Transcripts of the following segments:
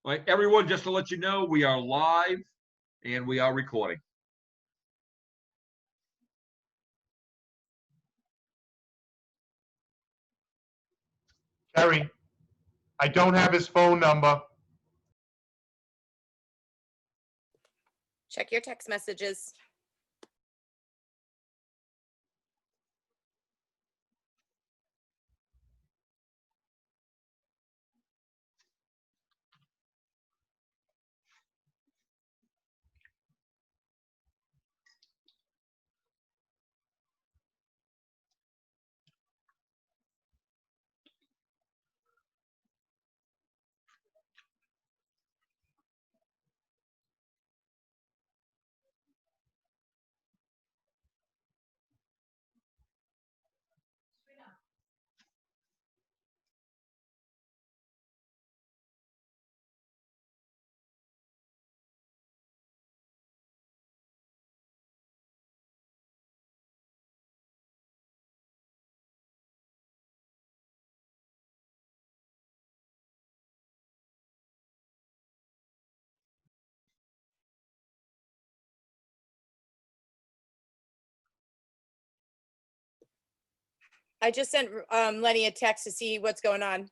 All right, everyone, just to let you know, we are live and we are recording. Terry, I don't have his phone number. Check your text messages. I just sent Lenny a text to see what's going on.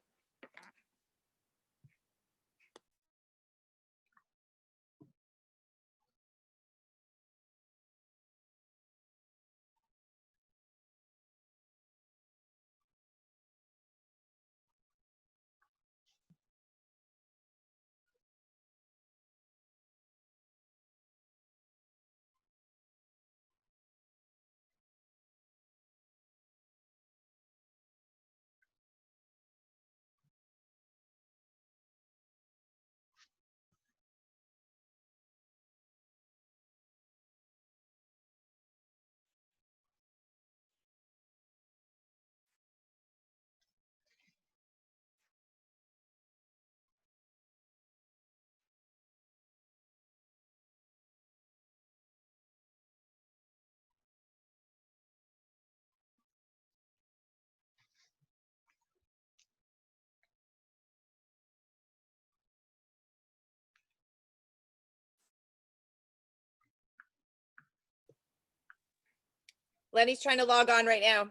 Lenny's trying to log on right now.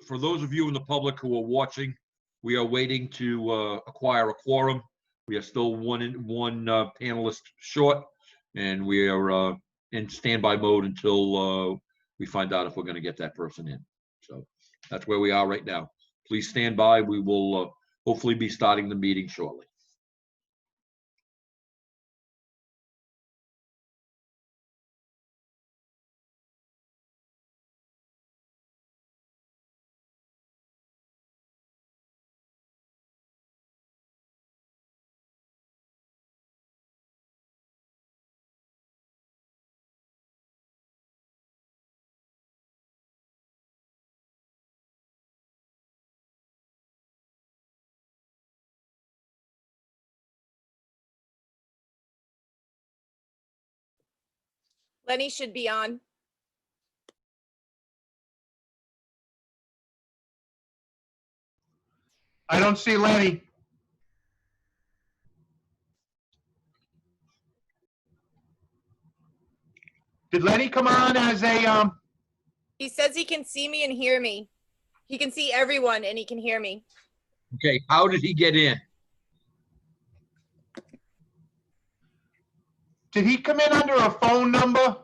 For those of you in the public who are watching, we are waiting to acquire a quorum. We are still one panelist short, and we are in standby mode until we find out if we're going to get that person in. So that's where we are right now. Please stand by. We will hopefully be starting the meeting shortly. Lenny should be on. I don't see Lenny. Did Lenny come on as a, He says he can see me and hear me. He can see everyone and he can hear me. Okay, how did he get in? did he come in under a phone number?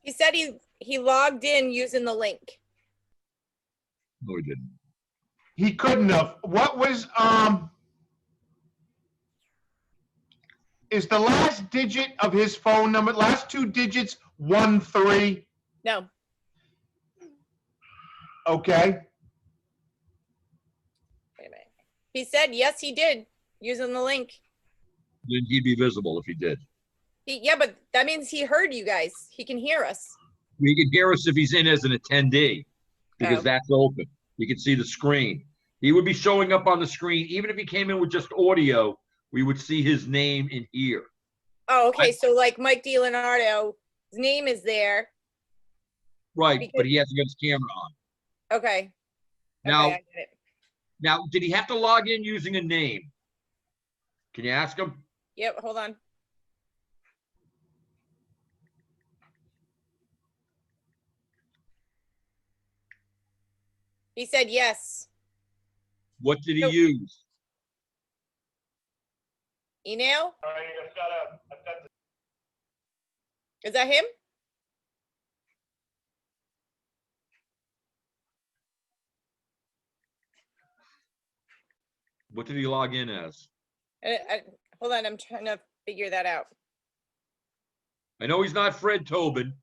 He said he logged in using the link. No, he didn't. He couldn't have. What was, is the last digit of his phone number, last two digits, 13? No. Okay. Wait a minute. He said, yes, he did using the link. Then he'd be visible if he did. Yeah, but that means he heard you guys. He can hear us. He can hear us if he's in as an attendee, because Oh. that's open. You can see the screen. He would be showing up on the screen. Even if he came in with just audio, we would see his name in here. Oh, okay. So like Mike DiLeonardo, his name is there. Right, but he hasn't got his camera on. Okay. Now, Okay, I get it. now, did he have to log in using a name? Can you ask him? Yep, hold on. He said yes. What did he Nope. use? Email? Is that him? What did he log in as? Hold on, I'm trying to figure that out. I know he's not Fred Tobin.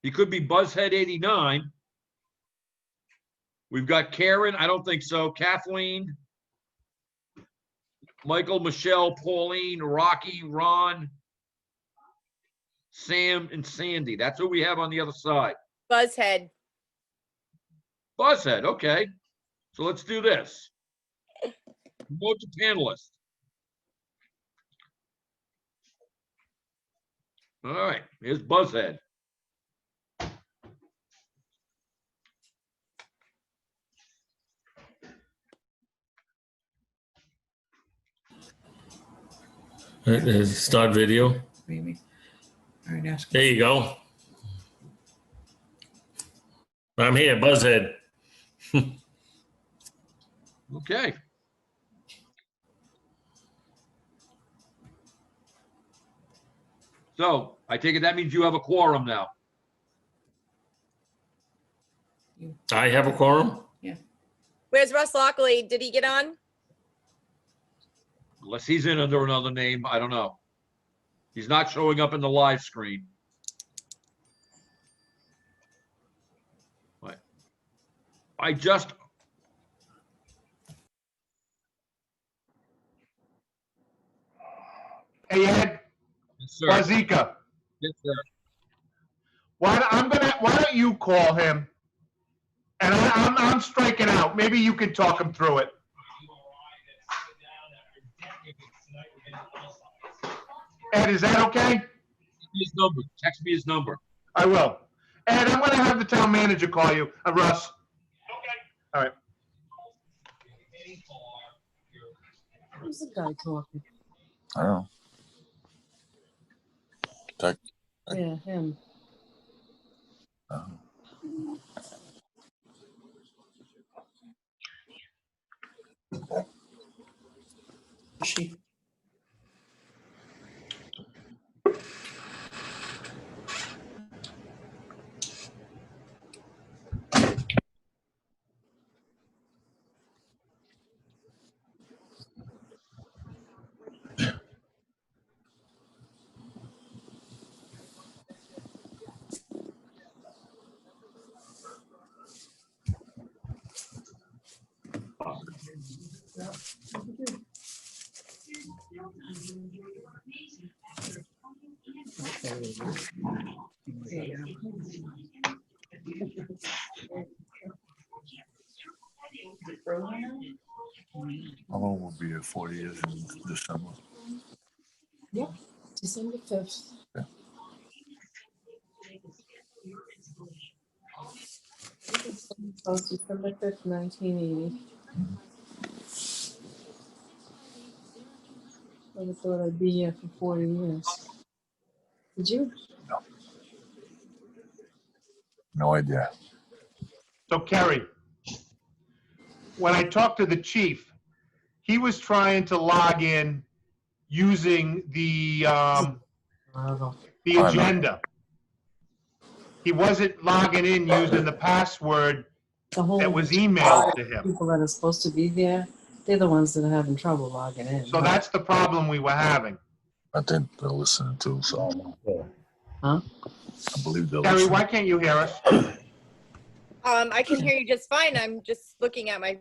He could be Buzzhead89. We've got Karen. I don't think so. Kathleen. Michael, Michelle, Pauline, Rocky, Ron, Sam, and Sandy. That's who we have on the other side. Buzzhead. Buzzhead. Okay. So let's do this. Promote to panelist. All right. Here's Buzzhead. Start video. Maybe. All right, ask. There you go. I'm here, Buzzhead. Okay. So I take it that means you have a quorum now. I have a quorum. Where's Russ Lockley? Did he get on? Unless he's in under another name, I don't know. He's not showing up in the live screen. But I just, Hey, Ed, yes, sir. Bazika, Yes, sir. why don't you call him? And I'm striking out. Maybe you can talk him through it. Ed, is that okay? His number. Text me his number. I will. Ed, I'm gonna have the town manager call you. Russ. Okay. All right. Who's the guy talking? I don't know. Tech. Yeah, him. She. There you How long will be here? 40 years in December. Yep, December 5th. Oh, December 5th, 1980. I would have thought I'd be here for 40 years. Did you? No idea. So Kerry, when I talked to the chief, he was trying to log in using the agenda. He wasn't logging in using the password The whole that was emailed to him. people that are supposed to be there, they're the ones that are having trouble logging in. So that's the problem we were having. I think they're listening to, so Huh? I believe they're Kerry, listening. why can't you hear us? I can hear you just fine. I'm just looking at my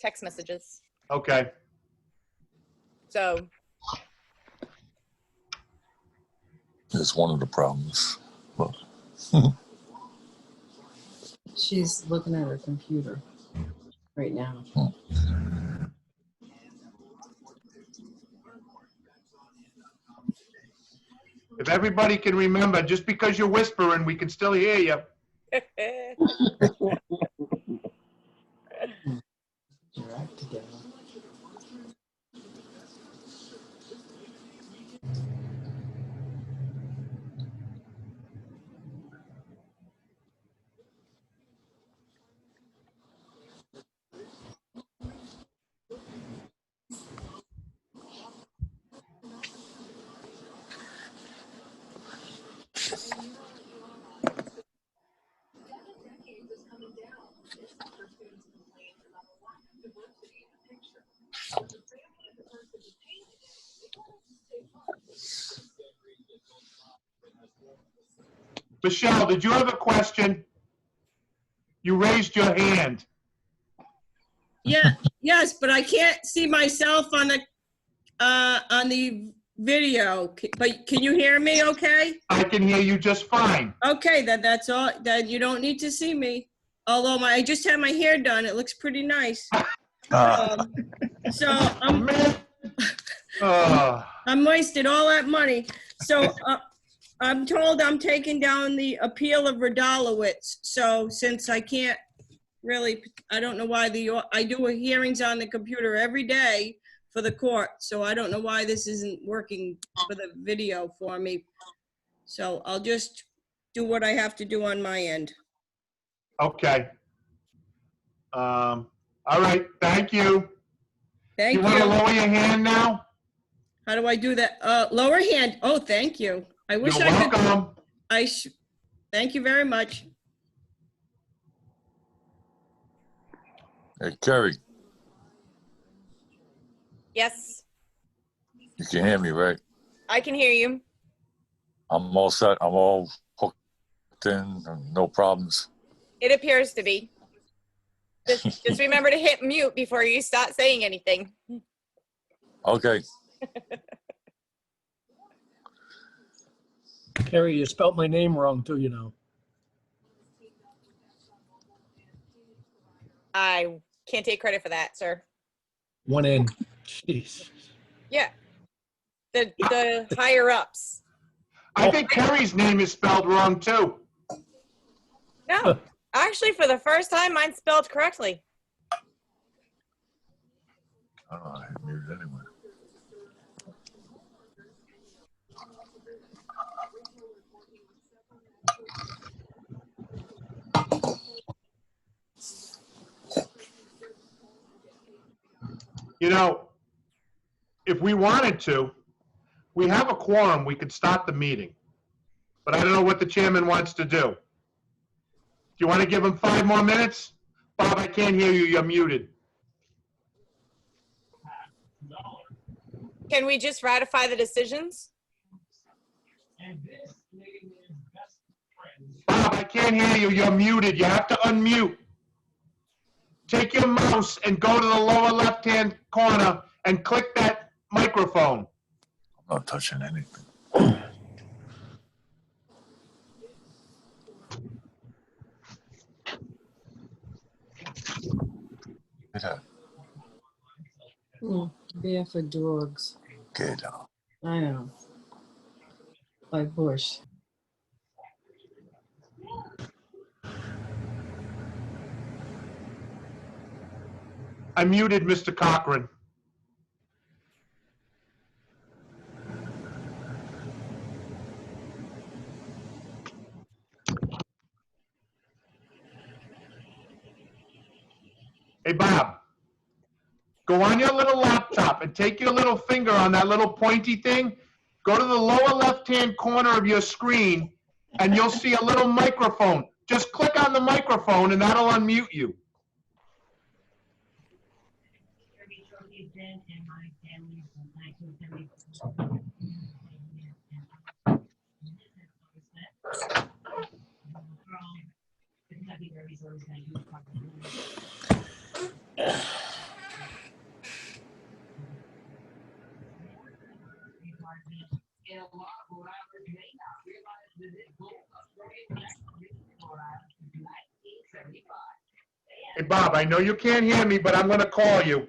text messages. Okay. So, It's one of the problems. Look, She's looking at her computer right now. If everybody can remember, just because you're whispering, we can still hear you. Your act together. Michelle, did you have a question? You raised your hand. Yeah, yes, but I can't see myself on the video. But can you hear me okay? I can hear you just fine. Okay, that's all. Then you don't need to see me. Although I just had my hair done. It looks pretty nice. So I'm wasted all that money. So I'm told I'm taking down the appeal of Radalowitz. So since I can't really, I don't know why I do hearings on the computer every day for the court. So I don't know why this isn't working for the video for me. So I'll just do what I have to do on my end. Okay. All right, thank you. Thank You want to you. lower your hand now? How do I do that? Lower hand. Oh, thank you. I wish You're I could. welcome. Thank you very much. hey, Kerry, yes, you can hear me, right? I can hear you. I'm all set. I'm all hooked in. No problems. It appears to be. Just remember to hit mute before you start saying anything. Okay. Kerry, you spelt my name wrong too, you know. I can't take credit for that, sir. One N. Jeez. Yeah. The higher ups. I think Kerry's name is spelled wrong too. No, actually, for the first time, mine's spelled correctly. I don't know. I hit muted anyway. You know, if we wanted to, we have a quorum, we could start the meeting. But I don't know what the chairman wants to do. Do you want to give him 5 more minutes? Bob, I can't hear you, you're muted. Can we just ratify the decisions? Bob, I can't hear you, you're muted, you have to unmute. Take your mouse and go to the lower left-hand corner and click that microphone. I'm not touching anything. Yeah. Beer for dogs. Get out. I know. Like Bush. I muted Mr. Cochran. Hey, Bob, go on your little laptop and take your little finger on that little pointy thing. Go to the lower left-hand corner of your screen, and you'll see a little microphone. Just click on the microphone, and that'll unmute you. Hey, Bob, I know you can't hear me, but I'm going to call you.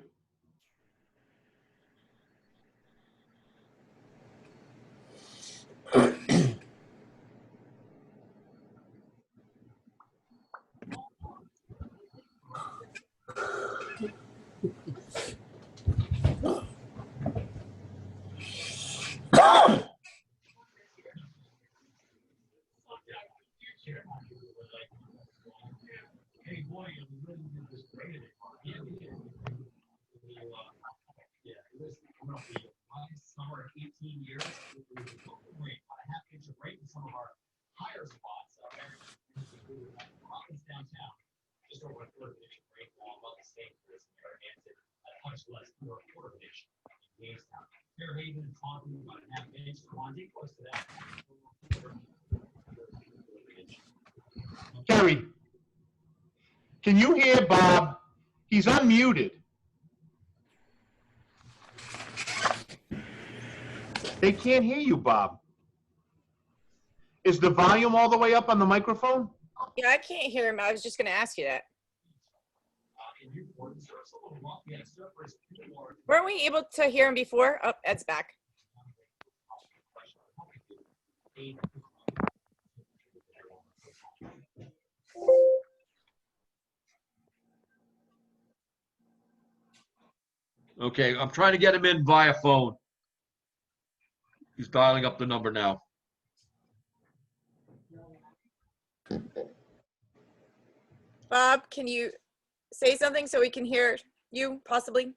Kerry, can you hear Bob? He's unmuted. They can't hear you, Bob. Is the volume all the way up on the microphone? Yeah, I can't hear him. I was just going to ask you that. Weren't we able to hear him before? Oh, Ed's back. Okay, I'm trying to get him in via phone. He's dialing up the number now. Bob, can you say something so we can hear you, possibly?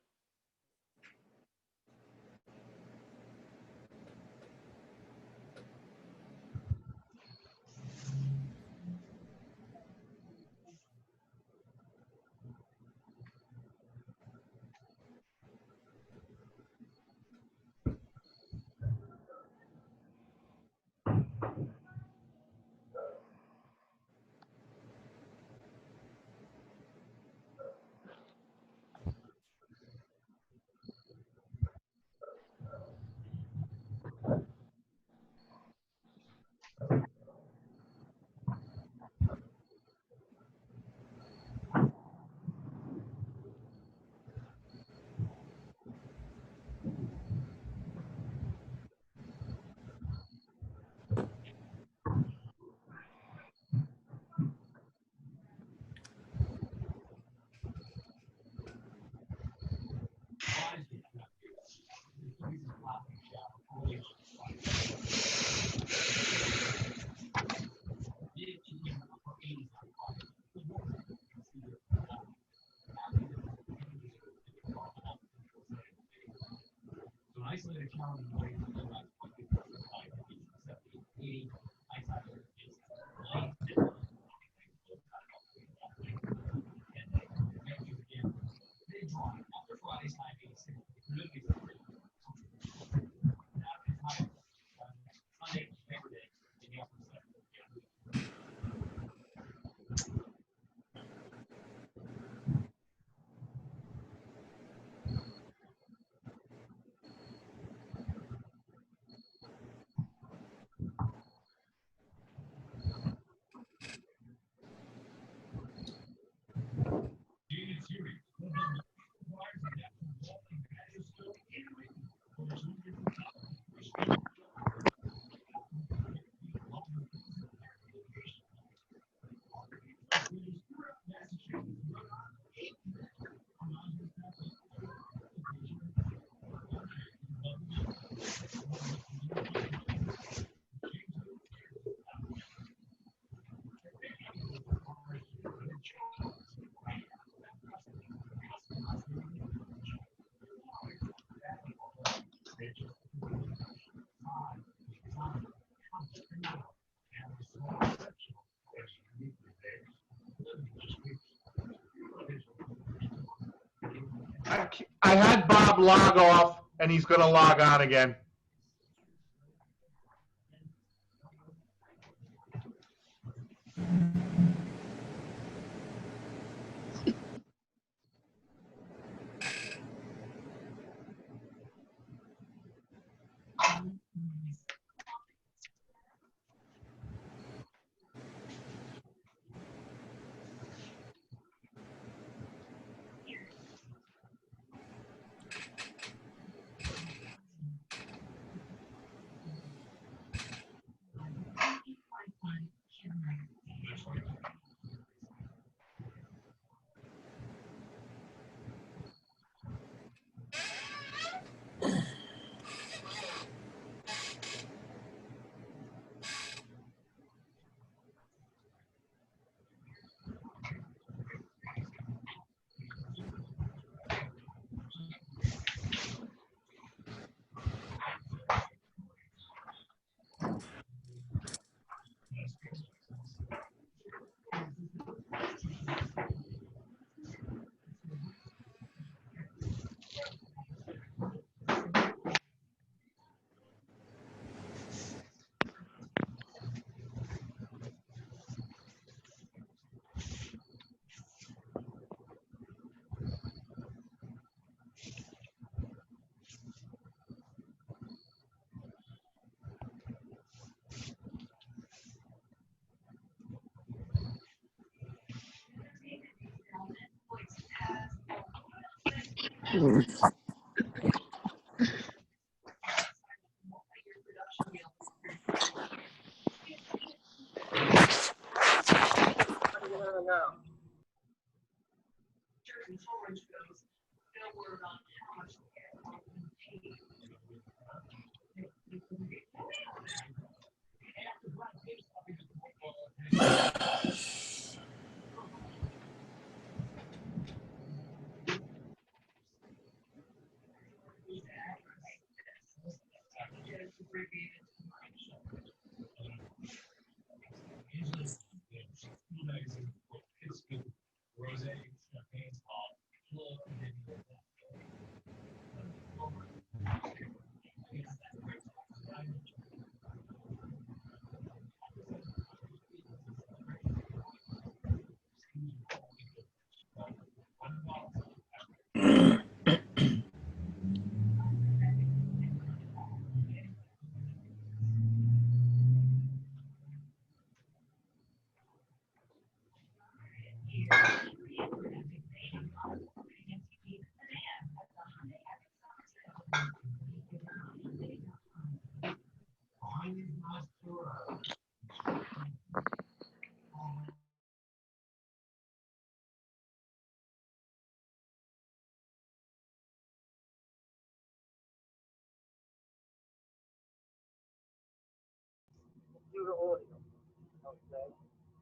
I had Bob log off, and he's gonna log on again.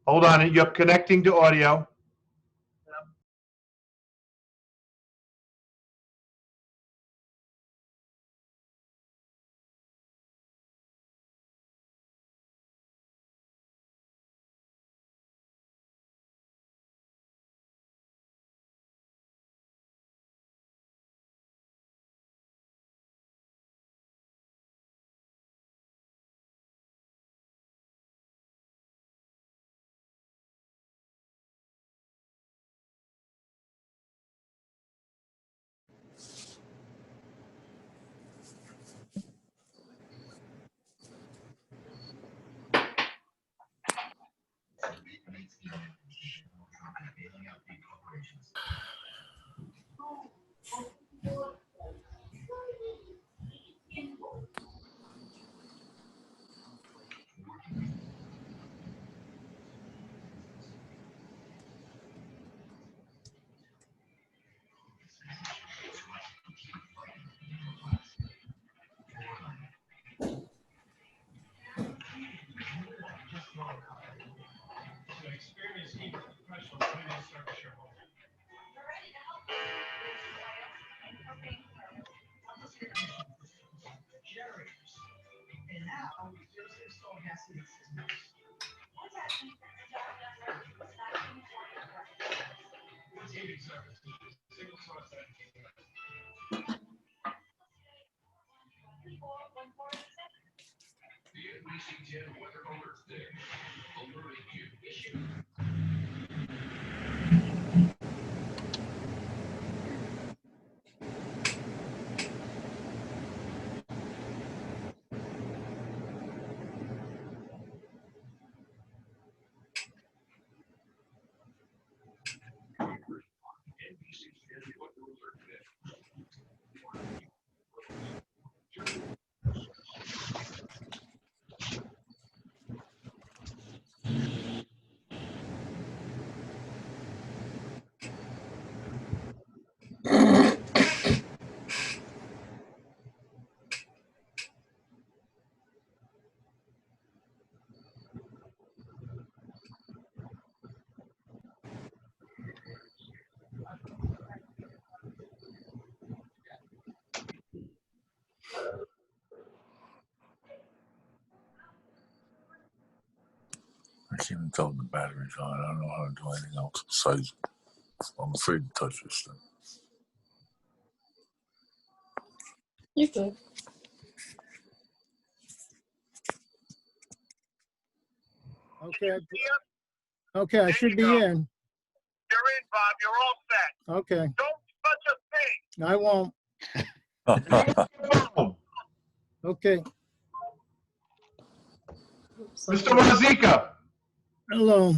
Hold on, you're connecting to audio. I can't even tell when the battery's on. I don't know how to do anything else besides. I'm afraid to touch this thing. You good? Okay. Okay, I should be in. You're in, Bob. You're all set. Okay, Don't touch a thing. I won't. Okay. Mr. Wazika. Hello.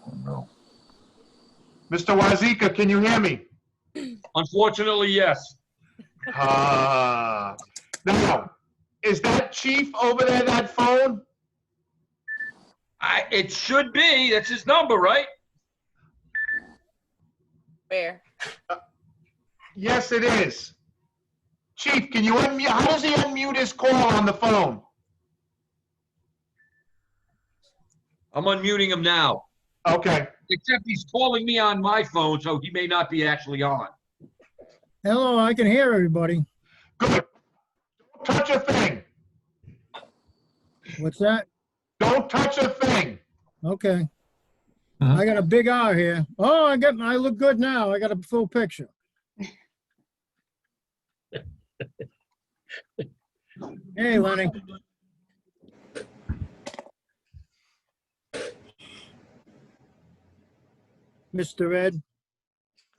Oh, no. Mr. Wazika, can you hear me? Unfortunately, yes. Now, is that chief over there, that phone? It should be. That's his number, right? Where? Yes, it is. Chief, can you unmute? How does he unmute his call on the phone? I'm unmuting him now. Okay. Except he's calling me on my phone, so he may not be actually on. Hello, I can hear everybody. Good. Don't touch a thing. What's that? Don't touch a thing. Okay. Mhm. I got a big R here. Oh, I look good now. I got a full picture. Hey, Lenny. Mr. Ed.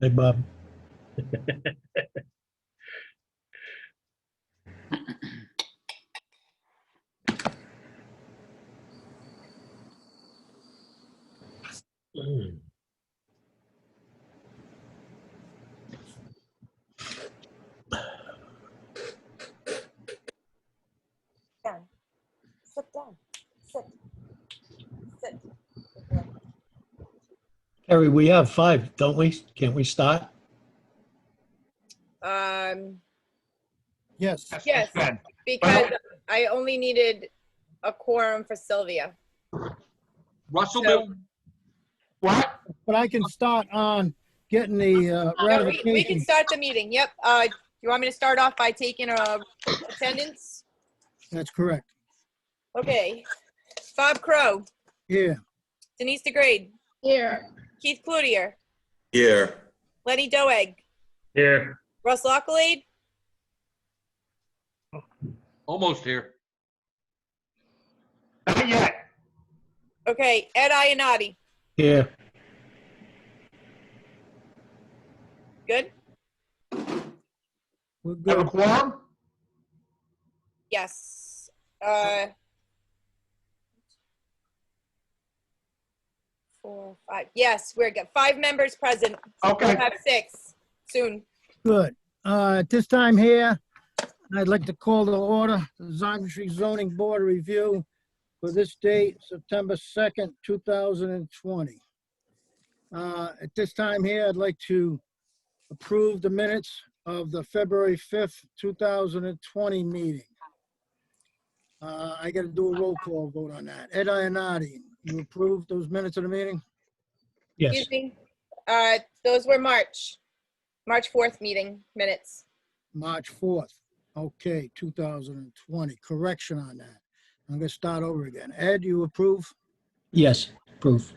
Hey, Bob. Down. Sit down. Sit. Sit. Harry, we have 5, don't we? Can't we start? Yes. Yes. Ben. Because I only needed a quorum for Sylvia. Russellville, What? But I can start on getting the No, we can ratification. start the meeting. Yep. You want me to start off by taking attendance? That's correct. Okay. Bob Crow, Yeah. Denise DeGrade, Here. Keith Cloutier, Here. Lenny Doeg, Here. Russ Locklade, almost here. Not yet. okay, Ed Ionati. Here. Good? We're Have a good. quorum? Yes. 4, 5. Yes, we're good. 5 members present. Okay. We'll have 6 soon. Good. At this time here, I'd like to call to order the Coventry Zoning Board Review for this date, September 2nd, 2020. At this time here, I'd like to approve the minutes of the February 5th, 2020 meeting. I got to do a roll call vote on that. Ed Ionati, you approve those minutes of the meeting? Yes. Excuse me. Those were March 4th meeting minutes. March 4th. Okay, 2020, correction on that. I'm gonna start over again. Ed, you approve? Yes, approve.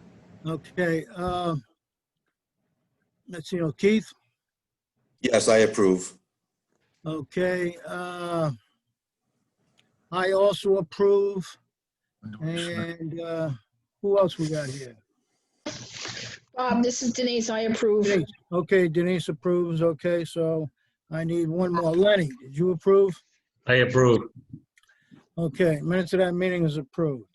Okay, let's see, Keith? Yes, I approve. Okay, I also approve. And, who else we got here? This is Denise. I approve. Denise. Okay, Denise approves. Okay, so I need one more. Lenny, did you approve? I approve. Okay, minutes of that meeting is approved.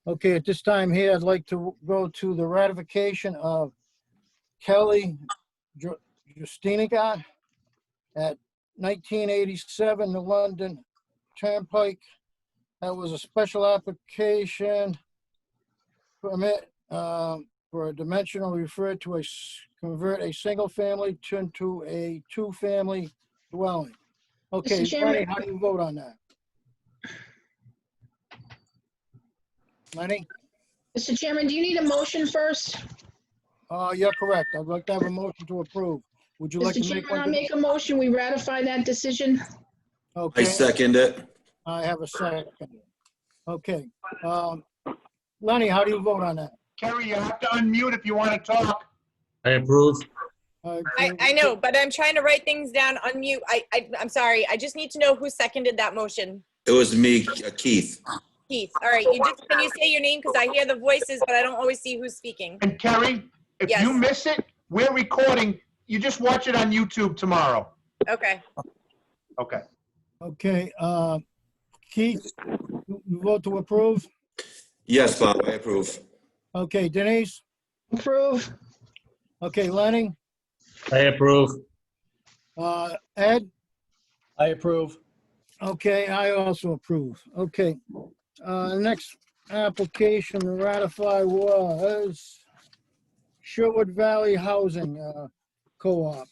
Okay, at this time here, I'd like to go to the ratification of Kelly Justinica at 1987 New London Turnpike. That was a special application permit for a dimensional referred to convert a single family into a two-family dwelling. Okay, Mr. Chairman. Lenny, how do you vote on that? Lenny? Mr. Chairman, do you need a motion first? You're correct. I'd like to have a motion to approve. Would you like Mr. to make Chairman, I'll one? make a motion. We ratify that decision. I Okay, second it. I have a second. Okay, Lenny, how do you vote on that? Kerry, you have to unmute if you want to talk. I approve. I know, but I'm trying to write things down, unmute. I'm sorry. I just need to know who seconded that motion. It was me, Keith. Keith. All right. Can you say your name? Because I hear the voices, but I don't always see who's speaking. And Kerry, if Yes. you miss it, we're recording. You just watch it on YouTube tomorrow. Okay. Okay. Okay, Keith, you vote to approve? Yes, Bob, I approve. Okay, Denise? Approve. Okay, Lenny? I approve. Ed? I approve. Okay, I also approve. Okay, next application to ratify was Sherwood Valley Housing Co-op.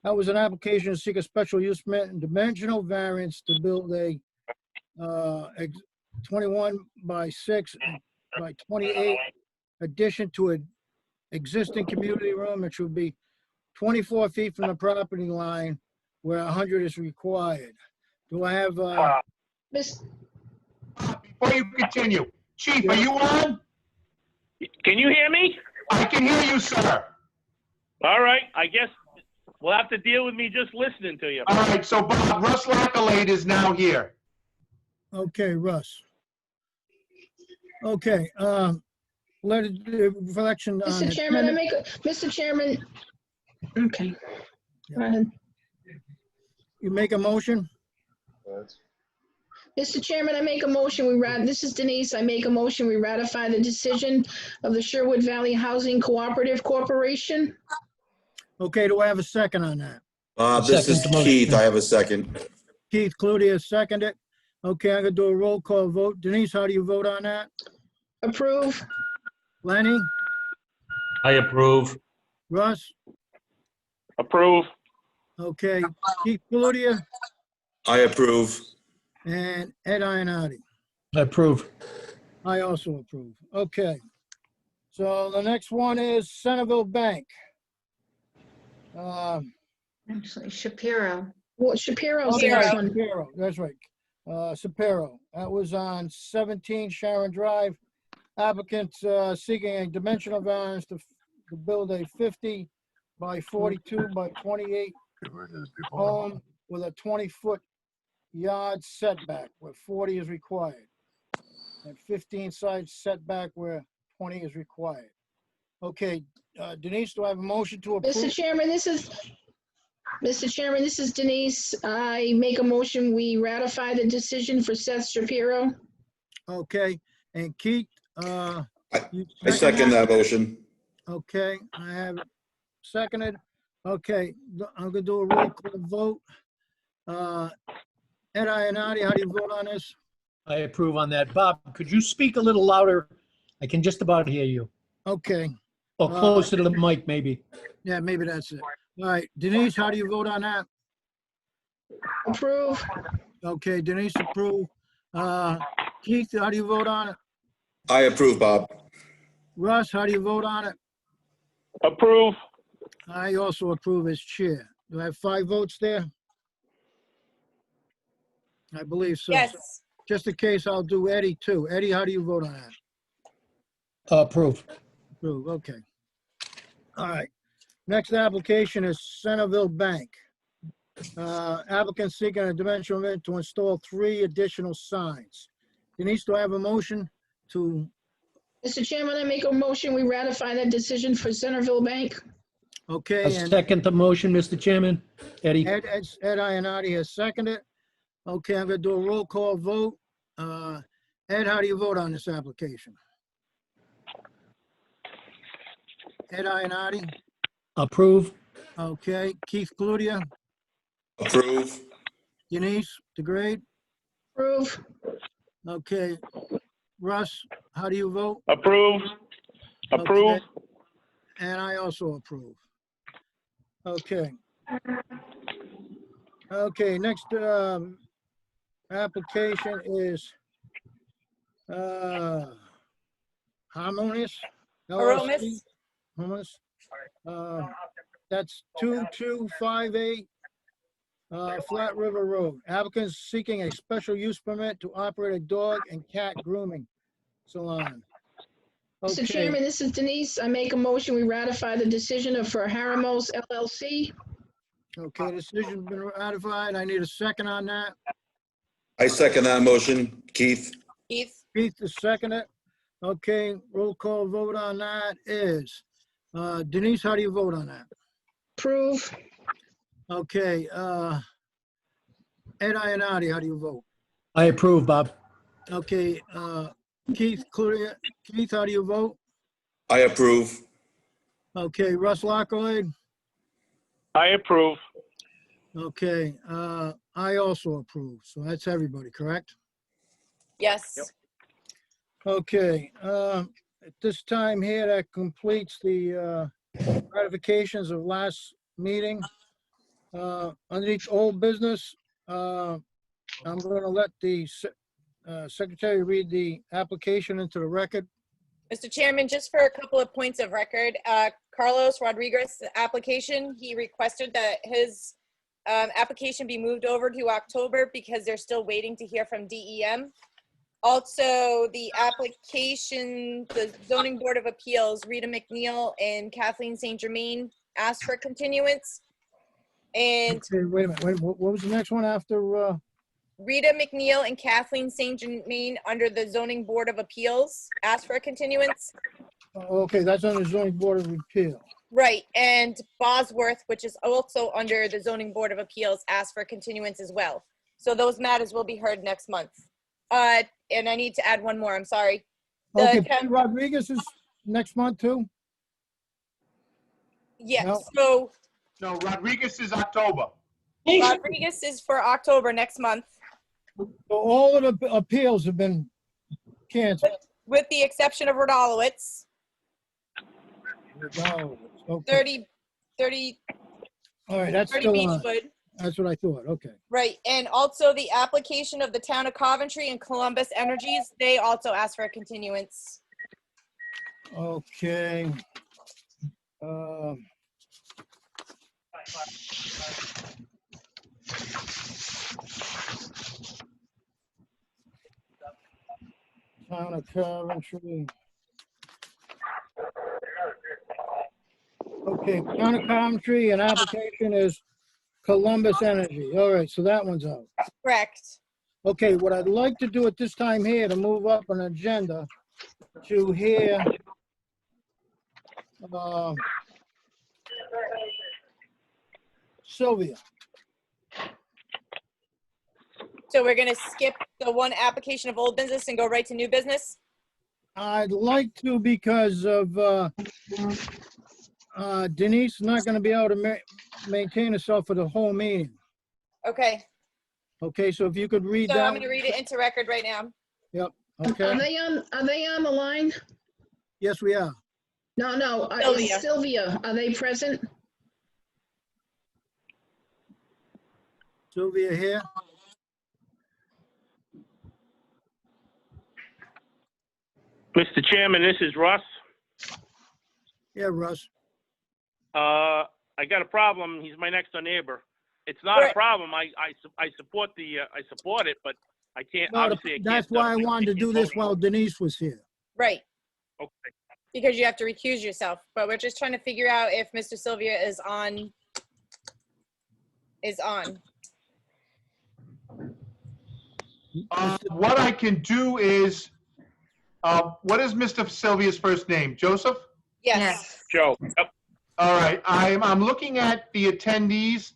That was an application to seek a special use dimensional variance to build a 21 by 6 by 28 addition to an existing community room, which would be 24 feet from the property line where 100 is required. Do I have, Miss, Before you continue, Chief, are you on? Can you hear me? I can hear you, sir. All right, I guess we'll have to deal with me just listening to you. All right, so Bob, Russ Lackalade is now here. okay, Russ. Okay, let it, reflection on. Mr. the Chairman, tenant- Mr. Chairman. Okay. Go ahead. You make a motion? Mr. Chairman, I make a motion, this is Denise, I make a motion, we ratify the decision of the Sherwood Valley Housing Cooperative Corporation. Okay, do I have a second on that? Bob, this is Second the motion. Keith. I have a second. Keith Cludier, second it. Okay, I'm gonna do a roll call vote. Denise, how do you vote on that? Approve. Lenny? I approve. Russ? Approve. Okay, Keith Cludier I approve. and Ed Ionati. I approve. I also approve. Okay. So the next one is Centerville Bank. Actually, Shapiro. Well, Shapiro's the Shapiro. next one. Shapiro, that's right. Shapiro. That was on 17 Sharon Drive. Applicants seeking a dimensional variance to build a 50 by 42 by 28 Get rid of the people. home with a 20-foot yard setback where 40 is required. And 15 side setback where 20 is required. Okay, Denise, do I have a motion to approve? Mr. Chairman, this is Denise. I make a motion, we ratify the decision for Seth Shapiro. Okay, and Keith, you I second that motion. Okay, I have it seconded. Okay, I'm gonna do a roll call vote. Ed Ionati, how do you vote on this? I approve on that. Bob, could you speak a little louder? I can just about hear you. Okay, Or closer to the mic, maybe. yeah, maybe that's it. All right, Denise, how do you vote on that? Approve. Okay, Denise approved. Keith, how do you vote on it? I approve, Bob. Russ, how do you vote on it? Approve. I also approve as chair. Do I have 5 votes there? I believe so. Yes. Just in case, I'll do Eddie too. Eddie, how do you vote on that? Approve. Approve, okay. All right. Next application is Centerville Bank. Applicant seeking a dimensional permit to install 3 additional signs. Denise, do I have a motion to, Mr. Chairman, I make a motion, we ratify that decision for Centerville Bank. I okay, and second the motion, Mr. Chairman. Eddie? Ed Ionati has seconded. Okay, I'm gonna do a roll call vote. Ed, how do you vote on this application? Ed Ionati, Approve. okay. Keith Cludier, Approve. Denise DeGrade, Approve. okay. Russ, how do you vote? Approve. Approve. Okay. And I also approve. Okay. Okay, next application is Harmonious. LLC. Aromas. Harmonious. That's 2258 Flat River Road. Applicants seeking a special use permit to operate a dog and cat grooming salon. Mr. Okay, Chairman, this is Denise. I make a motion, we ratify the decision of for Haramos LLC. okay, decision's been ratified. I need a second on that. I second that motion. Keith? Keith. Keith is second. Okay, roll call vote on that is, Denise, how do you vote on that? Approve. Okay, Ed Ionati, how do you vote? I approve, Bob. Okay, Keith Cludier, Keith, how do you vote? I approve. Okay, Russ Lockley, I approve. okay, I also approve, so that's everybody, correct? Yes. Okay, at this time here, that completes the ratifications of last meeting. Underneath old business, I'm going to let the secretary read the application into the record. Mr. Chairman, just for a couple of points of record, Carlos Rodriguez application, he requested that his application be moved over to October because they're still waiting to hear from DEM. Also, the application, the Zoning Board of Appeals, Rita McNeil and Kathleen St. Germain asked for continuance. And Okay, wait a minute, what was the next one after, Rita McNeil and Kathleen St. Germain under the Zoning Board of Appeals asked for a continuance. okay, that's on the zoning board of appeal. Right, and Bosworth, which is also under the Zoning Board of Appeals, asked for continuance as well. So those matters will be heard next month. And I need to add one more, I'm sorry. Okay, Rodriguez is next month too? Yes, No. so No, Rodriguez is October. Rodriguez is for October next month, So all of the appeals have been canceled. with the exception of Rodalowitz, Okay, 30 all right, that's 30 still on. Beechwood. That's what I thought, okay. Right, and also the application of the town of Coventry and Columbus Energies, they also asked for a continuance. Okay. Town of Coventry. Okay, Town of Coventry, and application is Columbus Energy. All right, so that one's out. Correct. Okay, what I'd like to do at this time here to move up an agenda to hear Sylvia. So we're gonna skip the one application of old business and go right to new business? I'd like to because of Denise not going to be able to maintain herself for the whole meeting. Okay, Okay, so if you could read so that. I'm gonna read it into record right now. Yep, Are okay. they on the line? Yes, we are. No, is Sylvia. Sylvia, are they present? Sylvia here. Mr. Chairman, this is Russ. Yeah, Russ. I got a problem. He's my next door neighbor. It's not a Right. problem. I support I support it, but I can't, No, obviously I can't. that's why I wanted to do this while Denise was here. Right, Okay. because you have to recuse yourself, but we're just trying to figure out if Mr. Sylvia is on. What I can do is, what is Mr. Sylvia's first name? Joseph? Yes. Joe, yep. All right, I'm looking at the attendees.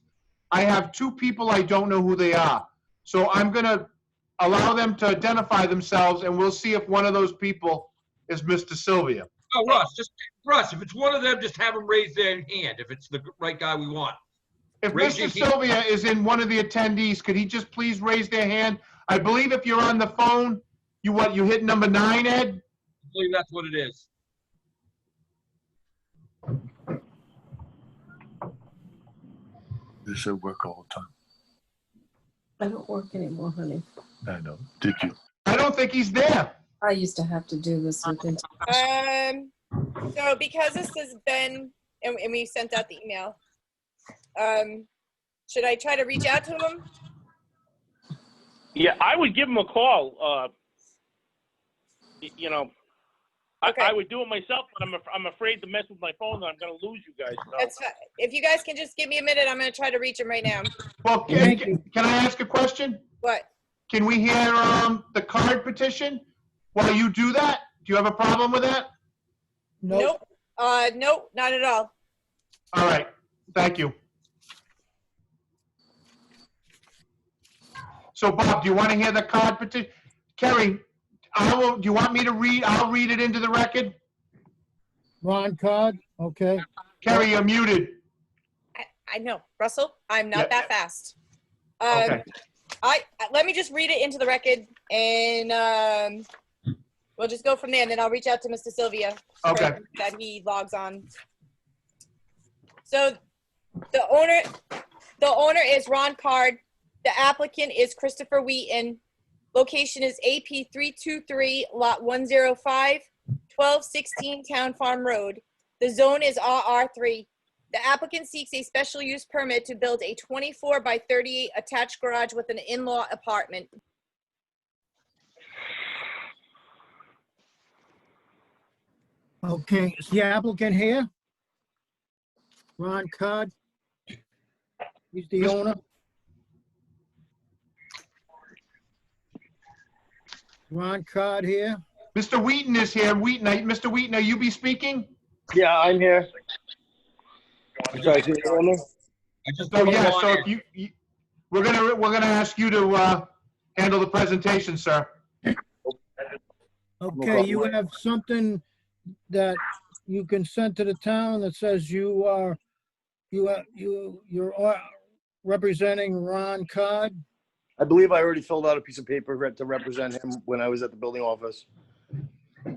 I have two people, I don't know who they are. So I'm gonna allow them to identify themselves, and we'll see if one of those people is Mr. Sylvia. Oh, Russ, if it's one of them, just have them raise their hand if it's the right guy we want. If Raise Mr. your hand. Sylvia is in one of the attendees, could he just please raise their hand? I believe if you're on the phone, you hit number 9, Ed? I believe that's what it is. This should work all the time. I don't work anymore, honey. I know. Did you? I don't think he's there. I used to have to do this with So because this has been, and we sent out the email, should I try to reach out to him? Yeah, I would give him a call. You know, Okay. I would do it myself, but I'm afraid to mess with my phone and I'm going to lose you guys. So. That's fine. If you guys can just give me a minute, I'm going to try to reach him right now. Well, can I ask a question? What? Can we hear the card petition while you do that? Do you have a problem with that? Nope. Nope, not at all. All right, thank you. So Bob, do you want to hear the card petition? Kerry, do you want me to read? I'll read it into the record. Ron Card, okay. Kerry, you're muted. I know, Russell, I'm not Yeah. that fast. Okay. Let me just read it into the record and we'll just go from there and then I'll reach out to Mr. Sylvia. Okay. That he logs on. So the owner is Ron Card. The applicant is Christopher Wheaton. Location is AP 323, lot 105, 1216 Town Farm Road. The zone is RR3. The applicant seeks a special use permit to build a 24 by 38 attached garage with an in-law apartment. Okay, is the applicant here? Ron Card? He's the owner? Ron Card here? Mr. Wheaton is here. Mr. Wheaton, are you be speaking? Yeah, I'm here. Sorry, can you hear me? Oh, yeah, so if you we're gonna ask you to handle the presentation, sir. Okay, you have something that you can send to the town that says you're representing Ron Card? I believe I already filled out a piece of paper to represent him when I was at the building office.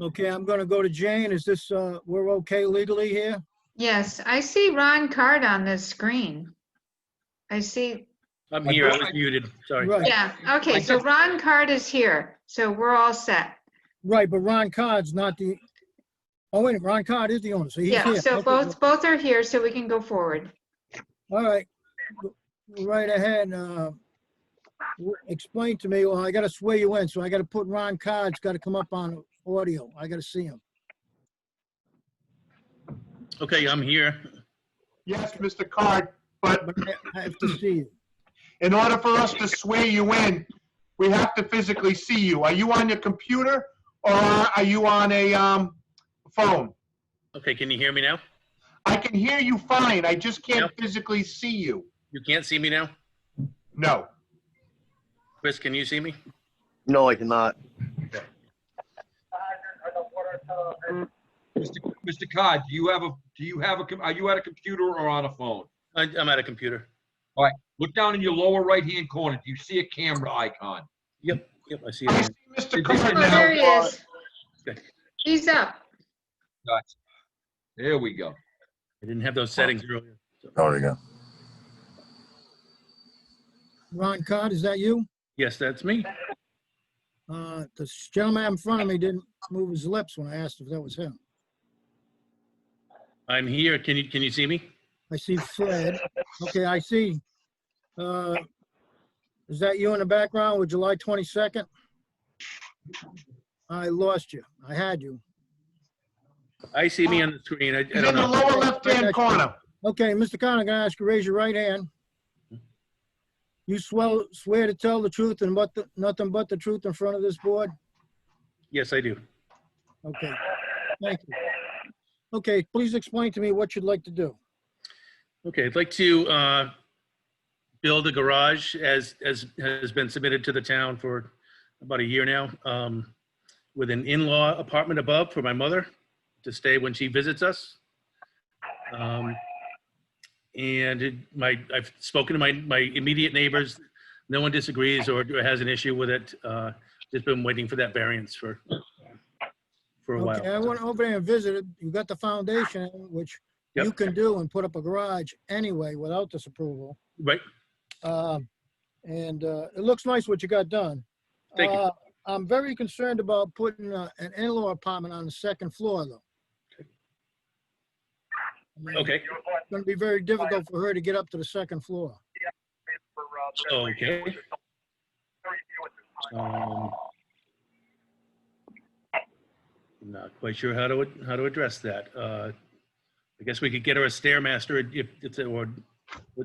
Okay, I'm gonna go to Jane. Is this, we're okay legally here? Yes, I see Ron Card on this screen. I see, I'm here. I was muted. Sorry. Right, yeah, okay, so Ron Card is here, so we're all set. right, but Ron Card's not the, oh, wait, Ron Card is the owner, so he's here. Yeah, so Okay, both are here, so we can go forward. all right, go right ahead. Explain to me, well, I gotta swear you in, so I gotta put Ron Card's gotta come up on audio. I gotta see him. Okay, I'm here. Yes, Mr. Card, but But I have to see you. in order for us to swear you in, we have to physically see you. Are you on your computer or are you on a phone? Okay, can you hear me now? I can hear you fine. I just can't Yep. physically see you. You can't see me now? No. Chris, can you see me? No, I cannot. Mr. Cod, are you at a computer or on a phone? I'm at a computer. All right, look down in your lower right-hand corner. Do you see a camera icon? Yep, I see I it. see Mr. Card Oh, there he now. is. Okay. He's up. Gotcha. There we go. I didn't have those settings earlier. Oh, there you go. Ron Card, is that you? Yes, that's me. The gentleman in front of me didn't move his lips when I asked if that was him. I'm here. Can you see me? I see Fred. Okay, I see Is that you in the background with July 22nd? I lost you. I had you. I see me on the screen. I He's don't in the know. lower left-hand corner. Okay, Mr. Khan, I'm gonna ask you to raise your right hand. You swear to tell the truth and nothing but the truth in front of this board? Yes, I do. Okay, thank you. Okay, please explain to me what you'd like to do. Okay, I'd like to build a garage as has been submitted to the town for about a year now, with an in-law apartment above for my mother to stay when she visits us. I've spoken to my immediate neighbors. No one disagrees or has an issue with it. Just been waiting for that variance for a while. Okay, I went over there and visited. You got the foundation, which you can do and put up a garage anyway without this approval. Right. It looks nice what you got done. Thank you. I'm very concerned about putting an in-law apartment on the second floor, though. Okay. It's going to be very difficult for her to get up to the second floor. Okay. I'm not quite sure how to address that. I guess we could get her a stairmaster if it's or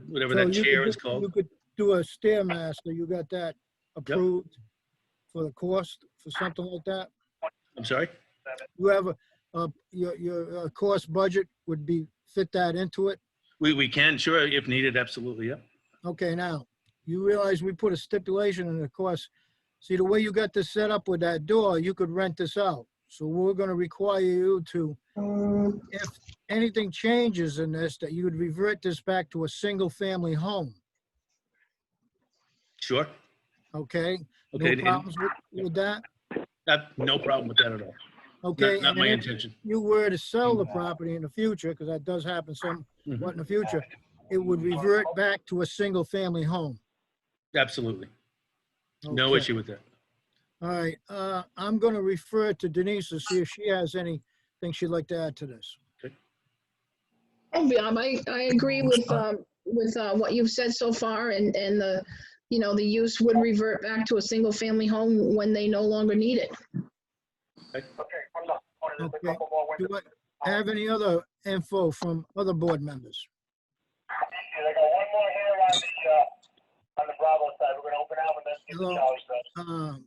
whatever that chair is called. You could do a stairmaster. You got that approved for the cost for something like that? I'm sorry? You have your cost budget would be fit that into it? We can, sure, if needed, absolutely, yeah. Okay, now, you realize we put a stipulation in the cost. See, the way you got this set up with that door, you could rent this out. So we're gonna require you to, if anything changes in this, that you would revert this back to a single-family home, Sure. okay? Okay. No problems with that? No problem with that at all. Okay. Not and my if intention. you were to sell the property in the future, because that does happen somewhat in the future, it would revert back to a single-family home. Absolutely. No Okay. issue with that. All right, I'm going to refer to Denise to see if she has anything she'd like to add to this. I agree with what you've said so far, and the, the use would revert back to a single family home when they no longer need it. Okay. Do I have any other info from other board members? They got one more here on the Bravo side. We're gonna open up and then get the Charlie side.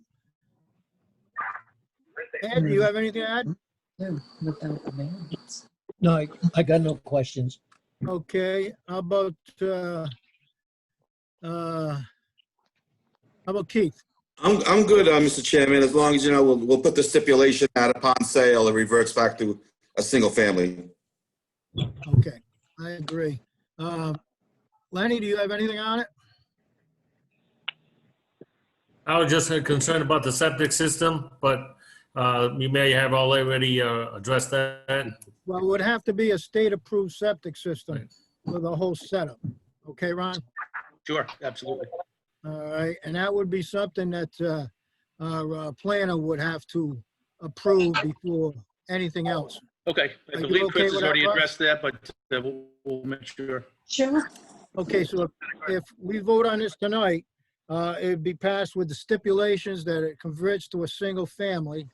Ed, do you have anything to add? No, without the variance. No, I got no questions. Okay, how about Keith? I'm good, Mr. Chairman, as long as, we'll put the stipulation that upon sale, it reverts back to a single family. Okay, I agree. Lenny, do you have anything on it? I was just concerned about the septic system, but you may have already addressed that. Well, it would have to be a state-approved septic system with a whole setup. Okay, Ron? Sure, absolutely. All right, and that would be something that our planner would have to approve before anything else. Okay, I Are you believe okay Chris has with that, already Russ? addressed that, but we'll make sure. Sure. Okay, so if we vote on this tonight, it'd be passed with the stipulations that it converts to a single family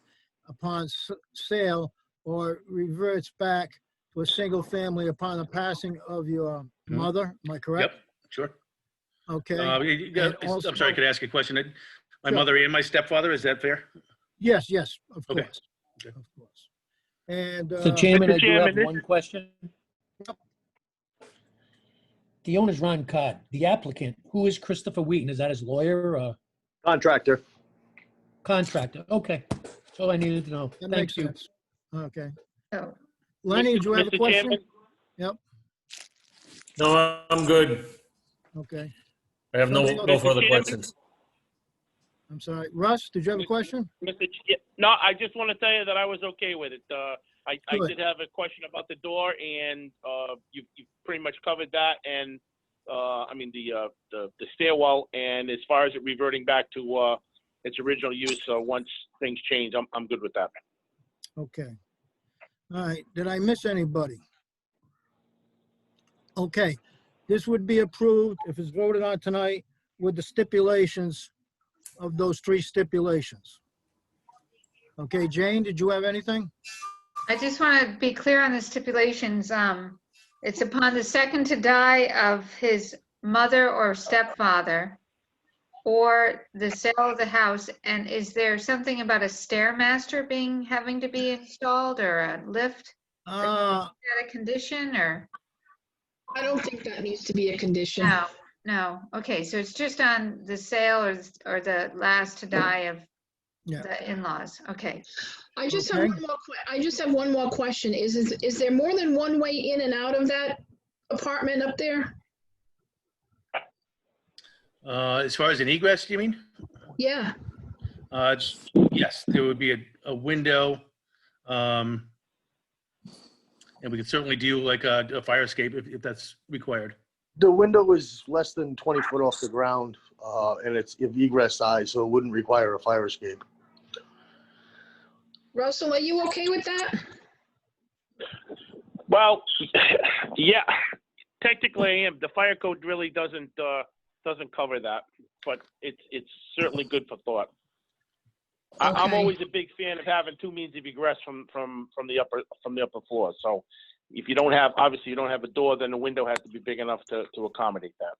upon sale or reverts back to a single family upon the passing of your mother. Am I correct? Yep, sure. Okay. I'm also- sorry, could I ask a question? My Sure. mother and my stepfather, is that fair? Yes, of Okay. course. Of course. And So Chairman, Mr. I do have Chairman, one question. The owner's Ron Cott. The applicant, who is Christopher Wheaton? Is that his lawyer or Contractor. contractor? Okay, that's all I needed to know. that Thank makes you. sense. Okay. Oh, Lenny, do you have a Mr. question? Chairman? Yep, No, I'm good. okay. I have no Somebody else- further Mr. Chairman? questions. I'm sorry. Russ, did you have a question? No, I just want to tell you that I was okay with it. I Good. did have a question about the door, and you pretty much covered that, and I mean the stairwell, and as far as it reverting back to its original use, once things change, I'm good with that. Okay. All right, did I miss anybody? Okay, This would be approved if it's voted on tonight with the stipulations of those 3 stipulations. Okay, Jane, did you have anything? I just want to be clear on the stipulations. It's upon the second to die of his mother or stepfather, or the sale of the house. And is there something about a stairmaster having to be installed, or a lift? Is that a condition, or? I don't think that needs to be a condition. No. Okay, so it's just on the sale or the last to die of the in-laws. Okay. I just have one more question. Is there more than one way in and out of that apartment up there? As far as an egress, you mean? Yeah. Yes, there would be a window. And we could certainly do like a fire escape if that's required. The window is less than 20 foot off the ground, and it's of egress size, so it wouldn't require a fire escape. Russell, are you okay with that? Well, yeah, technically I am. The fire code really doesn't cover that, but it's certainly good for thought. I'm always a big fan of having 2 means of egress from the upper floor. So if you don't have, obviously you don't have a door, then the window has to be big enough to accommodate that.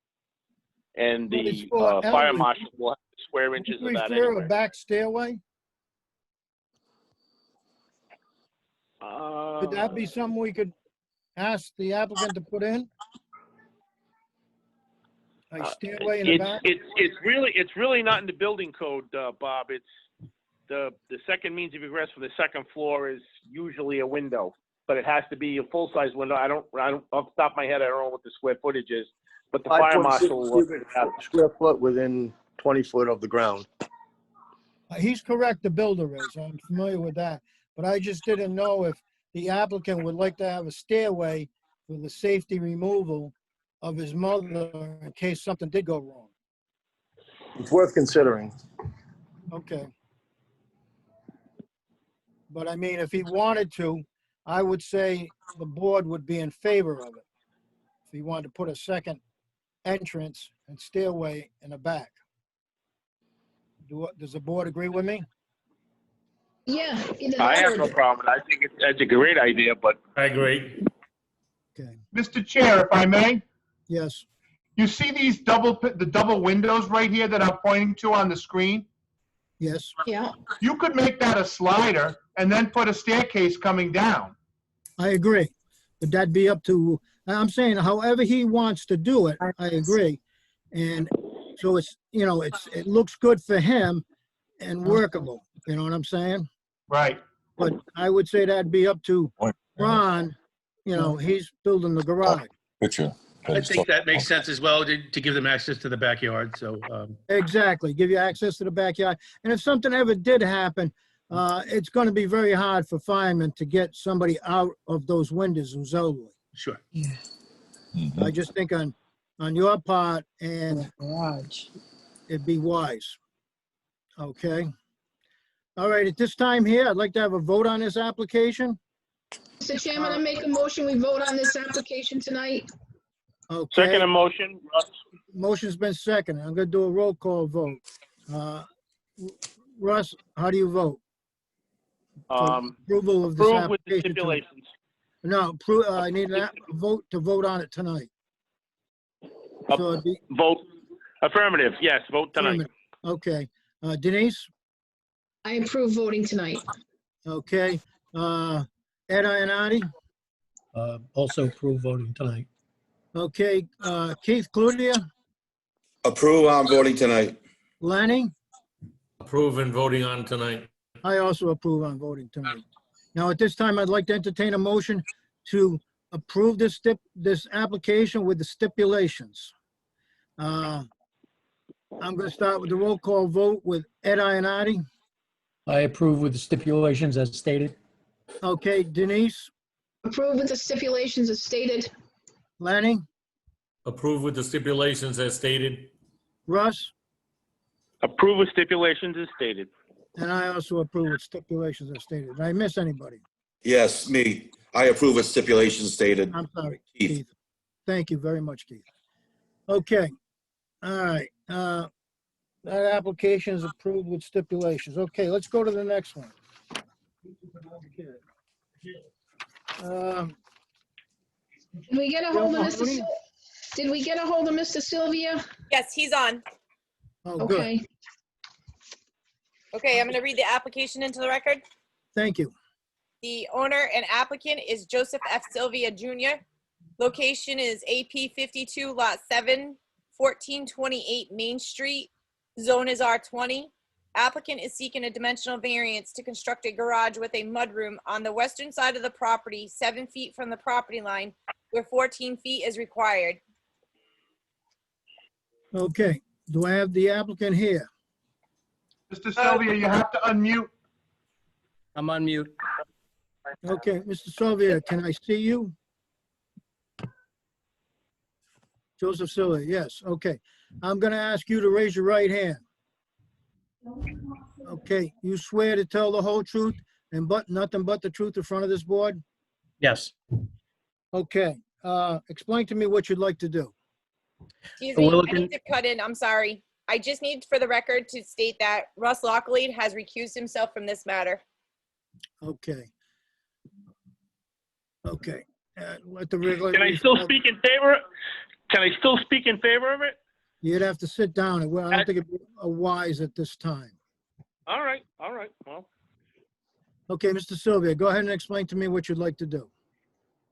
And the fire marshal will have square inches of that anyway. A back stairway? Could that be something we could ask the applicant to put in? A stairway in the back? It's really not in the building code, Bob. It's the second means of egress for the second floor is usually a window, but it has to be a full-size window. I don't off the top of my head, I don't know what the square footage is, but the fire marshal will have square foot within 20 foot of the ground. He's correct, the builder is. I'm familiar with that. But I just didn't know if the applicant would like to have a stairway for the safety removal of his mother in case something did go wrong. It's worth considering. Okay. But I mean, if he wanted to, I would say the board would be in favor of it. If he wanted to put a second entrance and stairway in the back. Does the board agree with me? Yeah. I have no problem. I think that's a great idea, but I agree. Okay. Mr. Chair, if I may, Yes. you see these the double windows right here that I'm pointing to on the screen? Yes. Yeah. You could make that a slider and then put a staircase coming down. I agree. But that'd be up to, I'm saying however he wants to do it, I agree. And so it's, you know, it looks good for him and workable. You know what I'm saying? Right. But I would say that'd be up to Ron. You know, he's building the garage. Picture. I think that makes sense as well to give them access to the backyard. So Exactly. Give you access to the backyard. And if something ever did happen, it's going to be very hard for firemen to get somebody out of those windows who's elderly. Sure. Yeah. I just think on your part, and Garage. it'd be wise. Okay. All right. At this time here, I'd like to have a vote on this application. Mr. Chairman, I make a motion, we vote on this application tonight. Okay. second motion, Russ. Motion's been seconded. I'm going to do a roll call vote. Russ, how do you vote? Approval of this Approve with the application. stipulations. No, I need a vote to vote on it tonight. So it'd be Vote affirmative. Yes, vote tonight. okay. Denise? I approve voting tonight. Okay. Ed Ionati? Also approve voting tonight. Okay. Keith Cludier? Approve on voting tonight. Lenny? Approve and voting on tonight. I also approve on voting tonight. Now, at this time, I'd like to entertain a motion to approve this application with the stipulations. I'm going to start with the roll call vote with Ed Ionati. I approve with the stipulations as stated. Okay, Denise? Approve with the stipulations as stated. Lanny? Approve with the stipulations as stated. Russ? Approve with stipulations as stated. And I also approve with stipulations as stated. Did I miss anybody? Yes, me. I approve with stipulations stated. I'm sorry, Keith. Keith. Thank you very much, Keith. Okay, all right. That application is approved with stipulations. Okay, let's go to the next one. Okay. Did we get a Joe hold of Mr. Mahoney? Did we get a hold of Mr. Sylvia? Yes, he's on. Oh, good. Okay. Okay, I'm going to read the application into the record. Thank you. The owner and applicant is Joseph F. Sylvia Jr. Location is AP 52, Lot 7, 1428 Main Street. Zone is R20. Applicant is seeking a dimensional variance to construct a garage with a mudroom on the western side of the property, 7 feet from the property line, where 14 feet is required. Okay, do I have the applicant here? Mr. Sylvia, you have to unmute. I'm on mute. Okay, Mr. Sylvia, can I see you? Joseph Sylvia, yes, okay. I'm gonna ask you to raise your right hand. Okay, you swear to tell the whole truth and nothing but the truth in front of this board? Yes. Okay, explain to me what you'd like to do. Excuse So me, we're I looking- need to cut in. I'm sorry. I just need for the record to state that Russ Lockley has recused himself from this matter. Okay. Okay, let the regular. Can I still speak in favor? Can I still speak in favor of it? You'd have to sit down. I don't think it'd be wise at this time. All right, well. Okay, Mr. Sylvia, go ahead and explain to me what you'd like to do.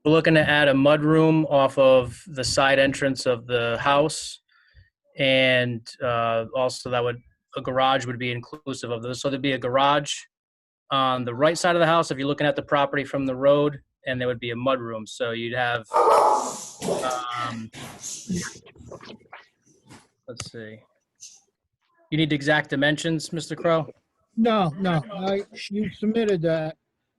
We're looking to add a mudroom off of the side entrance of the house. And also a garage would be inclusive of this. So there'd be a garage on the right side of the house if you're looking at the property from the road, and there would be a mudroom. So you'd have, let's see. You need exact dimensions, Mr. Crow? No, you submitted that.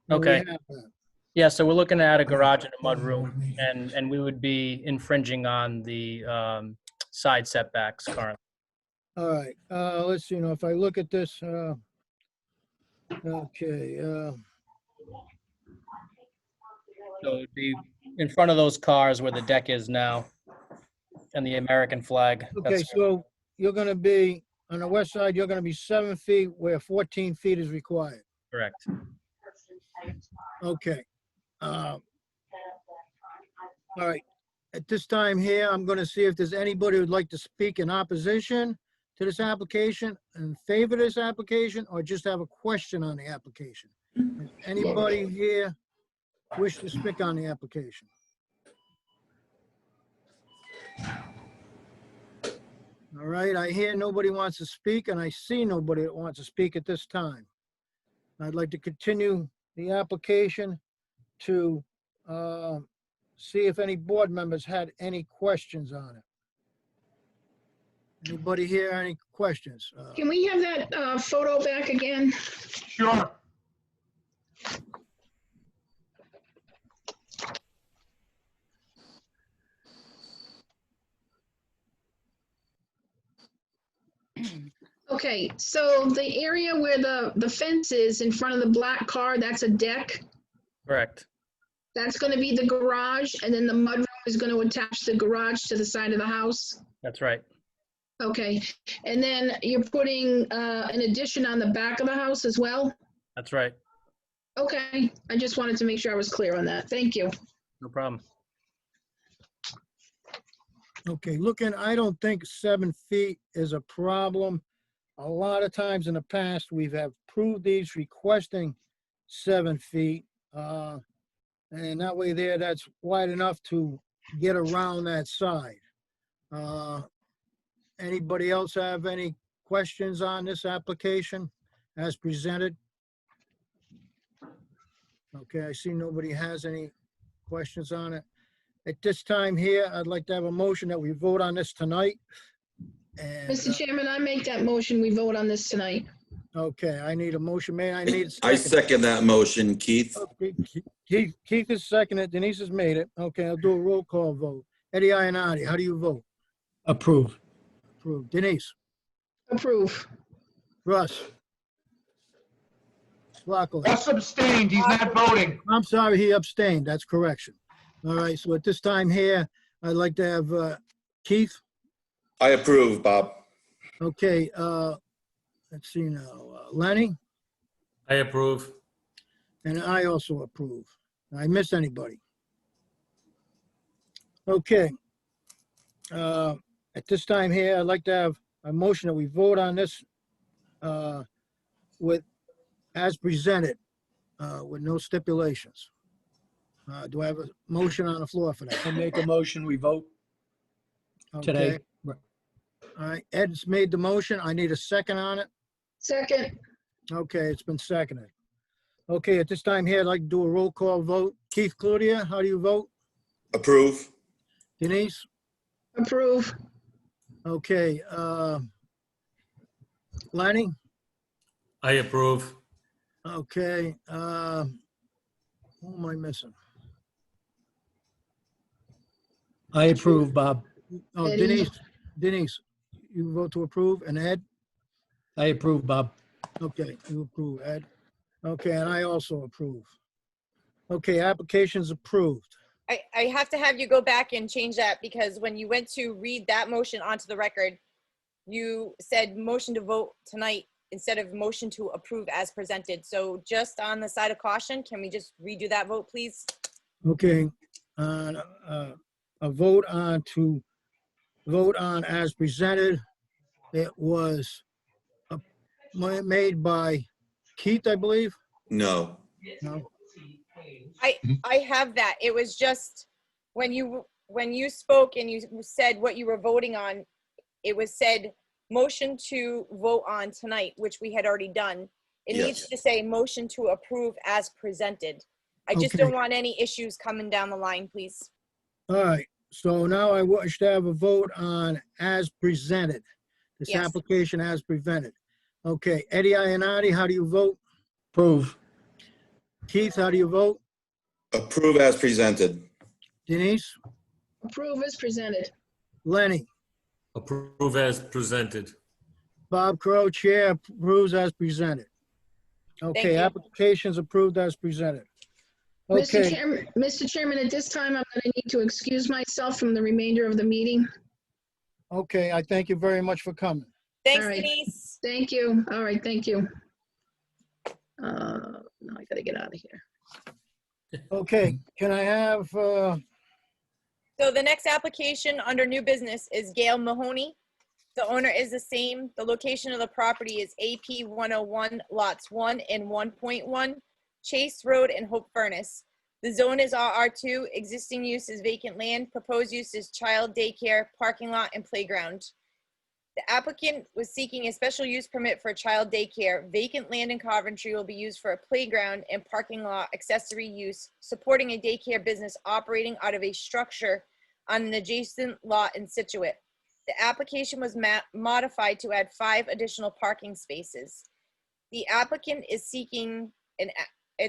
and we Okay. have that. Yeah, so we're looking to add a garage and a mudroom, and we would be infringing on the side setbacks currently. All right, let's see, if I look at this, okay, So it'd be in front of those cars where the deck is now, and the American flag. okay, That's so you're gonna be, on the west side, you're gonna be 7 feet where 14 feet is required. correct. Okay. All right, at this time here, I'm gonna see if there's anybody who'd like to speak in opposition to this application, in favor of this application, or just have a question on the application. Does anybody here wish to speak on the application? All right, I hear nobody wants to speak, and I see nobody that wants to speak at this time. I'd like to continue the application to see if any board members had any questions on it. Anybody here, any questions? Can we have that photo back again? Sure. Okay, so the area where the fence is in front of the black car, that's a deck. Correct. That's going to be the garage, and then the mudroom is going to attach the garage to the side of the house. That's right. Okay, and then you're putting an addition on the back of the house as well? That's right. Okay, I just wanted to make sure I was clear on that. Thank you. No problem. Okay, I don't think 7 feet is a problem. A lot of times in the past, we've approved these requesting 7 feet. And that way there, that's wide enough to get around that side. Anybody else have any questions on this application as presented? Okay, I see nobody has any questions on it. At this time here, I'd like to have a motion that we vote on this tonight. And, Mr. Chairman, I make that motion, we vote on this tonight. okay, I need a motion. I need a I second. second that motion, Keith. Okay, Keith has seconded, Denise has made it. Okay, I'll do a roll call vote. Eddie Ionati, how do you vote? Approve. Approve. Denise? Approve. Russ? Lockley? Russ abstained, he's not voting. I'm sorry, he abstained. That's correction. All right, so at this time here, I'd like to have Keith I approve, Bob. Okay, let's see now. Lenny, I approve. and I also approve. I miss anybody? Okay. At this time here, I'd like to have a motion that we vote on this with, as presented, with no stipulations. Do I have a motion on the floor for that? I make a motion, we vote today. Okay. All right, Ed's made the motion. I need a second on it. Second, Okay, it's been seconded. Okay, at this time here, I'd like to do a roll call vote. Keith Cludier, how do you vote? Approve. Denise? approve. Okay, Lenny? I approve. Okay, who am I missing? I approve, Bob. Oh, Eddie. Denise, you vote to approve, and Ed? I approve, Bob. Okay, you approve, Ed. Okay, and I also approve. Okay, application's approved. I have to have you go back and change that because when you went to read that motion onto the record, you said motion to vote tonight instead of motion to approve as presented. So just on the side of caution, can we just redo that vote, please? Okay, a vote on to vote on as presented. It was made by Keith, I believe. No. No. I have that. It was just when you spoke and you said what you were voting on, it was said motion to vote on tonight, which we had already done. It needs to say motion to approve as presented. I just Okay. don't want any issues coming down the line, please. All right, so now I wish to have a vote on as presented. This Yes. application as presented. Okay, Eddie Ionati, how do you vote? Approve. Keith, how do you vote? Approve as presented. Denise? Approve as presented. Lenny? Approve as presented. Bob Crow, Chair, approves as presented. Okay, you. applications approved as presented. Mr. Okay, Chairman, at this time, I'm going to need to excuse myself from the remainder of the meeting. okay, I thank you very much for coming. Thanks, All right. Denise. Thank you. All right, thank you. Now I gotta get out of here. Okay, can I have, So the next application under new business is Gail Mahoney. The owner is the same. The location of the property is AP 101 lots 1 and 1.1, Chase Road and Hope Furnace. The zone is RR2. Existing use is vacant land. Proposed use is child daycare, parking lot, and playground. The applicant was seeking a special use permit for a child daycare. Vacant land in Coventry will be used for a playground and parking lot accessory use, supporting a daycare business operating out of a structure on an adjacent lot in Situate. The application was modified to add 5 additional parking spaces. The applicant is seeking an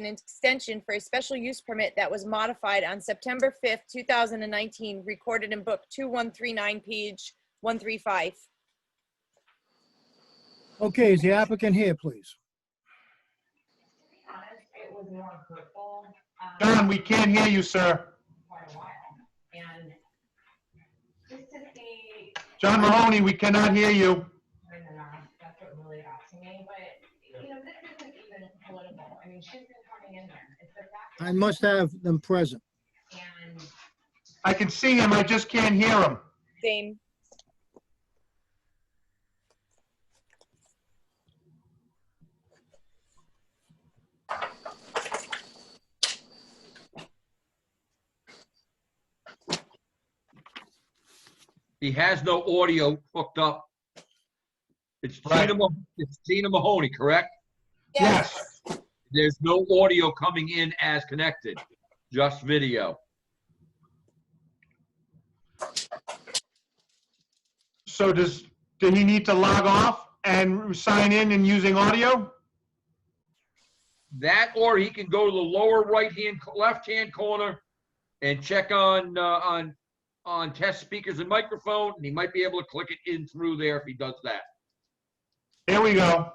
extension for a special use permit that was modified on September 5th, 2019, recorded in book 2139, page 135. okay, is the applicant here, please? Don, we can't hear you, sir. John Mahoney, we cannot hear you. I must have them present. I can see him, I just can't hear him. Same. He has no audio hooked up. It's Tina Mahoney, correct? Yes. There's no audio coming in as connected, just video. So did he need to log off and sign in and using audio? That, or he can go to the lower left-hand corner and check on test speakers and microphone, and he might be able to click it in through there if he does that. Here we go.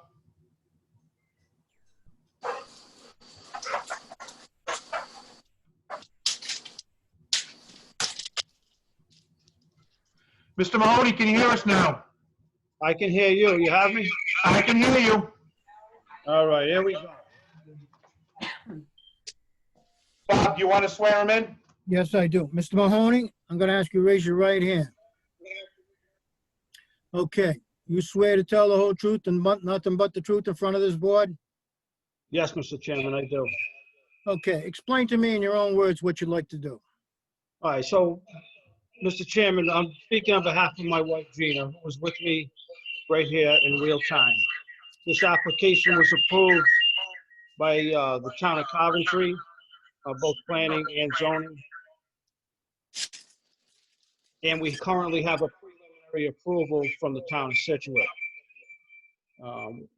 Mr. Mahoney, can you hear us now? I can hear you. You have me? I can hear you. All right, here we go. Bob, do you want to swear him in? Yes, I do. Mr. Mahoney, I'm going to ask you to raise your right hand. Okay. You swear to tell the whole truth and nothing but the truth in front of this board? Yes, Mr. Chairman, I do. Okay. Explain to me in your own words what you'd like to do. All right, so, Mr. Chairman, I'm speaking on behalf of my wife, Gina, who was with me right here in real time. This application was approved by the town of Coventry, both planning and zoning. And we currently have a preliminary approval from the town of Situate.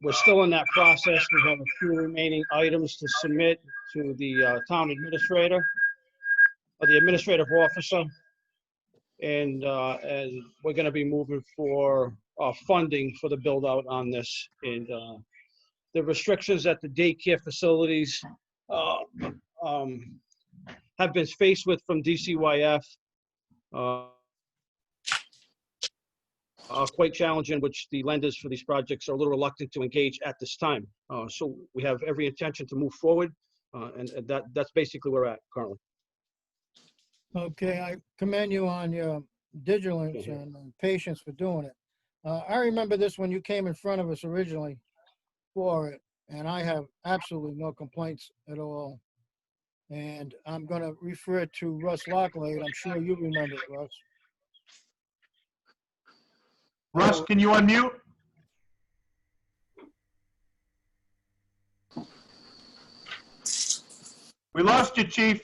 We're still in that process. We have a few remaining items to submit to the town administrator, or the administrative officer. And we're going to be moving for funding for the build out on this. And the restrictions at the daycare facilities have been faced with from DCYF are quite challenging, which the lenders for these projects are a little reluctant to engage at this time. So we have every intention to move forward, and that's basically where we're at currently. Okay, I commend you on your diligence and patience for doing it. I remember this when you came in front of us originally for it, and I have absolutely no complaints at all. And I'm going to refer to Russ Lockley. I'm sure you remember it, Russ. Russ, can you unmute? We lost you, Chief.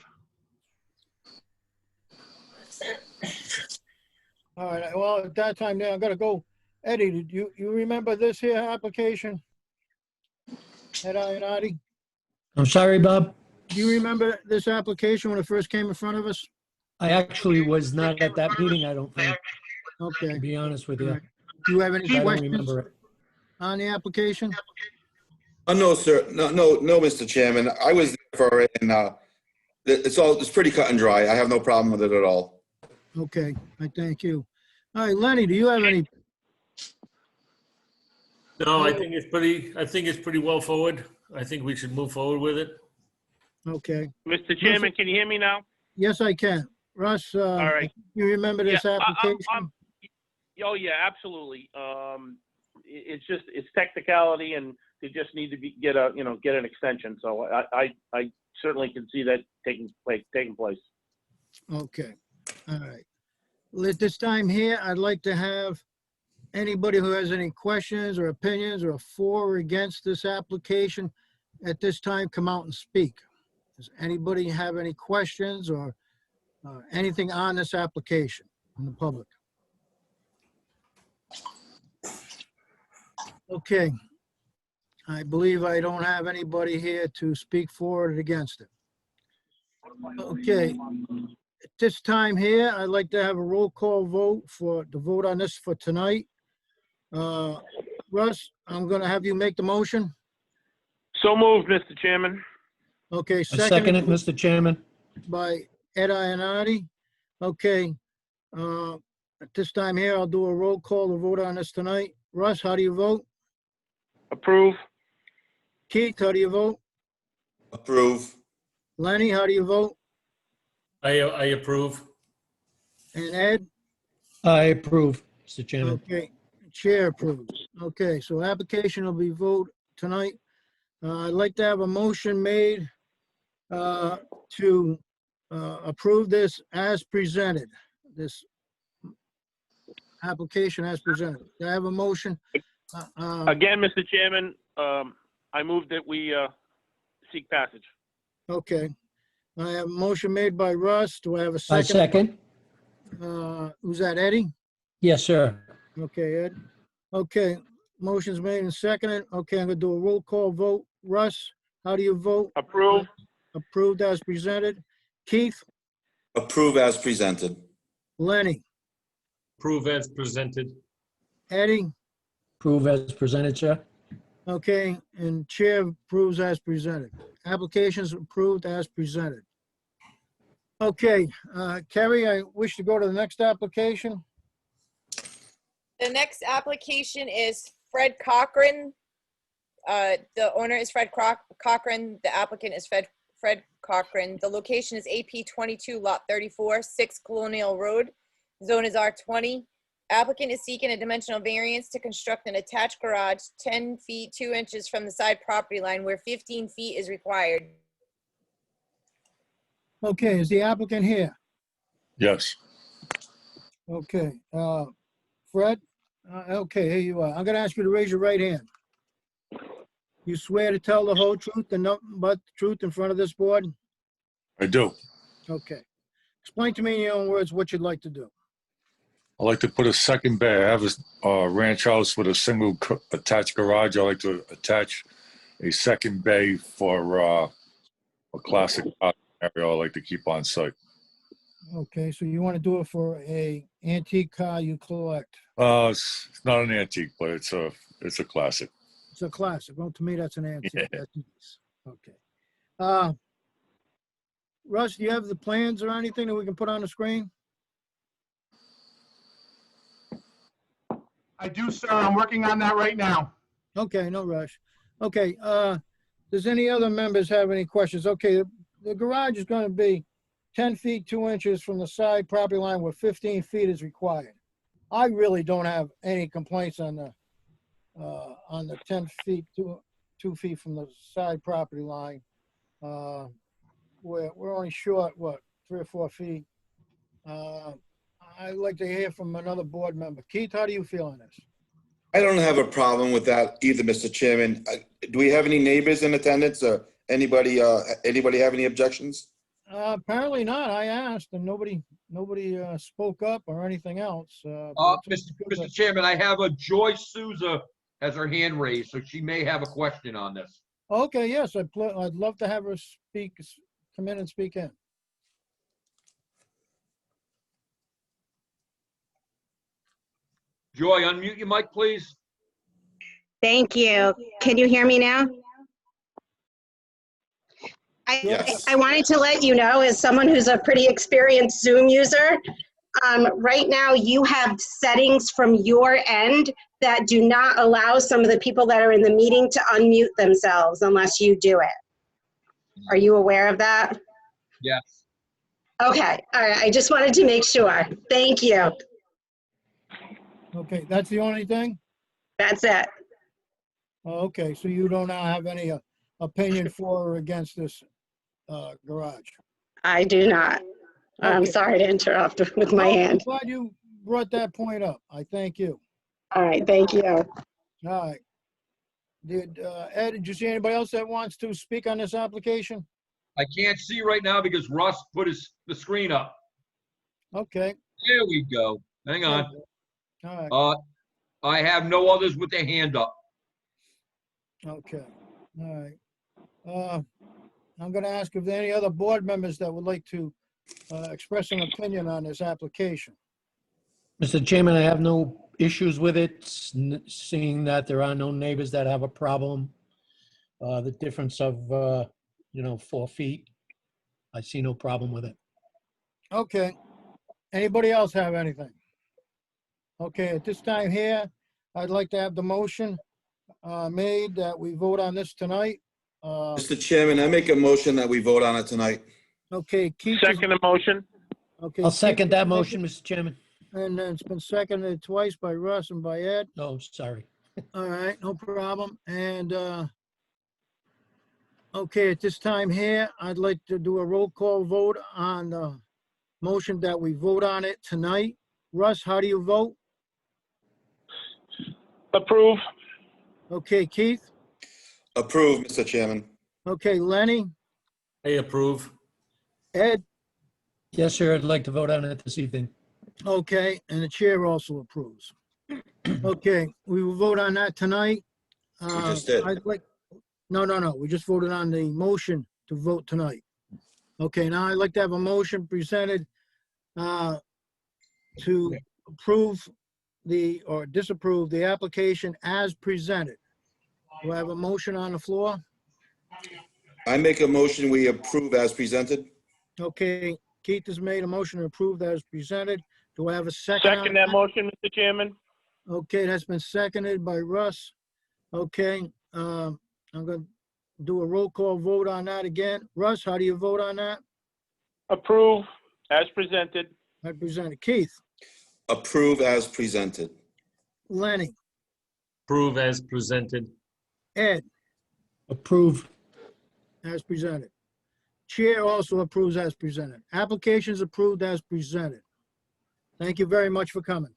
All right, well, at that time now, I'm gonna go. Eddie, did you remember this here application? Ed Ionati? I'm sorry, Bob. Do you remember this application when it first came in front of us? I actually was not at that meeting, I don't think, Okay. to be honest with you. All right. Do you have any I don't questions remember it. on the application? No, sir. No, Mr. Chairman. I was there for it, and it's pretty cut and dry. I have no problem with it at all. Okay, I thank you. All right, Lenny, do you have any? No, I think it's pretty well forward. I think we should move forward with it. Okay. Mr. Chairman, can you hear me now? Yes, I can. Russ, All right. you remember this application? Oh, yeah, absolutely. It's technicality, and they just need to get an extension. So I certainly can see that taking place. Okay, all right. Well, at this time here, I'd like to have anybody who has any questions or opinions or for or against this application at this time come out and speak. Does anybody have any questions or anything on this application from the public? Okay. I believe I don't have anybody here to speak for it or against it. Okay. At this time here, I'd like to have a roll call vote to vote on this for tonight. Russ, I'm going to have you make the motion. So moved, Mr. Chairman. Okay, I second it, Mr. Chairman. by Ed Ionati. Okay. At this time here, I'll do a roll call to vote on this tonight. Russ, how do you vote? Approve. Keith, how do you vote? Approve. Lenny, how do you vote? I approve. And Ed? I approve, Mr. Chairman. Okay, chair approves. Okay, so application will be voted tonight. I'd like to have a motion made to approve this as presented, this application as presented. Do I have a motion? Again, Mr. Chairman, I move that we seek passage. Okay. I have a motion made by Russ. Do I have a I second? second. Who's that, Eddie? Yes, sir. Okay, Ed. Okay, motion's made and seconded. Okay, I'm gonna do a roll call vote. Russ, how do you vote? Approve. Approved as presented. Keith? Approve as presented. Lenny? Approve as presented. Eddie? Approve as presented, sir. Okay, and chair approves as presented. Applications approved as presented. Okay, Kerry, I wish to go to the next application. The next application is Fred Cochran. The owner is Fred Cochran. The applicant is Fred Cochran. The location is AP 22, lot 34, 6 Colonial Road. Zone is R20. Applicant is seeking a dimensional variance to construct an attached garage 10 feet 2 inches from the side property line where 15 feet is required. Okay, is the applicant here? Yes. Okay, Fred? Okay, here you are. I'm gonna ask you to raise your right hand. You swear to tell the whole truth and nothing but the truth in front of this board? I do. Okay. Explain to me in your own words what you'd like to do. I like to put a second bay. I have a ranch house with a single attached garage. I like to attach a second bay for a classic car area I like to keep on site. Okay, so you want to do it for a antique car you collect. It's not an antique, but it's a classic. It's a classic. Well, to me, that's an antique. Yeah. That's nice. Okay. Russ, do you have the plans or anything that we can put on the screen? I do, sir. I'm working on that right now. Okay, no rush. Okay, does any other members have any questions? Okay, the garage is going to be 10 feet 2 inches from the side property line where 15 feet is required. I really don't have any complaints on the 10 feet 2 feet from the side property line. We're only short, what, 3 or 4 feet? I'd like to hear from another board member. Keith, how do you feel on this? I don't have a problem with that either, Mr. Chairman. Do we have any neighbors in attendance or anybody have any objections? Apparently not. I asked and nobody spoke up or anything else. Mr. Chairman, I have a Joy Souza has her hand raised, so she may have a question on this. Okay, yes, I'd love to have her come in and speak in. Joy, unmute your mic, please. Thank you. Can you hear me now? Yes. I wanted to let you know, as someone who's a pretty experienced Zoom user, right now you have settings from your end that do not allow some of the people that are in the meeting to unmute themselves unless you do it. Are you aware of that? Yes. Okay, all right, I just wanted to make sure. Thank you. Okay, that's the only thing? That's it. Okay, so you don't now have any opinion for or against this garage? I do not. I'm Okay. sorry to interrupt with my I'm hand. glad you brought that point up. I thank you. All right, thank you. All right. Ed, did you see anybody else that wants to speak on this application? I can't see right now because Russ put the screen up. Okay. There we go. Hang on. All right. I have no others with their hand up. Okay. All right. I'm going to ask if there are any other board members that would like to express an opinion on this application. Mr. Chairman, I have no issues with it, seeing that there are no neighbors that have a problem. The difference of, 4 feet, I see no problem with it. Okay. Anybody else have anything? Okay, at this time here, I'd like to have the motion made that we vote on this tonight. Mr. Chairman, I make a motion that we vote on it tonight. Okay, Keith. Second the motion. Okay. I'll second Keith- that motion, Mr. Chairman. And then it's been seconded twice by Russ and by Ed. Oh, sorry. All right, no problem. And, okay, at this time here, I'd like to do a roll call vote on the motion that we vote on it tonight. Russ, how do you vote? Approve. Okay, Keith? Approve, Mr. Chairman. Okay, Lenny? I approve. Ed? Yes, sir, I'd like to vote on it this evening. Okay, and the chair also approves. Okay, we will vote on that tonight. We just did. No, we just voted on the motion to vote tonight. Okay, now I'd like to have a motion presented to approve or disapprove the application as presented. Do I have a motion on the floor? I make a motion we approve as presented. Okay, Keith has made a motion to approve as presented. Do I have a second? Second that motion, Mr. Chairman. Okay, that's been seconded by Russ. Okay, I'm gonna do a roll call vote on that again. Russ, how do you vote on that? Approve as presented. I presented. Keith, Approve as presented. Lenny, Approve as presented. Ed, Approve. as presented. Chair also approves as presented. Applications approved as presented. Thank you very much for coming.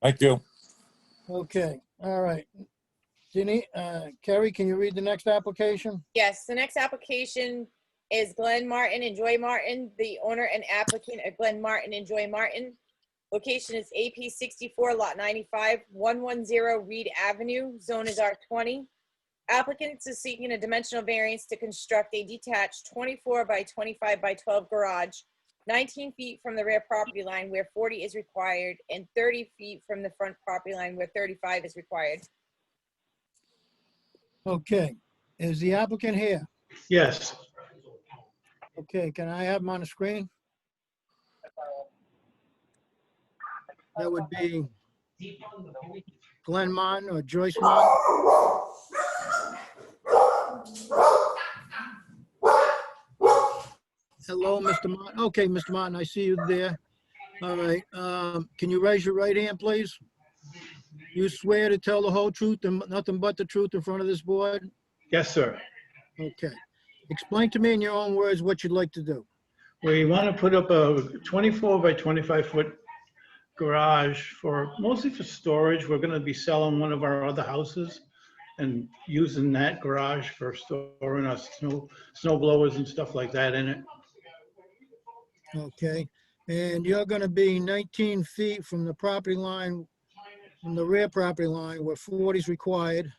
Thank you. Okay, all right. Denise, Carrie, can you read the next application? Yes, the next application is Glenn Martin and Joy Martin, the owner and applicant of Glenn Martin and Joy Martin. Location is AP 64, lot 95, 110 Reed Avenue. Zone is R20. Applicants is seeking a dimensional variance to construct a detached 24 by 25 by 12 garage, 19 feet from the rear property line where 40 is required, and 30 feet from the front property line where 35 is required. Okay, is the applicant here? Yes. Okay, can I have him on the screen? That would be Glenn Martin or Joyce Martin. Hello, Mr. Martin. Okay, Mr. Martin, I see you there. All right, can you raise your right hand, please? You swear to tell the whole truth and nothing but the truth in front of this board? Yes, sir. Okay. Explain to me in your own words what you'd like to do. We want to put up a 24 by 25 foot garage mostly for storage. We're going to be selling one of our other houses and using that garage for storing our snow blowers and stuff like that in it. Okay, and you're gonna be 19 feet from the property line, from the rear property line where 40 is required,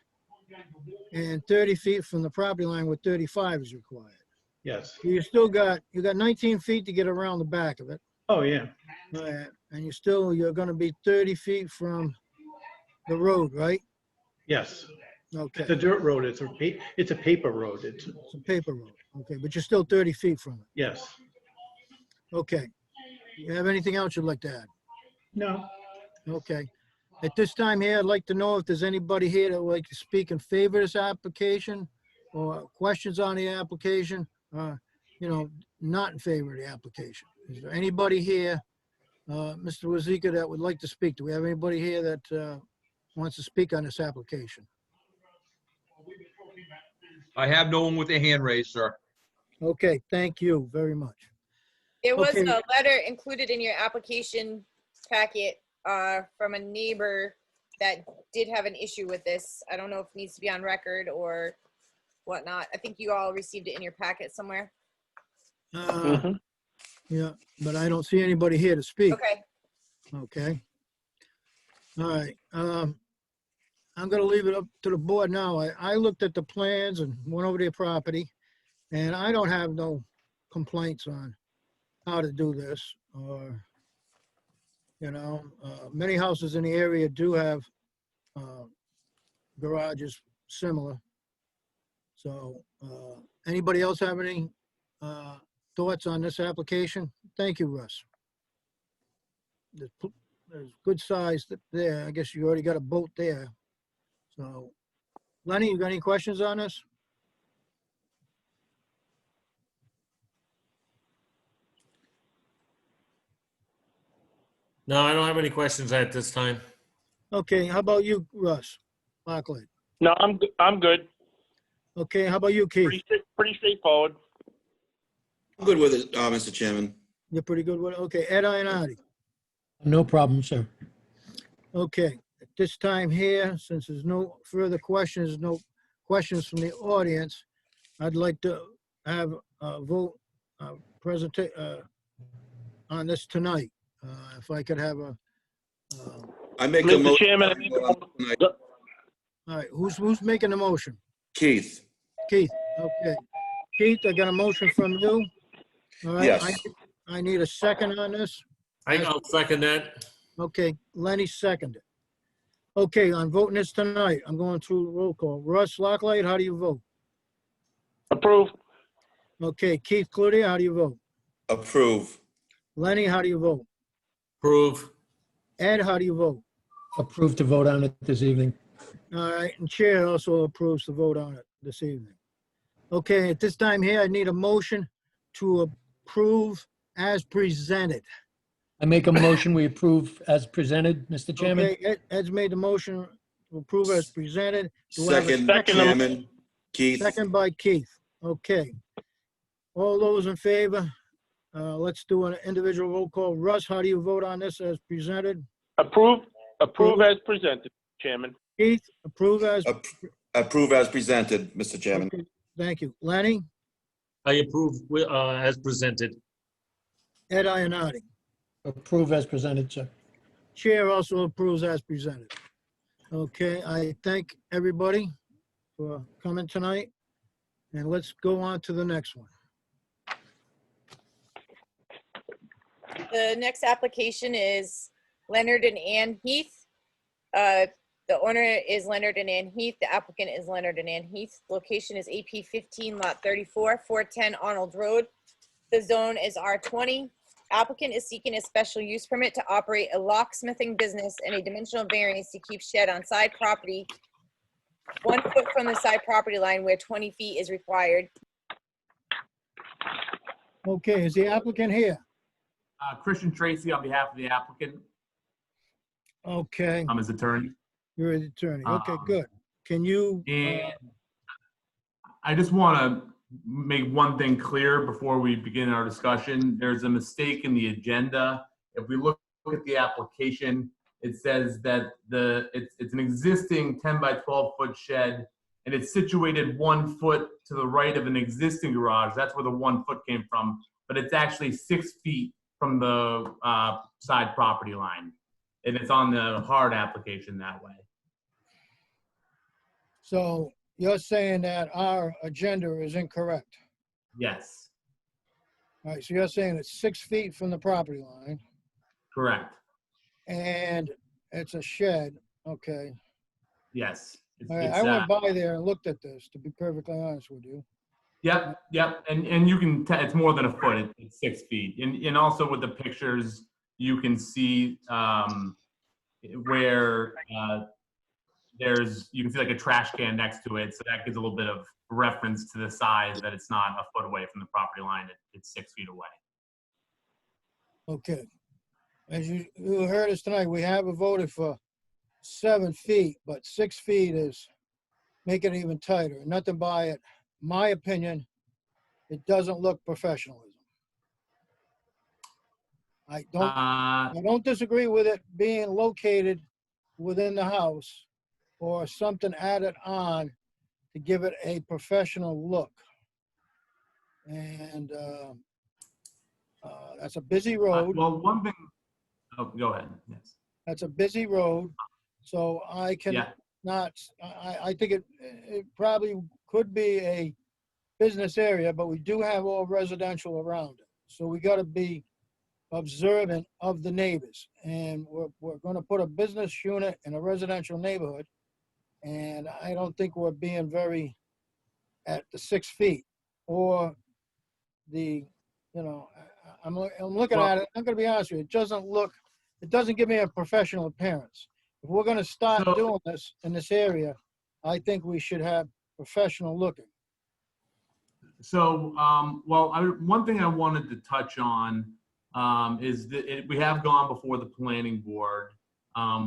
and 30 feet from the property line where 35 is required. Yes. You got 19 feet to get around the back of it. Oh, yeah. And you're gonna be 30 feet from the road, right? Yes. Okay. It's a dirt road. It's a paper road. It's a paper road. Okay, but you're still 30 feet from it. Yes. Okay. You have anything else you'd like to add? No. Okay. At this time here, I'd like to know if there's anybody here that would like to speak in favor of this application or questions on the application, not in favor of the application. Is there anybody here, Mr. Wazika, that would like to speak? Do we have anybody here that wants to speak on this application? I have no one with their hand raised, sir. Okay, thank you very much. There was Okay. a letter included in your application packet from a neighbor that did have an issue with this. I don't know if it needs to be on record or whatnot. I think you all received it in your packet somewhere. Yeah, but I don't see anybody here to speak. Okay. Okay. All right. I'm gonna leave it up to the board now. I looked at the plans and went over their property, and I don't have no complaints on how to do this, or, many houses in the area do have garages similar. So, anybody else have any thoughts on this application? Thank you, Russ. There's good size there. I guess you already got a boat there. So, Lenny, you got any questions on this? No, I don't have any questions at this time. Okay, how about you, Russ Barclay? No, I'm good. Okay, how about you, Keith? Pretty straightforward. I'm good with it, Mr. Chairman. You're pretty good with it? Okay, Ed Ionati. No problem, sir. Okay, at this time here, since there's no further questions, no questions from the audience, I'd like to have a vote on this tonight. If I could have a. I make a Mr. motion. Chairman, I make a motion. All right, who's making the motion? Keith. Keith, okay. Keith, I got a motion from you. All right. Yes. I need a second on this. I'll second that. Okay, Lenny seconded. Okay, I'm voting this tonight. I'm going through the roll call. Russ Locklight, how do you vote? Approve. Okay, Keith Cludier, how do you vote? Approve. Lenny, how do you vote? Approve. Ed, how do you vote? approve to vote on it this evening. All right, and chair also approves to vote on it this evening. Okay, at this time here, I need a motion to approve as presented. I make a motion, we approve as presented, Mr. Chairman. Okay, Ed's made the motion to approve as presented. Do I have a Second, Second. Chairman, Keith. Second by Keith. Okay. All those in favor? Let's do an individual roll call. Russ, how do you vote on this as presented? Approve as presented, Chairman. Keith, approve as, Approve as presented, Mr. Chairman. okay, thank you. Lenny, I approve as presented. Ed Ionati. Approve as presented, sir. Chair also approves as presented. Okay, I thank everybody for coming tonight. And let's go on to the next one. The next application is Leonard and Ann Heath. The owner is Leonard and Ann Heath. The applicant is Leonard and Ann Heath. Location is AP 15, lot 34, 410 Arnold Road. The zone is R20. Applicant is seeking a special use permit to operate a locksmithing business and a dimensional variance to keep shed on side property 1 foot from the side property line where 20 feet is required. Okay, is the applicant here? Christian Tracy on behalf of the applicant. Okay, I'm his attorney. you're the attorney. Okay, good. Can you, And I just want to make one thing clear before we begin our discussion. There's a mistake in the agenda. If we look at the application, it says that it's an existing 10 by 12 foot shed, and it's situated 1 foot to the right of an existing garage. That's where the 1 foot came from, but it's actually 6 feet from the side property line, and it's on the hard application that way. so you're saying that our agenda is incorrect? Yes, All right, so you're saying it's 6 feet from the property line correct. and it's a shed, okay? Yes. It's, All right, it's, I went by there and looked at this, to be perfectly honest with you. Yep, and you can, it's more than a foot, it's 6 feet. And also with the pictures, you can see where you can see like a trash can next to it. So that gives a little bit of reference to the size, that it's not a foot away from the property line, it's 6 feet away. Okay. As you heard us tonight, we have voted for 7 feet, but 6 feet is making it even tighter. Nothing by it. My opinion, it doesn't look professionalism. I don't disagree with it being located within the house or something added on to give it a professional look. And that's a busy road. Well, one thing, oh, go ahead, yes. That's a busy road, so I can not, I think it probably could be a business area, but we do have all residential around it. So we gotta be observant of the neighbors. And we're gonna put a business unit in a residential neighborhood. And I don't think we're being very at the 6 feet or the, you know, I'm looking at it, I'm gonna be honest with you, it doesn't give me a professional appearance. If we're gonna start doing this in this area, I think we should have professional looking. So, well, one thing I wanted to touch on is that we have gone before the planning board.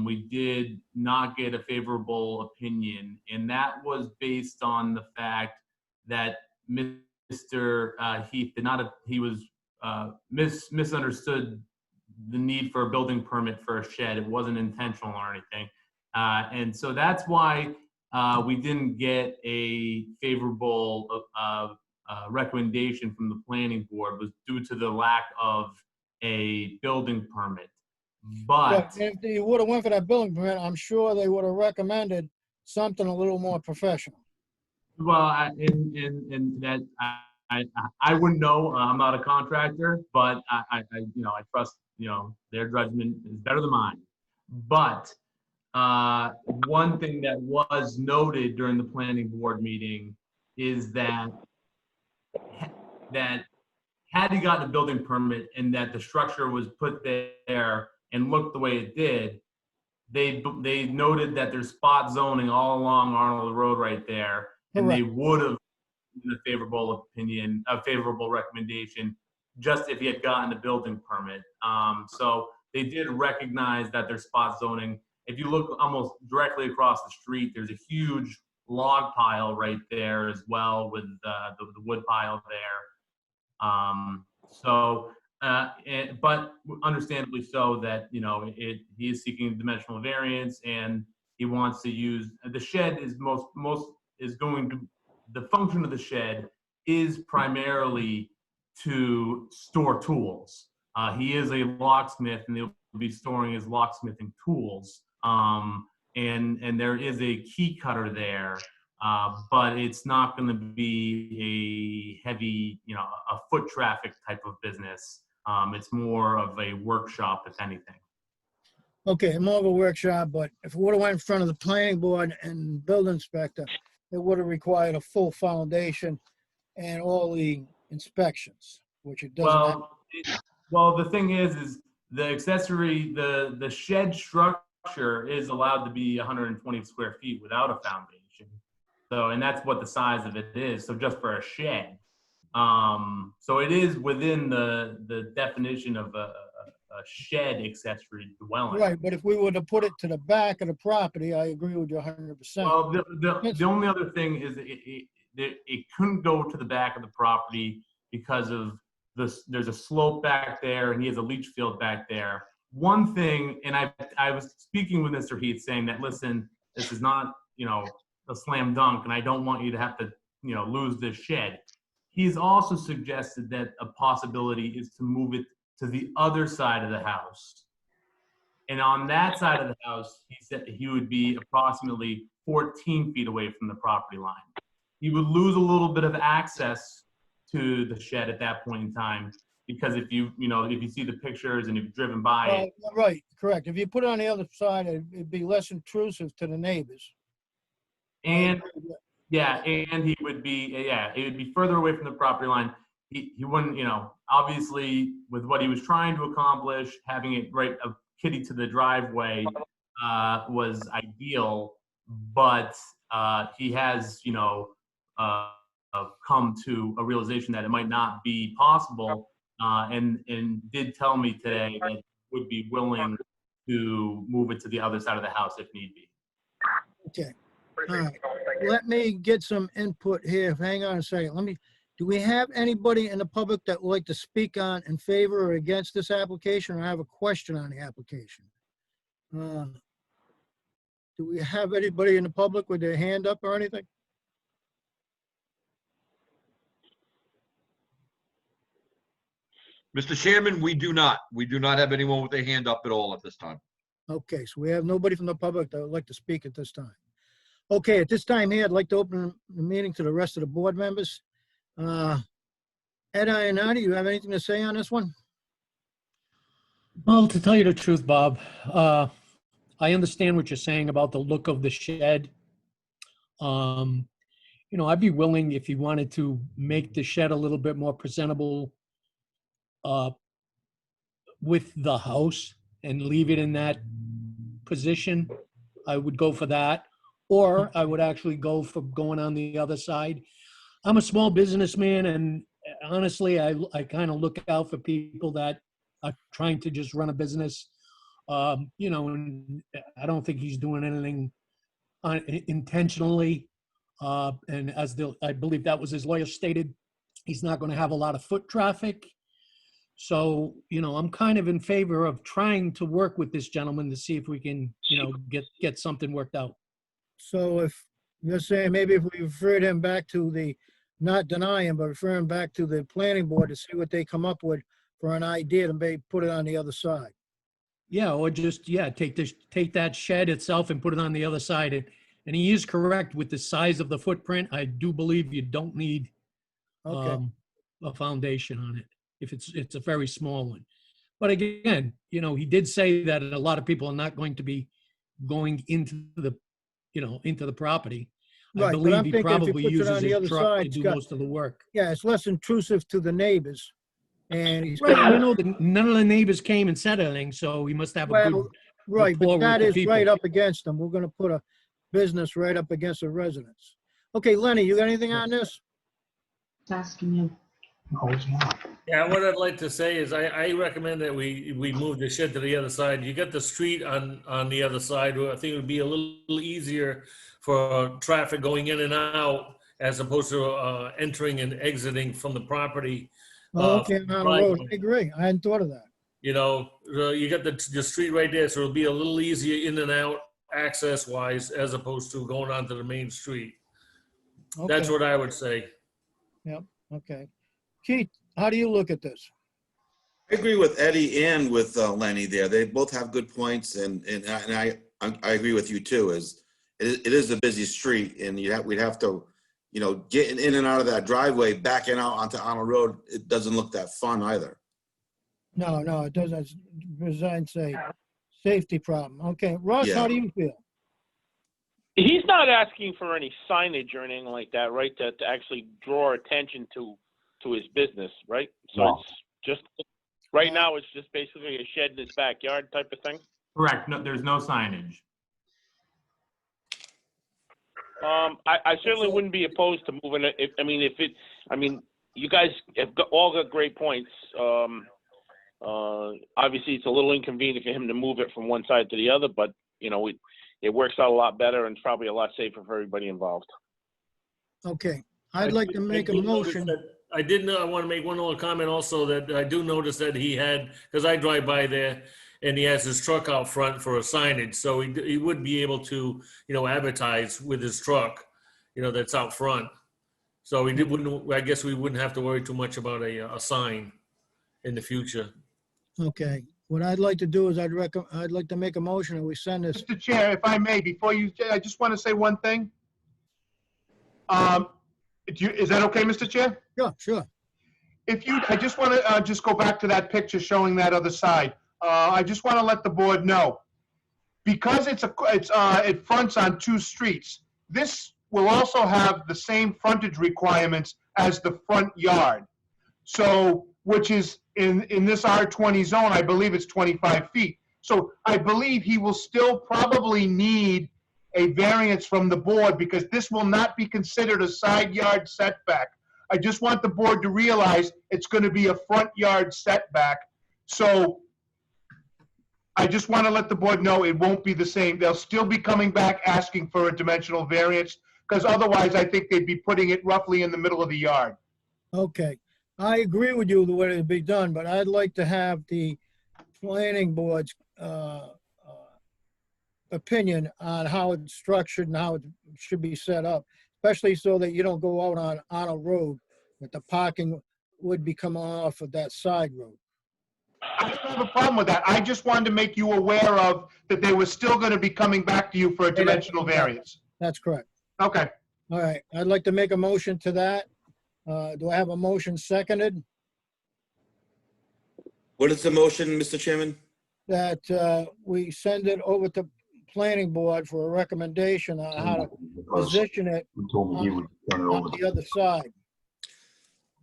We did not get a favorable opinion, and that was based on the fact that Mr. Heath misunderstood the need for a building permit for a shed. It wasn't intentional or anything. And so that's why we didn't get a favorable recommendation from the planning board, was due to the lack of a building permit. But if you would have went for that building permit, I'm sure they would have recommended something a little more professional. well, in that I wouldn't know. I'm not a contractor, but I trust, their judgment is better than mine. But one thing that was noted during the planning board meeting is that had he gotten a building permit and that the structure was put there and looked the way it did, they noted that there's spot zoning all along Arnold Road right there, and they would have given a favorable opinion, a favorable recommendation, just if he had gotten a building permit. So they did recognize that there's spot zoning. If you look almost directly across the street, there's a huge log pile right there as well, with the wood pile there. But understandably so, that he is seeking dimensional variance, and he wants to use the shed. Is going to, the function of the shed is primarily to store tools. He is a locksmith, and he'll be storing his locksmithing tools. And there is a key cutter there, but it's not going to be a heavy, a foot traffic type of business. It's more of a workshop, if anything. Okay, more of a workshop, but if it would have went in front of the planning board and building inspector, it would have required a full foundation and all the inspections, which it doesn't have. Well, the thing is the accessory, the shed structure is allowed to be 120 square feet without a foundation. So, and that's what the size of it is. So just for a shed. So it is within the definition of a shed accessory dwelling. Right, but if we were to put it to the back of the property, I agree with you 100%. Well, the only other thing is it couldn't go to the back of the property because of this. There's a slope back there, and he has a leach field back there. One thing, and I was speaking with Mr. Heath, saying that, listen, this is not a slam dunk, and I don't want you to have to lose this shed. He's also suggested that a possibility is to move it to the other side of the house. And on that side of the house, he said that he would be approximately 14 feet away from the property line. He would lose a little bit of access to the shed at that point in time, because if you see the pictures and you've driven by it. Right, correct. If you put it on the other side, it'd be less intrusive to the neighbors. And and he would be further away from the property line. He wouldn't, obviously with what he was trying to accomplish, having it right a kitty to the driveway was ideal, but he has, come to a realization that it might not be possible, and did tell me today that he would be willing to move it to the other side of the house if need be. Okay. All right. Let me get some input here. Hang on a second. Do we have anybody in the public that would like to speak on in favor or against this application, or have a question on the application? Do we have anybody in the public with their hand up or anything? Mr. Chairman, we do not. We do not have anyone with their hand up at all at this time. Okay, so we have nobody from the public that would like to speak at this time. Okay, at this time here, I'd like to open the meeting to the rest of the board members. Ed Ionati, you have anything to say on this one? Well, to tell you the truth, Bob, I understand what you're saying about the look of the shed. I'd be willing, if you wanted to make the shed a little bit more presentable with the house and leave it in that position, I would go for that. Or I would actually go for going on the other side. I'm a small businessman, and honestly, I kind of look out for people that are trying to just run a business. And I don't think he's doing anything intentionally. And I believe that was his lawyer stated, he's not going to have a lot of foot traffic. So, I'm kind of in favor of trying to work with this gentleman to see if we can, get something worked out. So if you're saying maybe if we referred him back to not deny him, but refer him back to the planning board to see what they come up with for an idea to maybe put it on the other side. Yeah, or just, take that shed itself and put it on the other side. And he is correct with the size of the footprint. I do believe you don't need a foundation on it if it's a very small one. But again, he did say that a lot of people are not going to be going into the property. Right, I but believe I'm he thinking if probably he puts it uses on the his other truck side, to it's do got- most of the work. Yeah, it's less intrusive to the neighbors. And he's Right, none of the neighbors came and said anything, so he must have a good Right, but rapport with that the is people. right up against them. We're gonna put a business right up against the residents. Okay, Lenny, you got anything on this? Asking you. Yeah, what I'd like to say is I recommend that we move the shed to the other side. You got the street on the other side. I think it would be a little easier for traffic going in and out as opposed to entering and exiting from the property. Oh, okay, from the on the road. driveway. I agree. I hadn't thought of that. You know, you got the street right there, so it'll be a little easier in and out access wise as opposed to going onto the main street. That's Okay. what I would say. Yep, okay. Keith, how do you look at this? I agree with Eddie and with Lenny there. They both have good points, and I agree with you too. It is a busy street, and we'd have to, you know, getting in and out of that driveway, backing out onto Arnold Road. It doesn't look that fun either. No, it doesn't, presents a safety problem. Okay, Russ, Yeah. how do you feel? He's not asking for any signage or anything like that, right? To actually draw attention to his business, right? So No. it's just, right now, it's just basically a shed in his backyard type of thing. Correct. No, there's no signage. I certainly wouldn't be opposed to moving it. You guys have all got great points. Obviously, it's a little inconvenient for him to move it from one side to the other, but, you know, it works out a lot better and it's probably a lot safer for everybody involved. Okay, I'd like to make a motion. I want to make one little comment also that I do notice that he had, because I drive by there and he has his truck out front for a signage. So he would be able to, you know, advertise with his truck, you know, that's out front. So I guess we wouldn't have to worry too much about a sign in the future. Okay, what I'd like to do is I'd like to make a motion and we send this. Mr. Chair, if I may, I just want to say one thing. Is that okay, Mr. Chair? Yeah, sure. I just want to just go back to that picture showing that other side. I just want to let the board know, because it fronts on two streets, this will also have the same frontage requirements as the front yard. So, which is in this R20 zone, I believe it's 25 feet. So I believe he will still probably need a variance from the board because this will not be considered a side yard setback. I just want the board to realize it's going to be a front yard setback. So I just want to let the board know it won't be the same. They'll still be coming back asking for a dimensional variance because otherwise I think they'd be putting it roughly in the middle of the yard. Okay, I agree with you the way it'd be done, but I'd like to have the planning board's opinion on how it's structured and how it should be set up, especially so that you don't go out on a road, that the parking would be coming off of that side road. I don't have a problem with that. I just wanted to make you aware of that they were still going to be coming back to you for a dimensional variance. That's correct. Okay. All right, I'd like to make a motion to that. Do I have a motion seconded? What is the motion, Mr. Chairman? That we send it over to planning board for a recommendation on how to position it on the other side.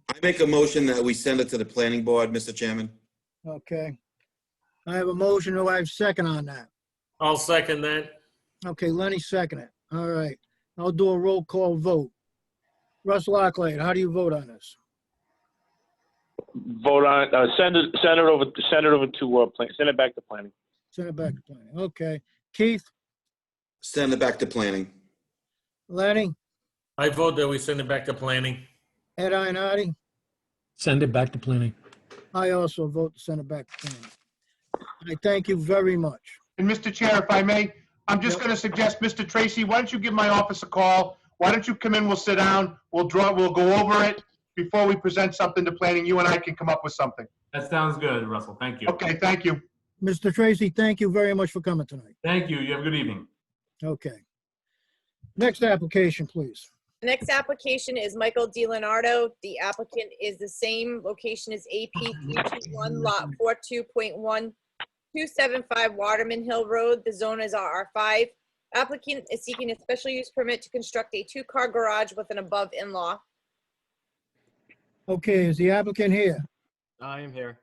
I make a motion that we send it to the planning board, Mr. Chairman. Okay. I have a motion. Do I have a second on that? I'll second that. Okay, Lenny second it. All right. I'll do a roll call vote. Russ Lockley, how do you vote on this? Vote on, send it back to planning. Send it back to planning. Okay. Keith, Send it back to planning. Lenny, I vote that we send it back to planning. Ed Ionati, Send it back to planning. I also vote to send it back to planning. I thank you very much. And Mr. Chair, if I may, I'm just going to suggest, Mr. Tracy, why don't you give my office a call? Why don't you come in, we'll sit down, we'll go over it before we present something to planning. You and I can come up with something. That sounds good, Russell. Thank you. Okay, thank you. Mr. Tracy, thank you very much for coming tonight. Thank you. You have a good evening. Okay. Next application, please. The next application is Michael DiLeonardo. The applicant is the same location as AP 321 Lot 42.1, 275 Waterman Hill Road. The zone is R5. Applicant is seeking a special use permit to construct a two-car garage with an above in-law. Okay, is the applicant here? I am here.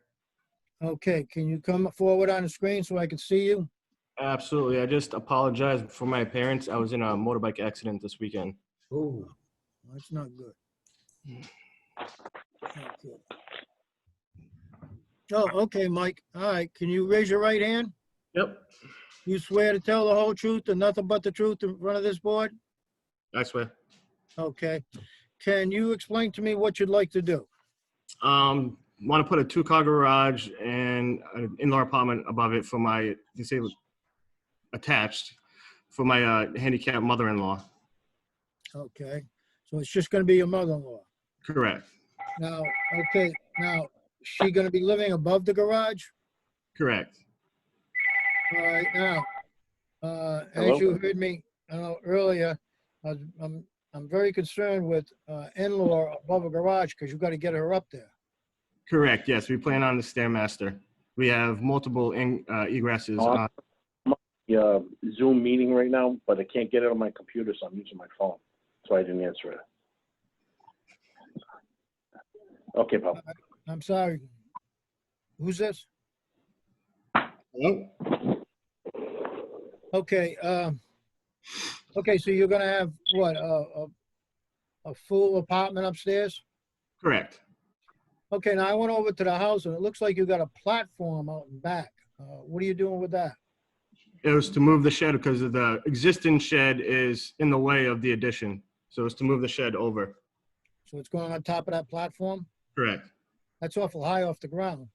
Okay, can you come forward on the screen so I can see you? Absolutely. I just apologize for my parents. I was in a motorbike accident this weekend. Oh, that's not good. Not good. Oh, okay, Mike. All right. Can you raise your right hand? Yep, You swear to tell the whole truth and nothing but the truth in front of this board? I swear. Okay. Can you explain to me what you'd like to do? Want to put a 2-car garage and an in-law apartment above it for my, you say attached, for my handicapped mother-in-law. Okay. So it's just going to be your mother-in-law. Correct. Now, okay. Now, she going to be living above the garage? Correct. All right. Now, Hello? as you heard me earlier, I'm very concerned with in-law above a garage because you've got to get her up there. Correct. Yes, we plan on the Stairmaster. We have multiple egresses. Zoom meeting right now, but I can't get it on my computer, so I'm using my phone. So I didn't answer it. Okay, Bob. I'm sorry. Who's this? Hello? Okay. Okay, so you're gonna have what, a full apartment upstairs? Correct. Okay, now I went over to the house and it looks like you got a platform out in back. What are you doing with that? It was to move the shed because of the existing shed is in the way of the addition. So it's to move the shed over. So it's going on top of that platform? Correct. That's awful high off the ground.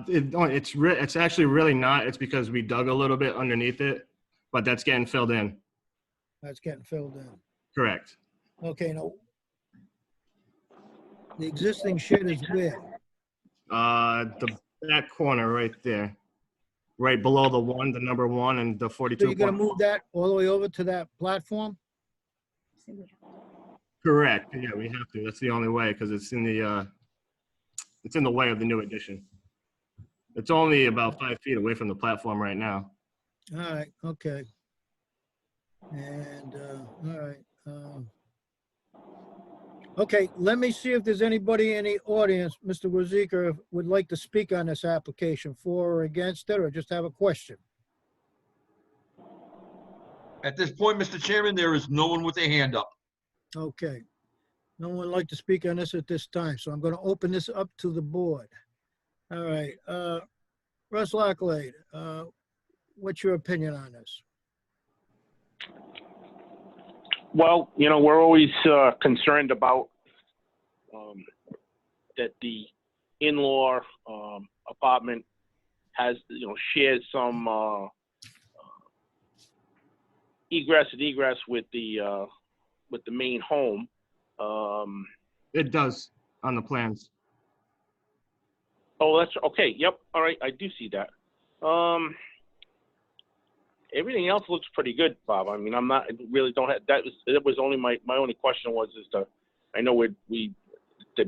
It's actually really not. It's because we dug a little bit underneath it, but that's getting filled in. That's getting filled in. Correct. Okay, now, the existing shed is where? The back corner right there, right below the number 1 and the 42. So you're gonna move that all the way over to that platform? Correct. Yeah, we have to. That's the only way because it's in the way of the new addition. It's only about 5 feet away from the platform right now. All right, okay. And, all right. Okay, let me see if there's anybody in the audience, Mr. Wazeker, would like to speak on this application, for or against it, or just have a question. At this point, Mr. Chairman, there is no one with a hand up. Okay. No one like to speak on this at this time, so I'm going to open this up to the board. All right. Russ Lacklade, what's your opinion on this? Well, we're always concerned about that the in-law apartment has, shares some egress and egress with the main home. It does on the plans. Oh, that's okay. Yep. All right. I do see that. Everything else looks pretty good, Bob. I mean, I'm not really don't have that. Was only my only question was I know it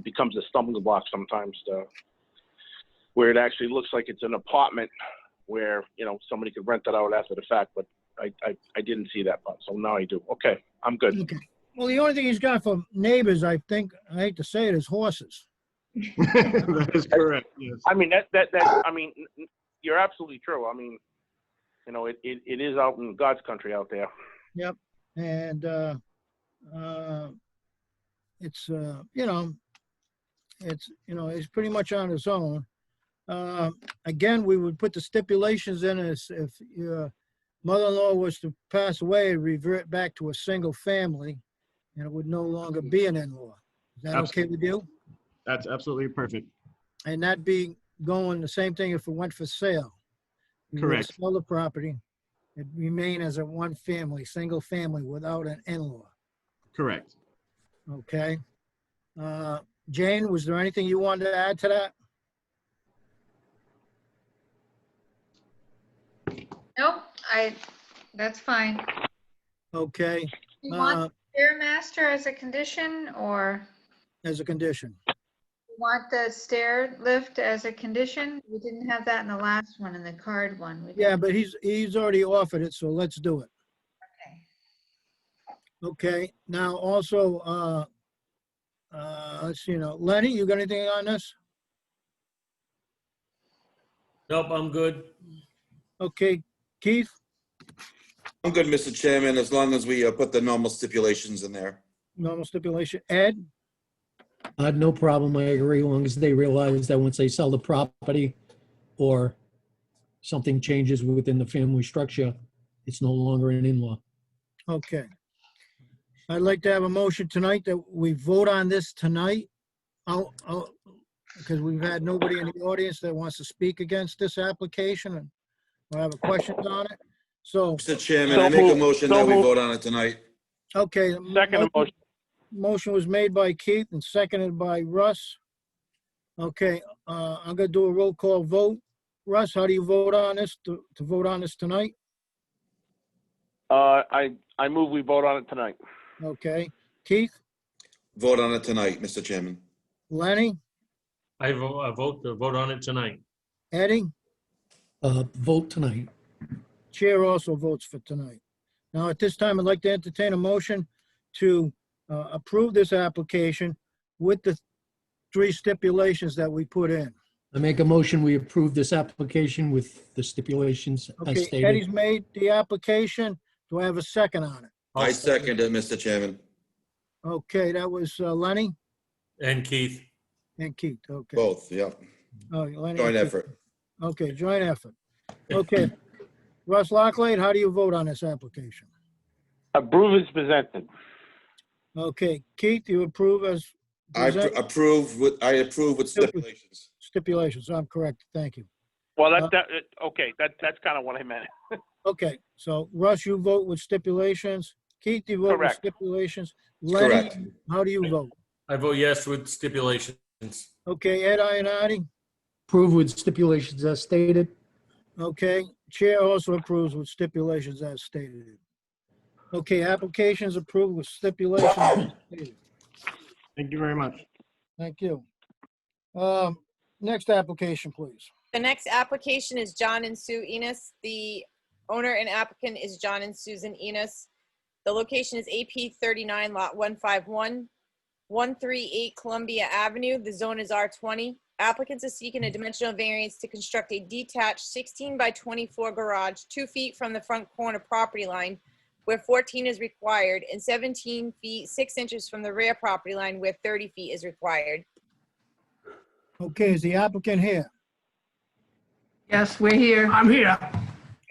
becomes a stumbling block sometimes where it actually looks like it's an apartment where somebody could rent that out after the fact, but I didn't see that part, so now I do. Okay, I'm good. Okay. Well, the only thing he's got for neighbors, I think, I hate to say it, is horses. That is correct. Yes. I mean that I mean you're absolutely true. I mean, it is out in God's country out there. Yep. And it's he's pretty much on his own. Again, we would put the stipulations in as if your mother-in-law was to pass away and revert back to a single family, and it would no longer be an in-law. Is that okay with you? That's absolutely perfect. And that'd be going the same thing if it went for sale. You were to Correct. sell the property, it'd remain as a one family, single family without an in-law. Correct. Okay. Jane, was there anything you wanted to add to that? Nope, that's fine. Okay. You want Stairmaster as a condition, or As a condition. you want the stair lift as a condition? We didn't have that in the last one, in the card one. We Yeah, didn't. but he's already offered it, so let's do it. Okay, now also, let's see, Lenny, you got anything on this? Nope, I'm good. Okay, Keith? I'm good, Mr. Chairman, as long as we put the normal stipulations in there. Normal stipulation. Ed? I had no problem. I agree, as long as they realize that once they sell the property or something changes within the family structure, it's no longer an in-law. Okay. I'd like to have a motion tonight that we vote on this tonight. Because we've had nobody in the audience that wants to speak against this application and or have questions on it. So. Mr. Chairman, I make a motion that we vote on it tonight. Okay. Second motion. Motion was made by Keith and seconded by Russ. Okay, I'm gonna do a roll call vote. Russ, how do you vote on this, to vote on this tonight? I move we vote on it tonight. Okay, Keith, Vote on it tonight, Mr. Chairman. Lenny, I vote to vote on it tonight. Eddie, Vote tonight. chair also votes for tonight. Now, at this time, I'd like to entertain a motion to approve this application with the 3 stipulations that we put in. I make a motion, we approve this application with the stipulations as Okay, stated. Eddie's made the application. Do I have a second on it? I second it, Mr. Chairman. Okay, that was Lenny And Keith. and Keith, okay. Both, yeah. Oh, Lenny Joint and Keith. effort. Okay, joint effort. Okay. Russ Lockley, how do you vote on this application? Approve as presented. Okay, Keith, you approve as I presented? approve with stipulations. Stipulations, I'm correct, thank you. Well, okay, that's kind of what I meant. Okay, so Russ, you vote with stipulations. Keith, you vote with Correct. stipulations. Lenny, Correct. how do you vote? I vote yes with stipulations. Okay, Ed Ionati? Approve with stipulations as stated. Okay, chair also approves with stipulations as stated. Okay, applications approved with stipulations as stated. Thank you very much. Thank you. Next application, please. The next application is John and Sue Enos. The owner and applicant is John and Susan Enos. The location is AP 39 lot 151, 138 Columbia Avenue. The zone is R20. Applicants are seeking a dimensional variance to construct a detached 16 by 24 garage 2 feet from the front corner property line where 14 is required and 17 feet 6 inches from the rear property line where 30 feet is required. Okay, is the applicant here? Yes, we're here. I'm here.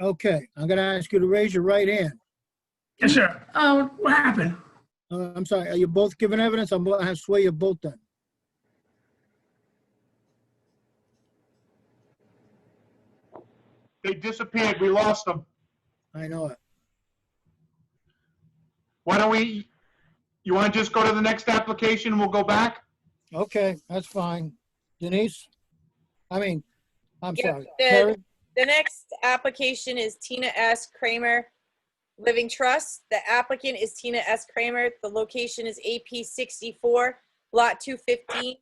Okay, I'm gonna ask you to raise your right hand. Yes, sir. Oh, what happened? I'm sorry, are you both giving evidence? I'm gonna have to swear you both then. They disappeared. We lost them. I know it. Why don't you want to just go to the next application and we'll go back? Okay, that's fine. Denise? I'm Yeah, sorry. Terry? The next application is Tina S. Kramer Living Trust. The applicant is Tina S. Kramer. The location is AP 64, lot 215,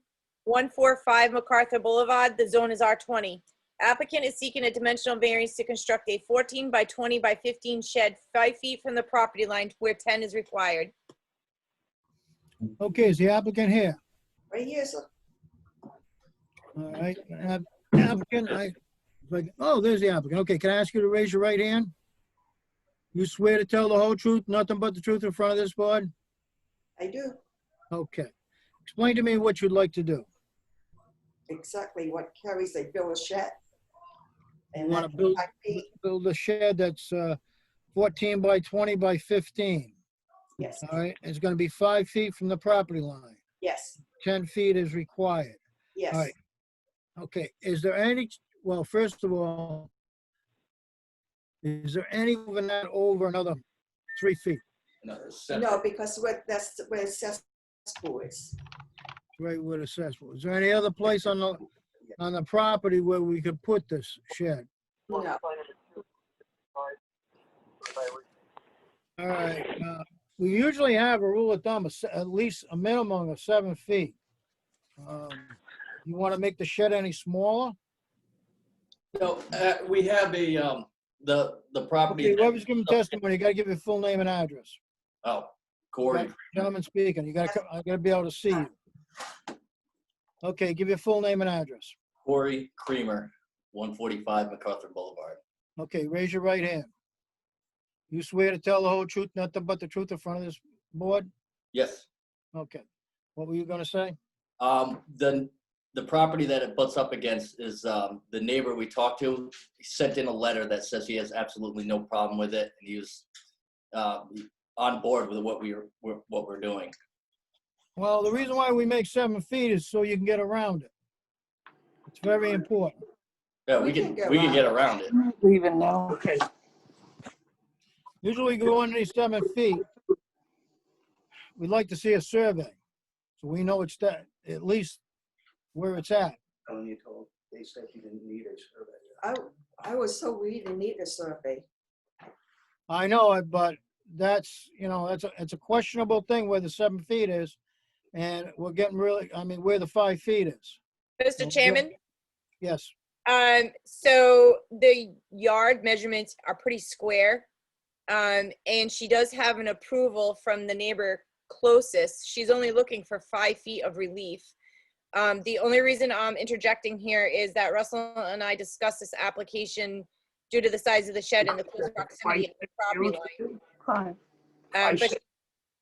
145 MacArthur Boulevard. The zone is R20. Applicant is seeking a dimensional variance to construct a 14 by 20 by 15 shed 5 feet from the property line where 10 is required. Okay, is the applicant here? Right here, sir. All right, applicant, oh, there's the applicant. Okay, can I ask you to raise your right hand? You swear to tell the whole truth, nothing but the truth in front of this board? I do. Okay. Explain to me what you'd like to do. Exactly what Carrie said, build a shed. You want to build a shed that's 14 by 20 by 15. Yes. All right, it's going to be 5 feet from the property line. Yes. 10 feet is required. Yes. All right. Okay, is there any, well, first of all, is there any moving that over another 3 feet? No, because that's where cesspool is. Right where the cesspool. Is there any other place on the property where we could put this shed? No. All right, we usually have a rule of thumb, at least a minimum of 7 feet. You want to make the shed any smaller? No, we have a, the property. Okay, whoever's giving testimony, you got to give your full name and address. Oh, Corey. Gentleman speaking, I got to be able to see you. Okay, give your full name and address. Corey Creamer, 145 MacArthur Boulevard. Okay, raise your right hand. You swear to tell the whole truth, nothing but the truth in front of this board? Yes. Okay. What were you gonna say? The property that it butts up against is the neighbor we talked to. He sent in a letter that says he has absolutely no problem with it, and he was on board with what we're doing. Well, the reason why we make 7 feet is so you can get around it. It's very important. Yeah, we can get around it. Leaving now. Okay. Usually go under these 7 feet. We'd like to see a survey, so we know it's that, at least where it's at. You told, they said you didn't need a survey. I was told we didn't need a survey. I know it, but that's, you know, it's a questionable thing where the 7 feet is, and we're getting really, I mean, where the 5 feet is. Mr. Chairman? Yes. So the yard measurements are pretty square. And she does have an approval from the neighbor closest. She's only looking for 5 feet of relief. The only reason I'm interjecting here is that Russell and I discussed this application due to the size of the shed and the close proximity of the property line.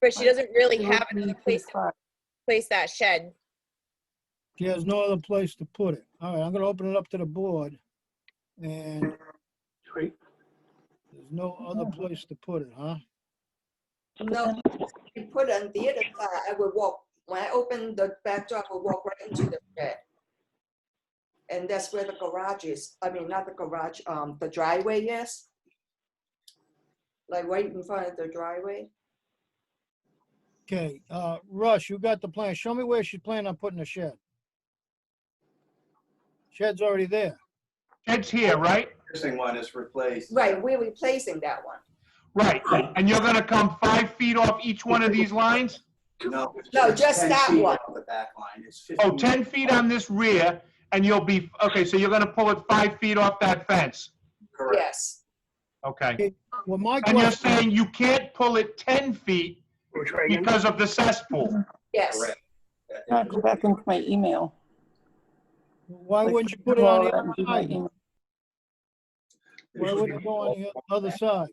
But she doesn't really have another place to place that shed. She has no other place to put it. All right, I'm gonna open it up to the board, and there's no other place to put it, huh? No, you put it on the other side. I will walk, when I open the back door, I will walk right into the shed. And that's where the garage is. I mean, not the garage, the driveway is. Like right in front of the driveway. Okay, Russ, you got the plan. Show me where she's planning on putting the shed. Shed's already there. Shed's here, right? Existing one is replaced. Right, we're replacing that one. Right, and you're gonna come 5 feet off each one of these lines? No. No, just 10 that feet one. on the back line. It's Oh, 15. 10 feet on this rear, and you'll be, okay, so you're gonna pull it 5 feet off that fence? Correct. Yes. Okay. Well, my And you're question, saying you can't pull it 10 feet because of the cesspool? Yes. I'll go back into my email. why wouldn't you put it on the other side? Why wouldn't it go on the other side?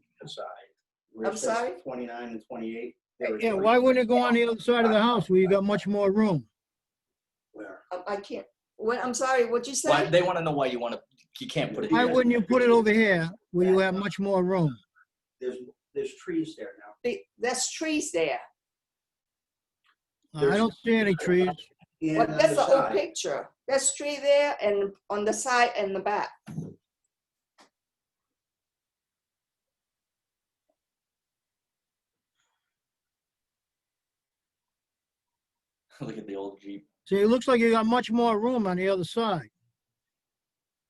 Where it I'm says sorry? 29 and 28. Yeah, why wouldn't it go on the other side of the house where you got much more room? Where? I can't. What, I'm sorry, what'd you say? Why, they want to know why you can't put it Why here. wouldn't you put it over here where you have much more room? There's trees there now. There's trees there. I don't see any trees. And But on that's the the old side. picture. There's tree there and on the side and the back. Look at the old Jeep. See, it looks like you got much more room on the other side.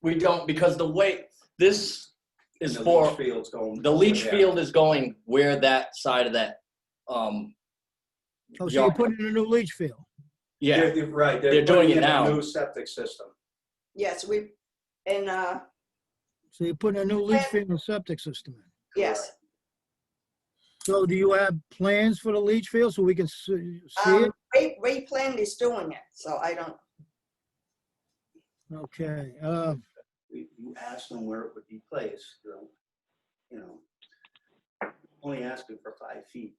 We don't, because the way this is And the for, leach field's going the leach over there. field is going where that side of that, Oh, so you're yard. putting in a new leach field. Yeah, Right. They're doing putting it in a now. New septic system. Yes, and So you're putting a new leach field and septic system in. yes. So do you have plans for the leach field so we can see it? Ray Plant is doing it, so I don't. Okay, You asked them where it would be placed, you know, only asking for 5 feet.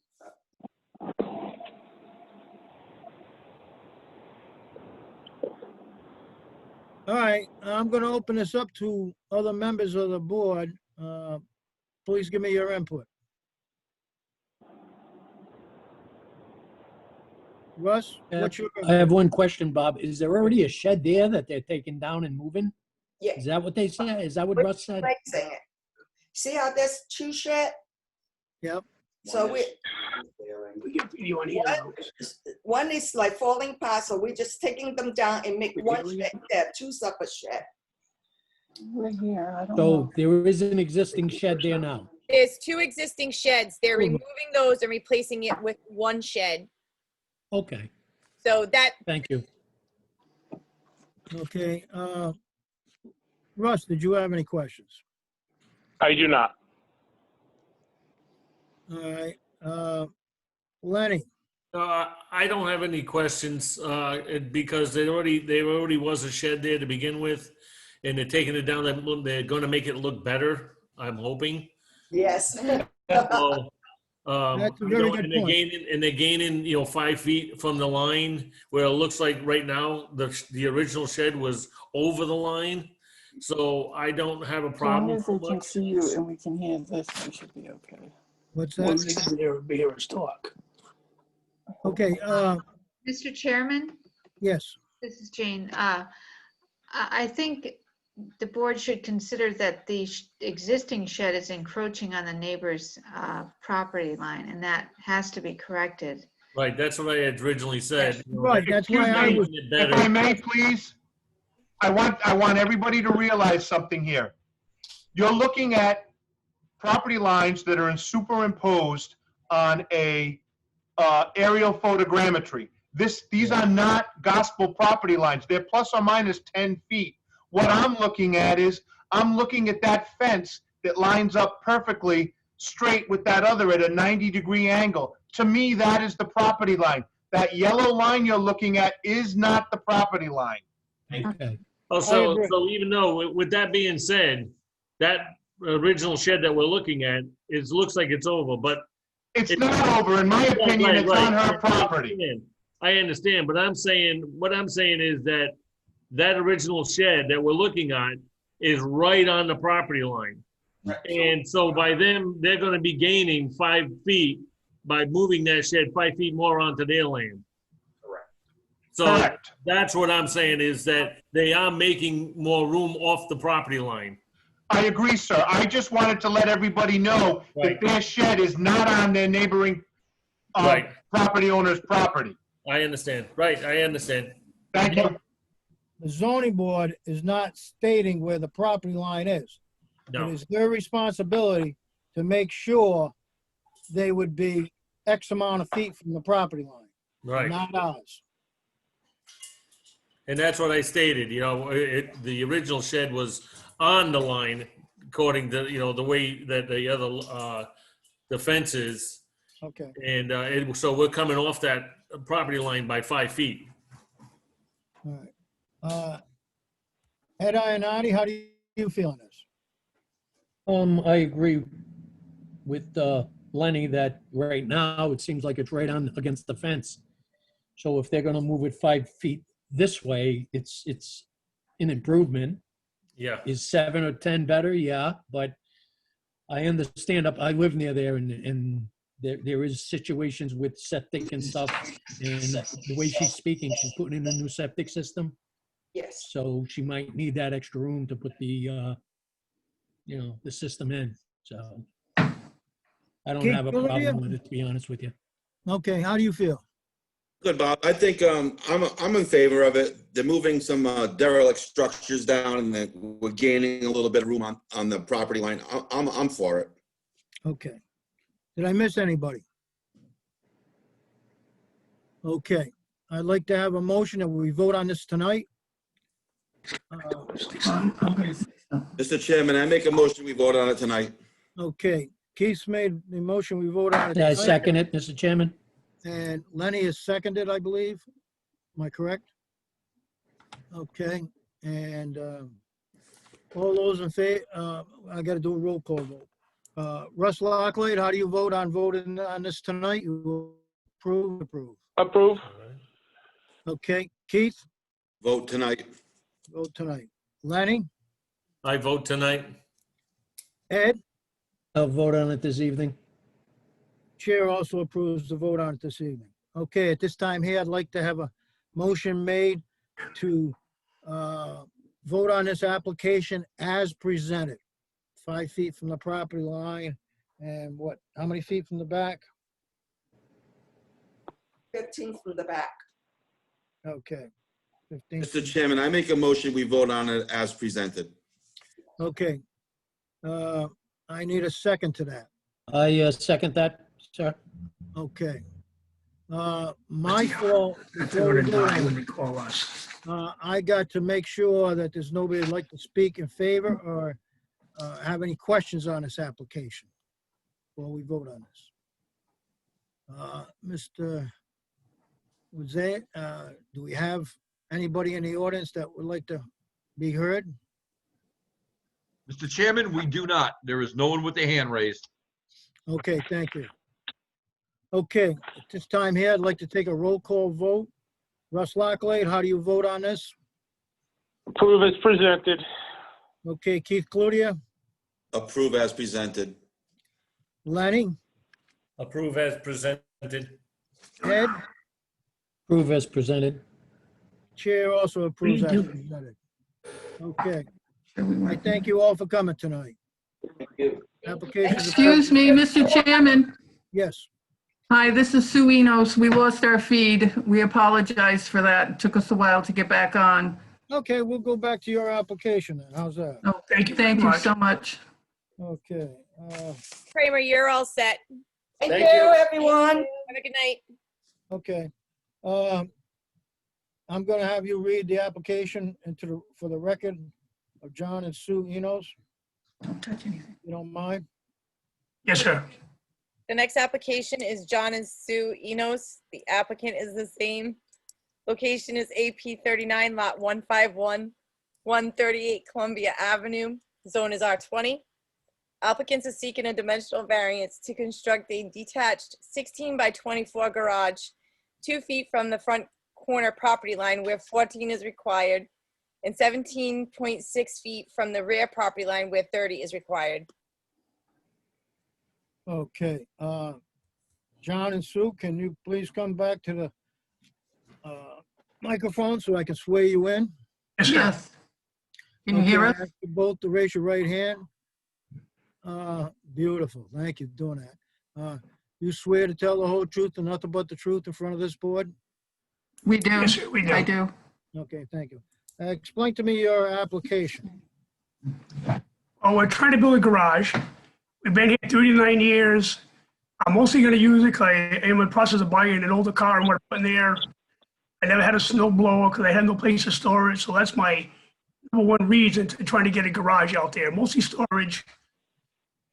all right, I'm gonna open this up to other members of the board. Please give me your input. Russ, what's your? I have one question, Bob. Is there already a shed there that they're taking down and moving? Yeah. Is that what they said? Is that what We're Russ said? replacing it. See how there's two shed? Yep. So One one is like falling apart, so we're just taking them down and make one shed there, two separate shed. We're here. I don't So know. there is an existing shed there now. There's 2 existing sheds. They're removing those and replacing it with one shed. Okay, So that, thank you. Okay, Russ, did you have any questions? I do not. All right, Lenny, I don't have any questions because there already was a shed there to begin with. and they're taking it down, they're gonna make it look better, I'm hoping. Yes. So, That's a you very know, good and they're point. gaining, 5 feet from the line, where it looks like right now, the original shed was over the line. So I don't have a As long problem as so they can much. see you and we can hear this, we should be okay. What's Well, that? they can hear us talk. Okay, Mr. Chairman, yes. this is Jane. I think the board should consider that the existing shed is encroaching on the neighbor's property line, and that has to be corrected. Right, that's what I had originally said. Right, that's why I was, If I may, please, I want everybody to realize something here. You're looking at property lines that are superimposed on a aerial photogrammetry. These are not gospel property lines. They're plus or minus 10 feet. What I'm looking at is, I'm looking at that fence that lines up perfectly straight with that other at a 90-degree angle. To me, that is the property line. That yellow line you're looking at is not the property line. Okay. Oh, so even though, with that being said, that original shed that we're looking at, looks like it's over, but. It's not over, in my opinion, it's on her property. I understand, but what I'm saying is that original shed that we're looking at is right on the property line. And so by them, they're gonna be gaining 5 feet by moving that shed 5 feet more onto their land. Correct. So Correct. that's what I'm saying, is that they are making more room off the property line. I agree, sir. I just wanted to let everybody know that their shed is not on their neighboring Right. property owner's property. I understand, right, I understand. Thank you. the zoning board is not stating where the property line is. No. It is their responsibility to make sure they would be X amount of feet from the property line. Right. Not ours. And that's what I stated, the original shed was on the line, according to, the way that the other, the fence is. Okay. And so we're coming off that property line by 5 feet. All right. Ed Ionati, how do you feel on this? I agree with Lenny that right now it seems like it's right on against the fence. So if they're gonna move it 5 feet this way, it's an improvement. Yeah. Is 7 or 10 better? Yeah, but I understand I live near there and there is situations with septic and stuff. And the way she's speaking, she's putting in a new septic system. Yes. So she might need that extra room to put the, the system in. So I don't Keith, have a Olivia? problem with it, to be honest with you. Okay, how do you feel? Good, Bob. I think I'm in favor of it. They're moving some derelict structures down, and then we're gaining a little bit of room on the property line. I'm for it. Okay. Did I miss anybody? Okay, I'd like to have a motion that we vote on this tonight. Mr. Chairman, I make a motion, we vote on it tonight. Okay, Keith's made the motion, we vote on it. I tonight. second it, Mr. Chairman. And Lenny is seconded, I believe. Am I correct? Okay, and all those in favor, I gotta do a roll call vote. Russ Lockley, how do you vote on voting on this tonight? You approve? Approve. Okay, Keith, Vote tonight. vote tonight. Lenny, I vote tonight. Ed, I'll vote on it this evening. Chair also approves the vote on it this evening. Okay, at this time here, I'd like to have a motion made to vote on this application as presented. 5 feet from the property line and what, how many feet from the back? 15 from the back. Okay. 15. Mr. Chairman, I make a motion, we vote on it as presented. Okay. I need a second to that. I second that, sir. Okay. My fault. before we go on, I got to make sure that there's nobody who'd like to speak in favor or have any questions on this application before we vote on this. Mr. Wazay, do we have anybody in the audience that would like to be heard? Mr. Chairman, we do not. There is no one with their hand raised. Okay, thank you. Okay, at this time here, I'd like to take a roll call vote. Russ Lockley, how do you vote on this? Approve as presented. Okay, Keith Cludier, Approve as presented. Lenny, Approve as presented. Ed, Approve as presented. Chair also approves as do? presented. Okay, Sure we I weren't thank you all for coming tonight. Applications. Excuse me, Mr. Chairman. Yes, Hi, this is Sue Enos. We lost our feed. We apologize for that. It took us a while to get back on. okay, we'll go back to your application then. How's that? Oh, thank you so much. Okay, Kramer, you're all set. Thank Thank you, you. everyone. Have a good night. okay. I'm gonna have you read the application for the record of John and Sue Enos. Don't touch anything. You don't mind? Yes, sir. The next application is John and Sue Enos. The applicant is the same. Location is AP 39, lot 151, 138 Columbia Avenue. Zone is R20. Applicants are seeking a dimensional variance to construct a detached 16 by 24 garage 2 feet from the front corner property line where 14 is required and 17.6 feet from the rear property line where 30 is required. Okay, John and Sue, can you please come back to the microphone so I can swear you in? Yes. Can you hear Okay, us? I ask you both to raise your right hand. Beautiful, thank you for doing that. You swear to tell the whole truth and nothing but the truth in front of this board? We do. Yes, sir, we do. I do. Okay, thank you. Explain to me your application. Oh, we're trying to build a garage. We've been here 39 years. I'm mostly going to use it because I am in the process of buying an older car and what I put in there. I never had a snow blower because I had no place to store it. So that's my number one reason to trying to get a garage out there, mostly storage.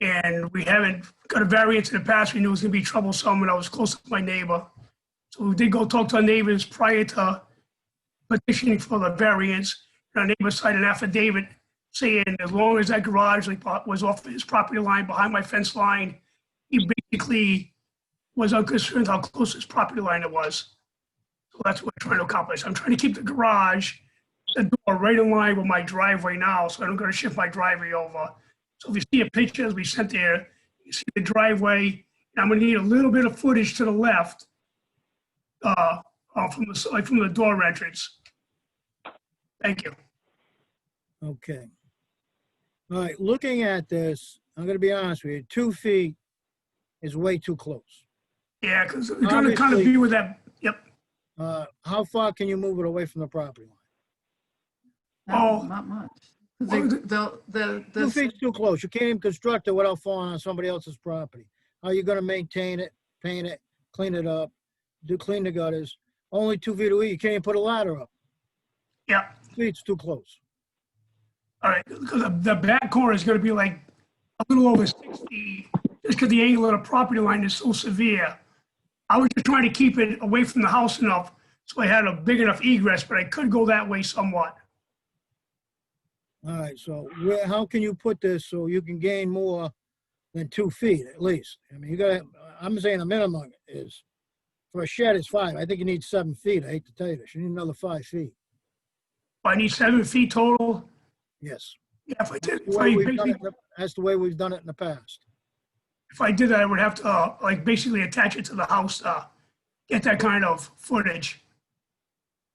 And we haven't got a variance in the past. We knew it was going to be troublesome when I was close to my neighbor. So we did go talk to our neighbors prior to petitioning for the variance. And our neighbor signed an affidavit saying as long as that garage was off his property line behind my fence line, he basically was unconcerned how close his property line it was. So that's what we're trying to accomplish. I'm trying to keep the garage, the door right in line with my driveway now, so I'm going to shift my driveway over. So if you see a picture as we sent there, you see the driveway, and I'm going to need a little bit of footage to the left from the door entrance. Thank you. Okay. All right, looking at this, I'm gonna be honest with you, 2 feet is way too close. Yeah, because we're going to kind of Obviously- be with that. Yep. How far can you move it away from the property line? Oh. Not much. Well, 'Cause the 2 feet's too close. You can't even construct it without falling on somebody else's property. How are you gonna maintain it, paint it, clean it up, clean the gutters? Only 2 feet away, you can't even put a ladder up. Yeah. 2 feet's too close. All right, because the back corner is going to be like a little over 6 feet, just because the angle of the property line is so severe. I was just trying to keep it away from the house enough so I had a big enough egress, but I could go that way somewhat. All right, so how can you put this so you can gain more than 2 feet at least? I mean, you gotta, I'm saying a minimum is, for a shed is 5. I think you need 7 feet. I hate to tell you this. You need another 5 feet. I need 7 feet total. Yes. Yeah, if I did, That's the way we've done it in the past. if I did that, I would have to like basically attach it to the house to get that kind of footage.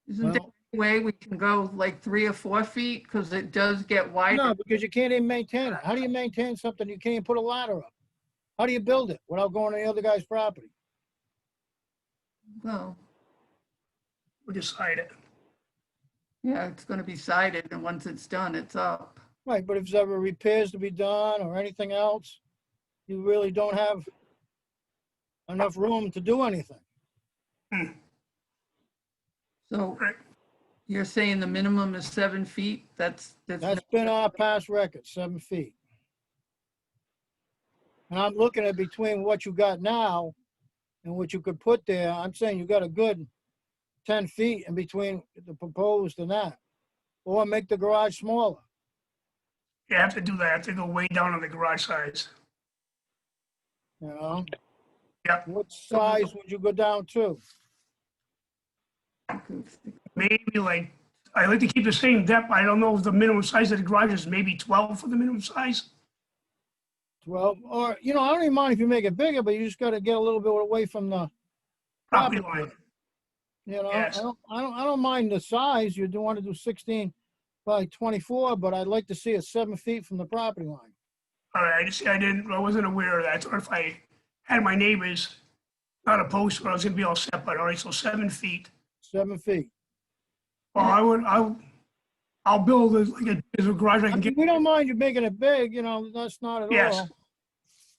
Isn't there a way we can go like 3 or 4 feet? Because it does get wider. No, because you can't even maintain it. How do you maintain something you can't even put a ladder up? How do you build it without going to the other guy's property? Well, We'll decide it. yeah, it's gonna be sided, and once it's done, it's up. Right, but if there's ever repairs to be done or anything else, you really don't have enough room to do anything. So you're saying the minimum is 7 feet? That's been our past record, 7 feet. And I'm looking at between what you got now and what you could put there. I'm saying you got a good 10 feet in between the proposed and that. Or make the garage smaller. You have to do that. I have to go way down on the garage size. You know? Yep. What size would you go down to? Maybe like, I like to keep the same depth. I don't know if the minimum size of the garage is maybe 12 for the minimum size. 12, or, you know, I don't even mind if you make it bigger, but you just gotta get a little bit away from the Property line. You know, Yes. I don't mind the size. You do want to do 16 by 24, but I'd like to see it 7 feet from the property line. All right, I wasn't aware of that. I thought if I had my neighbors not opposed to it, I was gonna be all set, but all right, so 7 feet. 7 feet. Well, I'll build as a garage I I can mean, get. we don't mind you making it big, you know, that's not at Yes. all.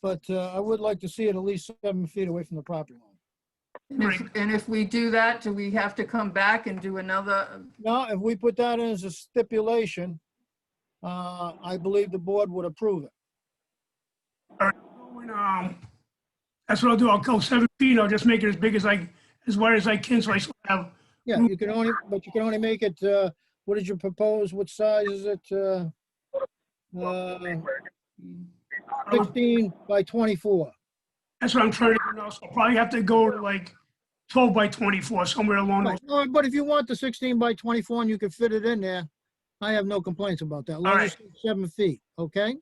But I would like to see it at least 7 feet away from the property line. And if we do that, do we have to come back and do another? No, if we put that in as a stipulation, I believe the board would approve it. That's what I'll do. I'll go 7 feet. I'll just make it as wide as I can, so I still have. Yeah, you can only make it, what did you propose? What size is it? 16 by 24. That's what I'm trying to do now. So I'll probably have to go to like 12 by 24, somewhere along those. Right. But if you want the 16 by 24 and you can fit it in there, I have no complaints about that. As long as it's 7 feet, okay?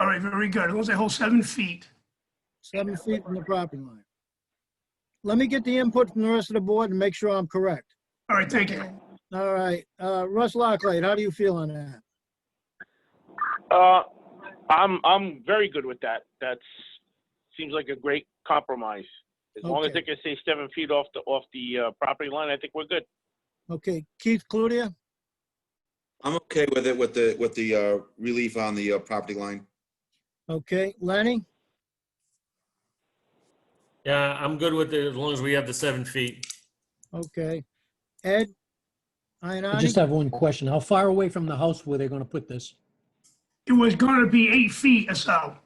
All right, very good. As long as I hold 7 feet. 7 feet from the property line. Let me get the input from the rest of the board and make sure I'm correct. All right, thank you. All right, Russ Lockley, how do you feel on that? I'm very good with that. That seems like a great compromise. As long as they can stay 7 feet off the property line, I think we're good. Okay, Keith Cludier? I'm okay with it with the relief on the property line. Okay, Lenny? Yeah, I'm good with it as long as we have the 7 feet. Okay. Ed? I just have one question. How far away from the house were they going to put this? It was going to be 8 feet or so.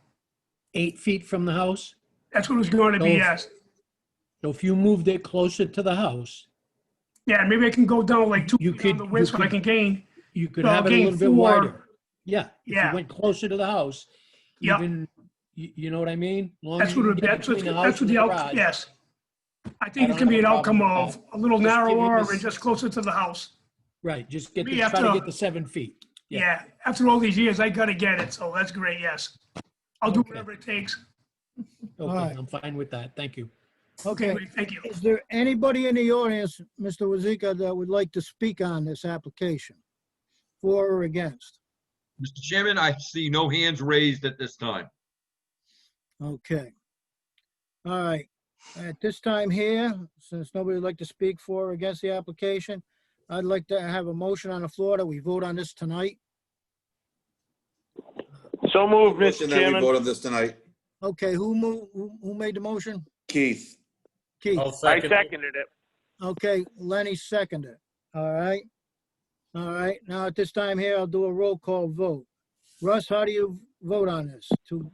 8 feet from the house? That's what it was going to be, yes. So if you moved it closer to the house, Yeah, maybe I can go down like 2 feet on the width so I can gain. you could so I'll have it a gain little bit 4. wider. Yeah, if Yeah. you went closer to the house, Yep. even, you know what I mean? Long That's as you what can get that's between the what house the and the outcome. garage. Yes, I think I it can don't be an have a outcome problem with of a little Just give him narrower this- and just closer to the house. Right, just get Me try to after- get the 7 feet. Yeah. After all these years, I gotta get it. So that's great. Yes, I'll do whatever it takes. Okay, right. I'm fine with that. Thank you. Okay. Great, thank you. Is there anybody in the audience, Mr. Wazika, that would like to speak on this application? For or against? Mr. Chairman, I see no hands raised at this time. Okay. All right. At this time here, since nobody would like to speak for or against the application, I'd like to have a motion on the floor that we vote on this tonight. So moved, Mr. Motion that we Chairman. vote on this tonight. Okay, who moved, who made the motion? Keith. Keith. I'll I second. seconded it. Okay, Lenny seconded. All right. All right, now at this time here, I'll do a roll call vote. Russ, how do you vote on this? To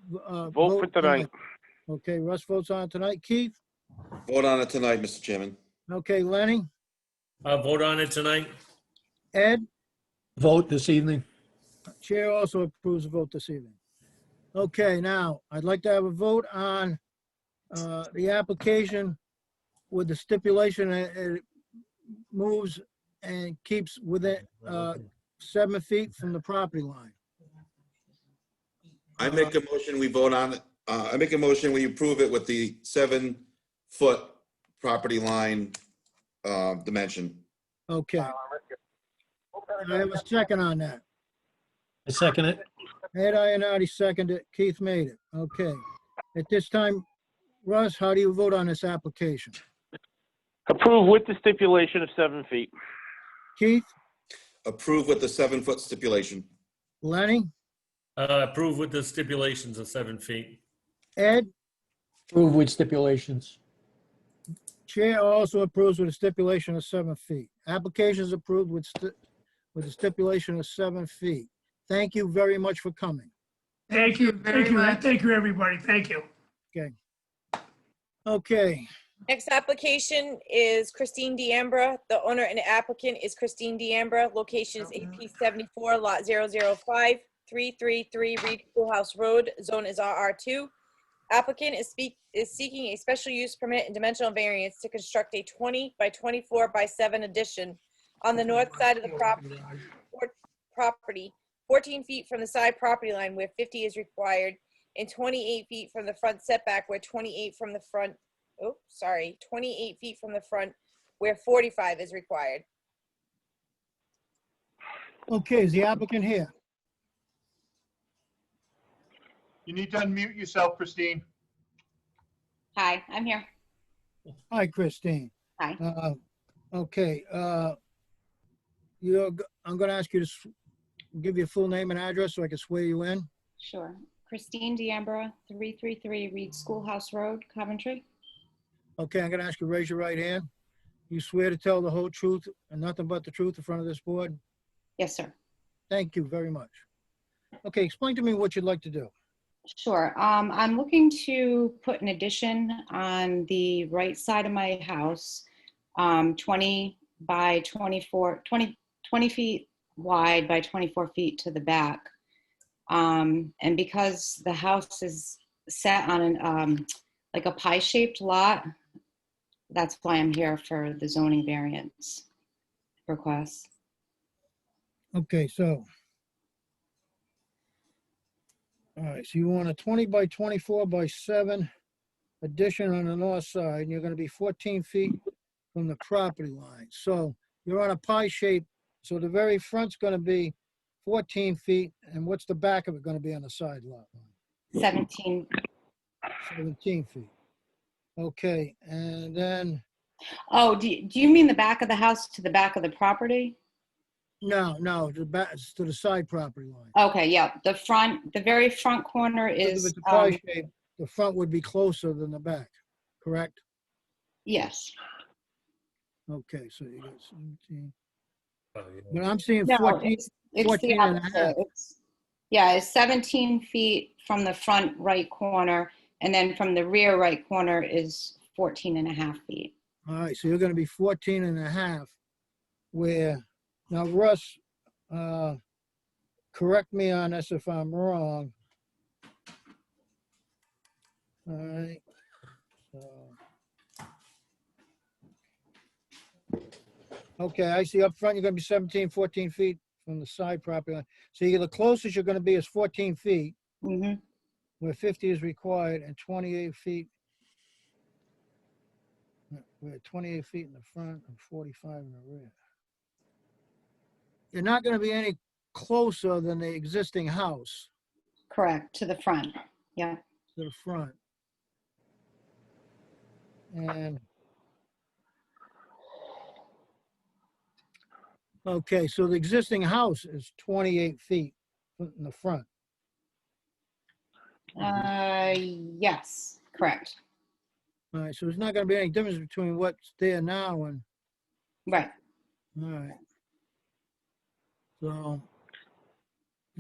Vote for tonight. Okay, Russ votes on it tonight. Keith? Vote on it tonight, Mr. Chairman. Okay, Lenny? I'll vote on it tonight. Ed? Vote this evening. Chair also approves the vote this evening. Okay, now, I'd like to have a vote on the application with the stipulation that it moves and keeps within 7 feet from the property line. I make a motion, we vote on it. I make a motion, we approve it with the 7-foot property line dimension. Okay. I have a second on that. I second it. Ed Ionati seconded it. Keith made it. Okay. At this time, Russ, how do you vote on this application? Approve with the stipulation of 7 feet. Keith? Approve with the 7-foot stipulation. Lenny? Approve with the stipulations of 7 feet. Ed? Approve with stipulations. Chair also approves with a stipulation of 7 feet. Application is approved with a stipulation of 7 feet. Thank you very much for coming. Thank you. very Thank you. much. Thank you, everybody. Thank you. Okay. Okay. Next application is Christine D'Ambra. The owner and applicant is Christine D'Ambra. Location is AP 74, lot 005. 333 Reed Schoolhouse Road. Zone is RR2. Applicant is seeking a special use permit and dimensional variance to construct a 20 by 24 by 7 addition on the north side of the property, 14 feet from the side property line where 50 is required, and 28 feet from the front setback where 28 from the front, 28 feet from the front where 45 is required. Okay, is the applicant here? You need to unmute yourself, Christine. Hi, I'm here. Hi, Christine. Hi. Okay, I'm gonna ask you to give your full name and address so I can swear you in. Sure. Christine D'Ambra, 333 Reed Schoolhouse Road, Coventry. Okay, I'm gonna ask you to raise your right hand. You swear to tell the whole truth and nothing but the truth in front of this board? Yes, sir. Thank you very much. Okay, explain to me what you'd like to do. Sure. I'm looking to put an addition on the right side of my house, 20 by 24, 20 feet wide by 24 feet to the back. And because the house is set on an, like a pie-shaped lot, that's why I'm here for the zoning variance request. Okay, so. All right, so you want a 20 by 24 by 7 addition on the north side, and you're gonna be 14 feet from the property line. So you're on a pie shape, so the very front's gonna be 14 feet, and what's the back of it gonna be on the side lot line? 17. 17 feet. Okay, and then, Oh, do you mean the back of the house to the back of the property? no, the back, to the side property line. Okay, yeah, the very front corner Because if is, it's a pie shape, the front would be closer than the back, correct? yes. Okay, so you got 17. But I'm seeing No, 14, it's the 14 and a opposite. half. It's 17 feet from the front right corner, and then from the rear right corner is 14 and a half feet. All right, so you're gonna be 14 and a half, where, now Russ, correct me on this if I'm wrong. All right, so. Okay, I see up front, you're gonna be 17, 14 feet from the side property line. So the closest you're gonna be is 14 feet, where 50 is required, and 28 feet. We're 28 feet in the front and 45 in the rear. You're not gonna be any closer than the existing house. Correct, to the front, yeah. To the front. And. Okay, so the existing house is 28 feet in the front. Yes, correct. All right, so there's not gonna be any difference between what's there now and. Right. All right. So.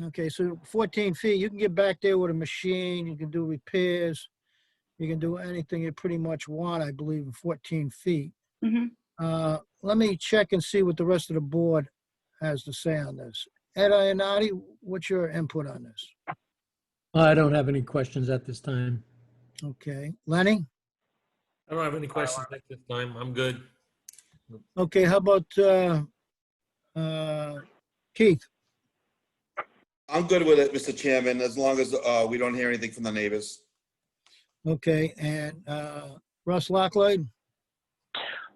Okay, so 14 feet, you can get back there with a machine, you can do repairs, you can do anything you pretty much want, I believe, in 14 feet. Let me check and see what the rest of the board has to say on this. Ed Ionati, what's your input on this? I don't have any questions at this time. Okay, Lenny? I don't have any questions at this time. I'm good. Okay, how about Keith? I'm good with it, Mr. Chairman, as long as we don't hear anything from the neighbors. Okay, and Russ Locklight?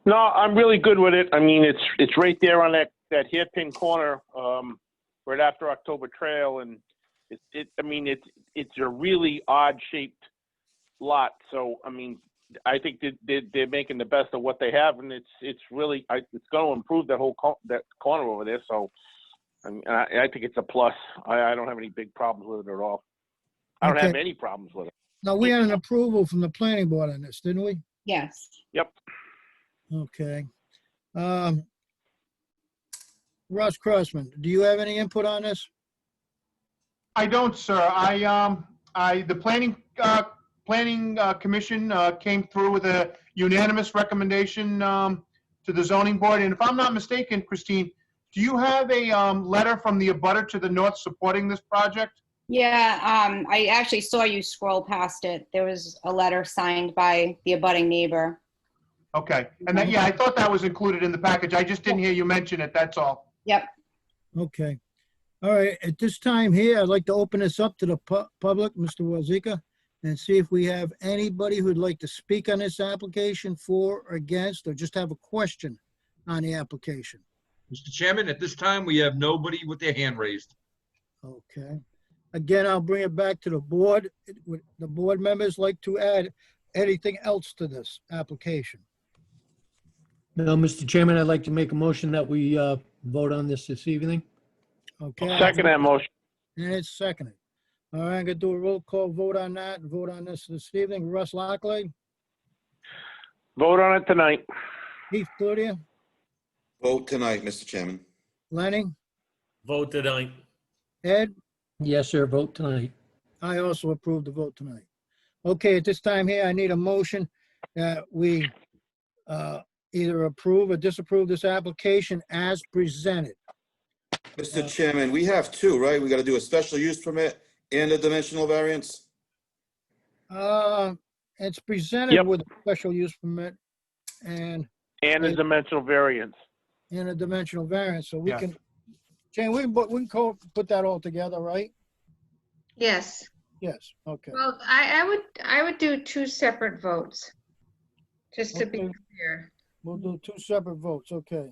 No, I'm really good with it. I mean, it's right there on that hairpin corner, right after October Trail, and it's a really odd shaped lot. So I mean, I think they're making the best of what they have, and it's really it's going to improve that whole that corner over there. So I think it's a plus. I don't have any big problems with it at all. I don't have any problems with it. Now, we had an approval from the planning board on this, didn't we? Yes. Yep. Okay. Russ Crossman, do you have any input on this? I don't, sir. The planning commission came through with a unanimous recommendation to the zoning board. And if I'm not mistaken, Christine, Do you have a letter from the abutter to the north supporting this project? Yeah, I actually saw you scroll past it. There was a letter signed by the abutting neighbor. Okay, and that, yeah, I thought that was included in the package. I just didn't hear you mention it, that's all. Yep. Okay. All right, at this time here, I'd like to open this up to the public, Mr. Wazika, and see if we have anybody who'd like to speak on this application for or against, or just have a question on the application. Mr. Chairman, at this time, we have nobody with their hand raised. Okay. Again, I'll bring it back to the board. Would the board members like to add anything else to this application? No, Mr. Chairman, I'd like to make a motion that we vote on this evening. Okay. Second that motion. And it's seconded. All right, I'm gonna do a roll call vote on that, and vote on this evening. Russ Lockley, Vote on it tonight. Keith Cludier, Vote tonight, Mr. Chairman. Lenny, Vote tonight. Ed, Yes, sir, vote tonight. I also approve the vote tonight. Okay, at this time here, I need a motion that we either approve or disapprove this application as presented. Mr. Chairman, we have two, right? We got to do a special use permit and a dimensional variance. It's presented Yep. with a special use permit and And a dimensional variance. a dimensional variance, so we Yeah. can, Jane, we can put that all together, right? Yes. Yes, okay. Well, I would do two separate votes, just to be Okay. clear. We'll do two separate votes, okay.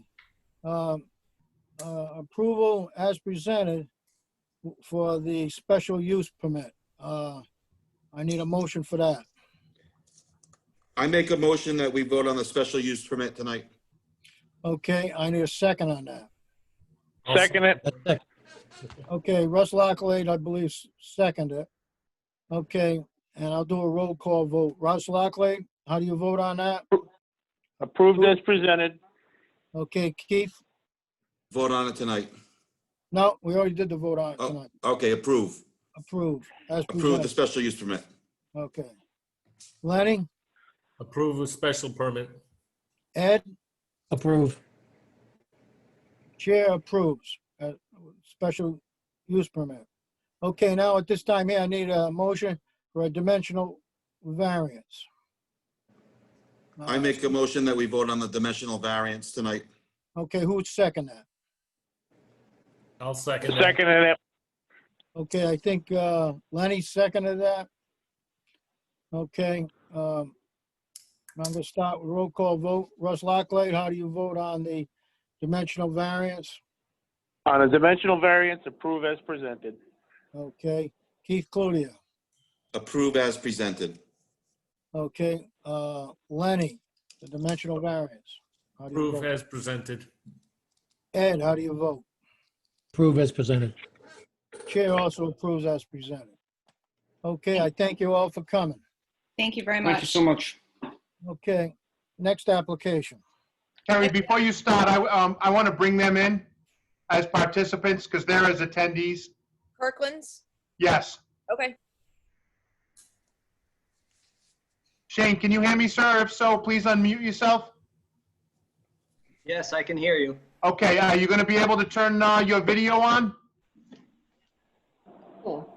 Approval as presented for the special use permit. I need a motion for that. I make a motion that we vote on the special use permit tonight. Okay, I need a second on that. Second it. Okay, Russ Lockley, I believe, seconded it. Okay, and I'll do a roll call vote. Russ Lockley, how do you vote on that? Approved as presented. Okay, Keith? Vote on it tonight. No, we already did the vote on it Oh, tonight. okay, approve. Approve, as Approve the presented. special use permit. Okay. Lenny, Approve a special permit. Ed, Approve. chair approves, special use permit. Okay, now at this time here, I need a motion for a dimensional variance. I make a motion that we vote on the dimensional variance tonight. Okay, who'd second that? I'll second that. Second it. Okay, I think Lenny seconded that. Okay, I'm gonna start with roll call vote. Russ Lockley, how do you vote on the dimensional variance? On a dimensional variance, approve as presented. Okay, Keith Cludier. Approve as presented. Okay, Lenny, the dimensional variance. How do you Approve vote? as presented. Ed, how do you vote? Approve as presented. Chair also approves as presented. Okay, I thank you all for coming. Thank you very much. Thank you so much. Okay, next application. Carrie, before you start, I want to bring them in as participants because they're as attendees. Kirkland's? Yes. Okay. Shane, can you hear me, sir? If so, please unmute yourself. Yes, I can hear you. Okay, are you going to be able to turn your video on? Cool.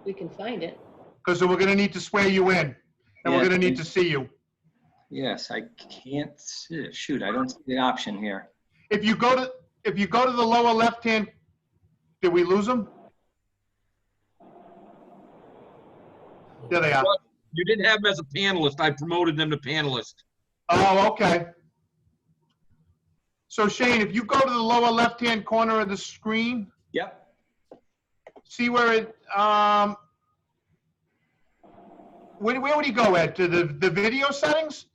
We can find it. Because we're going to need to swear you in, and we're Yeah. going to need to see you. Yes, I can't see. Shoot, I don't see the option here. If you go to the lower left-hand, did we lose them? There they are. You didn't have them as a panelist. I promoted them to panelist. Oh, okay. So Shane, if you go to the lower left-hand corner of the screen. Yep. See where it, where would he go, Ed? To the video settings?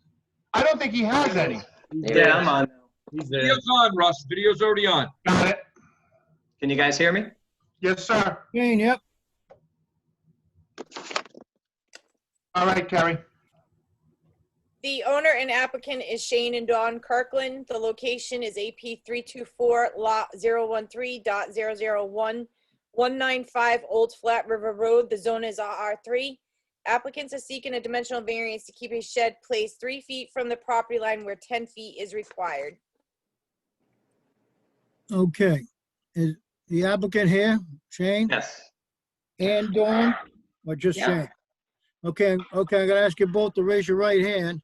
I don't think he has any. Yeah, I'm on. He's there. Video's on, Russ. Video's already on. Got it. Can you guys hear me? Yes, sir. Shane, yep. All right, Carrie. The owner and applicant is Shane and Dawn Kirkland. The location is AP 324 lot 013.001, 195 Old Flat River Road. The zone is RR3. Applicants are seeking a dimensional variance to keep a shed placed 3 feet from the property line where 10 feet is required. Okay. Is the applicant here, Shane? Yes. And Dawn, or just Yeah. Shane? Okay, okay, I'm gonna ask you both to raise your right hand,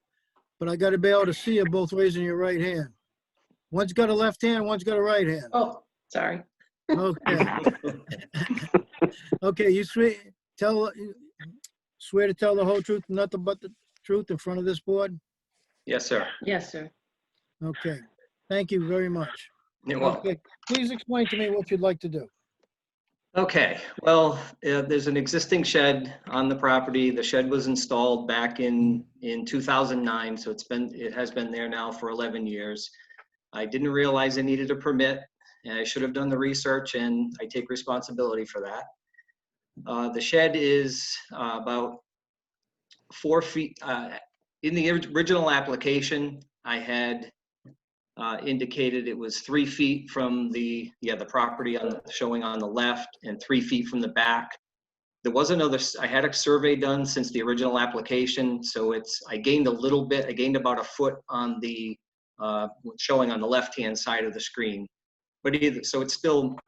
but I gotta be able to see you both raising your right hand. One's got a left hand, one's got a right hand. Oh, sorry. Okay. Okay, you swear to tell the whole truth, nothing but the truth in front of this board? Yes, sir. Yes, sir. Okay, thank you very much. You're welcome. Okay, please explain to me what you'd like to do. Okay, well, there's an existing shed on the property. The shed was installed back in 2009, so it has been there now for 11 years. I didn't realize I needed a permit, and I should have done the research, and I take responsibility for that. The shed is about 4 feet. In the original application, I had indicated it was 3 feet from the property showing on the left and 3 feet from the back. There was I had a survey done since the original application, so I gained a little bit. I gained about a foot on the showing on the left-hand side of the screen. But so it's still,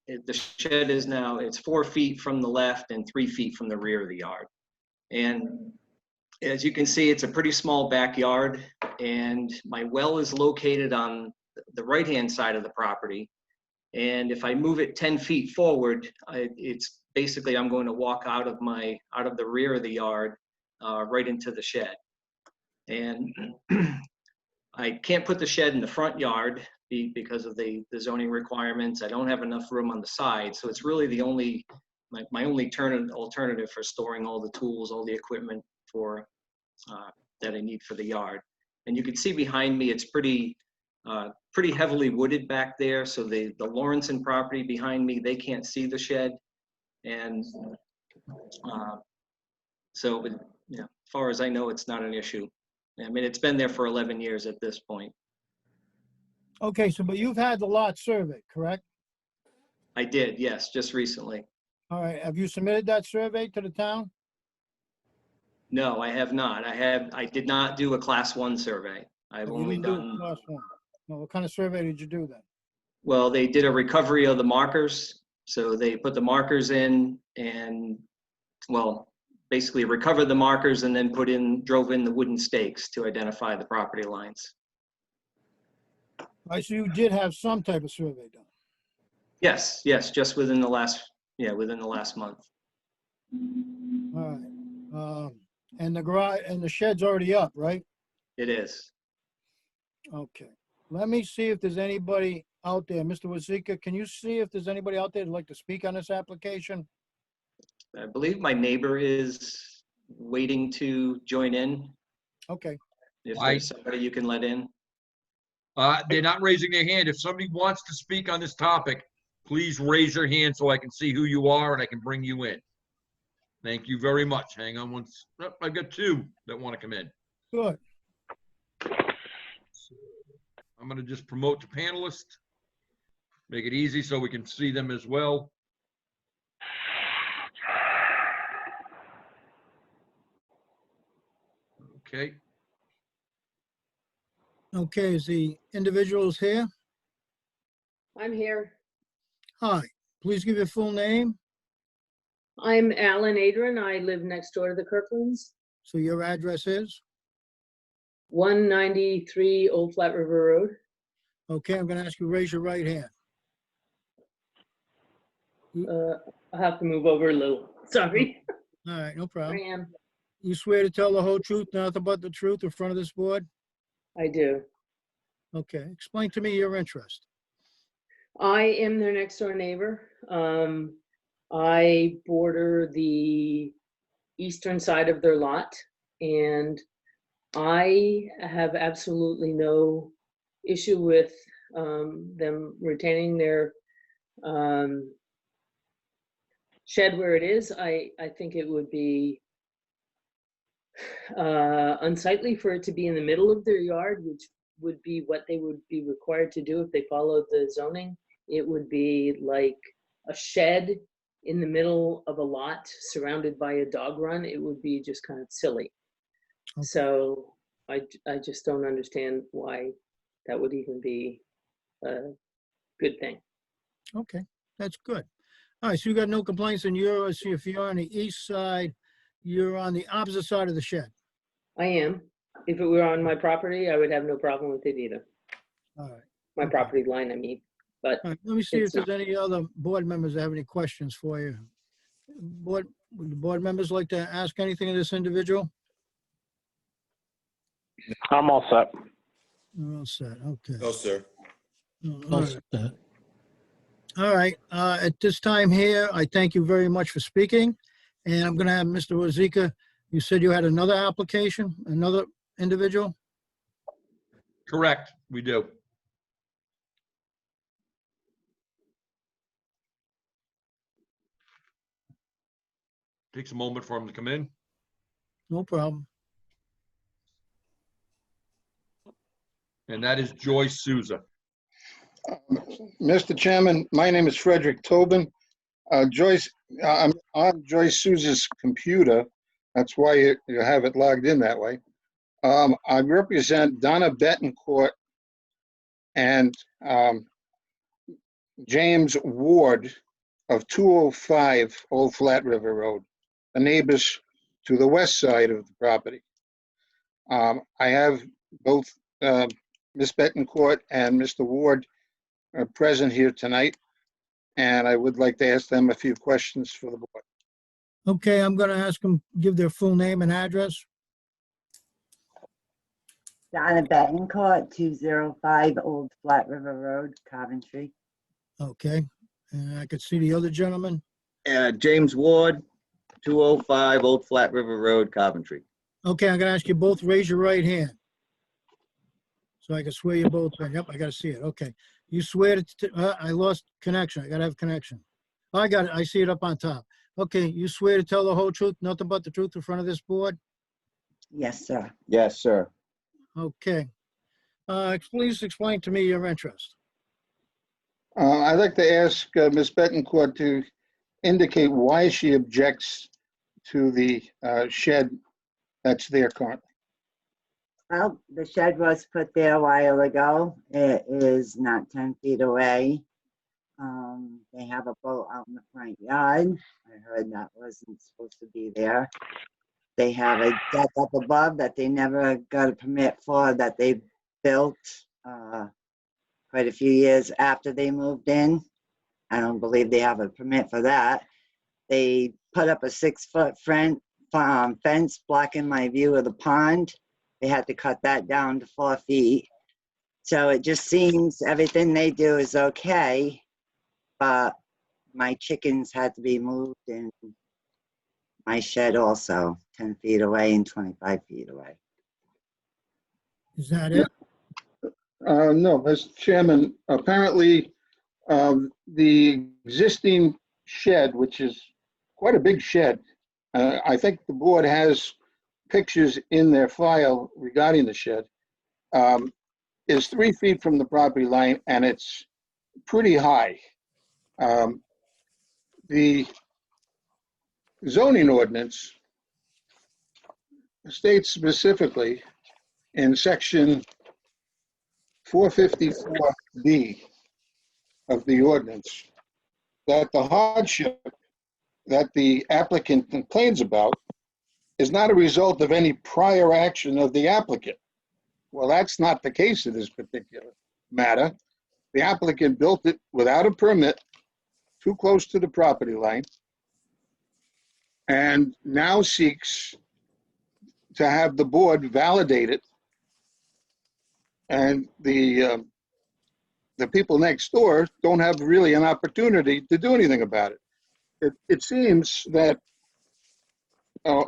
the shed is now, it's 4 feet from the left and 3 feet from the rear of the yard. And as you can see, it's a pretty small backyard, and my well is located on the right-hand side of the property. And if I move it 10 feet forward, it's basically, I'm going to walk out of the rear of the yard right into the shed. And I can't put the shed in the front yard because of the zoning requirements. I don't have enough room on the side, so it's really the only, my only alternative for storing all the tools, all the equipment that I need for the yard. And you can see behind me, it's pretty heavily wooded back there. So the Lawrenson property behind me, they can't see the shed. And so, as far as I know, it's not an issue. I mean, it's been there for 11 years at this point. Okay, so but you've had the lot surveyed, correct? I did, yes, just recently. All right, have you submitted that survey to the town? No, I have not. I did not do a class 1 survey. I've You only didn't do done, class 1. No, what kind of survey did you do then? well, they did a recovery of the markers. So they put the markers in and, well, basically recovered the markers and then drove in the wooden stakes to identify the property lines. All right, so you did have some type of survey done. Yes, just within the last month. All right. And the garage and the shed's already up, right? It is. Okay. Let me see if there's anybody out there. Mr. Wazika, can you see if there's anybody out there that'd like to speak on this application? I believe my neighbor is waiting to join in. Okay. If there's somebody you can let in. They're not raising their hand. If somebody wants to speak on this topic, please raise your hand so I can see who you are and I can bring you in. Thank you very much. Hang on one. Oh, I've got 2 that want to come in. Good. I'm going to just promote the panelists. Make it easy so we can see them as well. Okay. Okay, is the individuals here? I'm here. Hi, please give your full name. I'm Alan Adrian. I live next door to the Kirklands. So your address is? 193 Old Flat River Road. Okay, I'm gonna ask you to raise your right hand. I'll have to move over a little. Sorry. All right, no problem. I am. You swear to tell the whole truth, nothing but the truth in front of this board? I do. Okay, explain to me your interest. I am their next door neighbor. I border the eastern side of their lot, and I have absolutely no issue with them retaining their shed where it is. I think it would be unsightly for it to be in the middle of their yard, which would be what they would be required to do if they followed the zoning. It would be like a shed in the middle of a lot surrounded by a dog run, it would be just kind of silly. So I just don't understand why that would even be a good thing. Okay, that's good. All right, so you got no complaints and you're, so if you're on the east side, you're on the opposite side of the shed. I am. If it were on my property, I would have no problem with it either. All right. My property line, I mean, but All right, let me see if it's there's not. any other board members that have any questions for you. Would the board members like to ask anything of this individual? I'm all set. You're all set, okay. No, sir. All right. All right, at this time here, I thank you very much for speaking. And I'm gonna have Mr. Rosica, you said you had another application, another individual? Correct, we do. Takes a moment for him to come in. No problem. And that is Joyce Souza. Mr. Chairman, my name is Frederick Tobin. Joyce, I'm on Joyce Souza's computer. That's why you have it logged in that way. I represent Donna Betancourt and James Ward of 205 Old Flat River Road, the neighbors to the west side of the property. I have both Ms. Betancourt and Mr. Ward are present here tonight, and I would like to ask them a few questions for the board. Okay, I'm gonna ask them, give their full name and address. Donna Betancourt, 205 Old Flat River Road, Coventry. Okay, and I could see the other gentleman. James Ward, 205 Old Flat River Road, Coventry. Okay, I'm gonna ask you both, raise your right hand. So I can swear you both in. Yep, I gotta see it. Okay. You swear to, I lost connection. I gotta have connection. Oh, I got it. I see it up on top. Okay, you swear to tell the whole truth, nothing but the truth in front of this board? Yes, sir. Yes, sir. Okay. Please explain to me your interest. I'd like to ask Ms. Betancourt to indicate why she objects to the shed that's there currently. Well, the shed was put there a while ago. It is not 10 feet away. They have a boat out in the front yard. I heard that wasn't supposed to be there. They have a deck up above that they never got a permit for, that they built quite a few years after they moved in. I don't believe they have a permit for that. They put up a 6-foot fence blocking my view of the pond. They had to cut that down to 4 feet. So it just seems everything they do is okay, but my chickens had to be moved in my shed also, 10 feet away and 25 feet away. Is that it? No, Mr. Chairman, apparently the existing shed, which is quite a big shed, I think the board has pictures in their file regarding the shed, is 3 feet from the property line, and it's pretty high. The zoning ordinance states specifically in section 454B of the ordinance that the hardship that the applicant complains about is not a result of any prior action of the applicant. Well, that's not the case in this particular matter. The applicant built it without a permit, too close to the property line, and now seeks to have the board validate it. And the people next door don't have really an opportunity to do anything about it. It seems that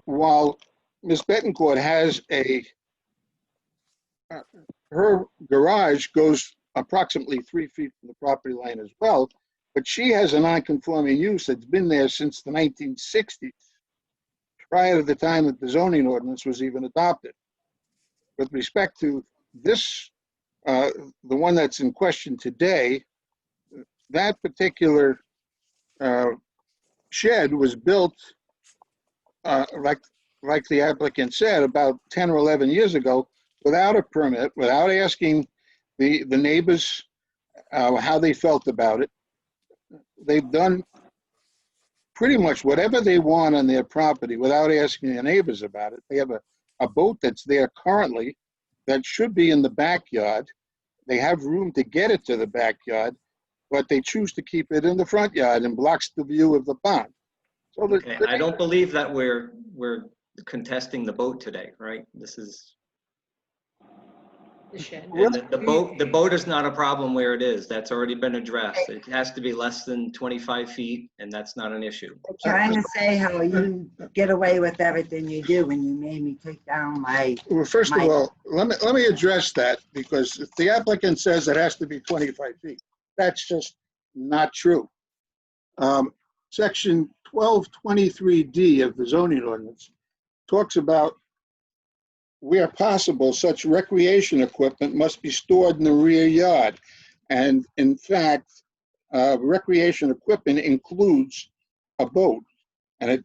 while Ms. Betancourt has her garage goes approximately 3 feet from the property line as well, but she has a non-conforming use that's been there since the 1960s, prior to the time that the zoning ordinance was even adopted. With respect to this, the one that's in question today, that particular shed was built, like the applicant said, about 10 or 11 years ago, without a permit, without asking the neighbors how they felt about it. They've done pretty much whatever they want on their property without asking their neighbors about it. They have a boat that's there currently that should be in the backyard. They have room to get it to the backyard, but they choose to keep it in the front yard and blocks the view of the pond. So Okay, I don't believe that we're contesting the boat today, right? This is, The shed. and the boat is not a problem where it is. That's already been addressed. It has to be less than 25 feet, and that's not an issue. I'm trying to say how you get away with everything you do when you made me take down my. Well, first of all, let me address that, because if the applicant says it has to be 25 feet, that's just not true. Section 1223D of the zoning ordinance talks about where possible, such recreation equipment must be stored in the rear yard. And in fact, recreation equipment includes a boat, and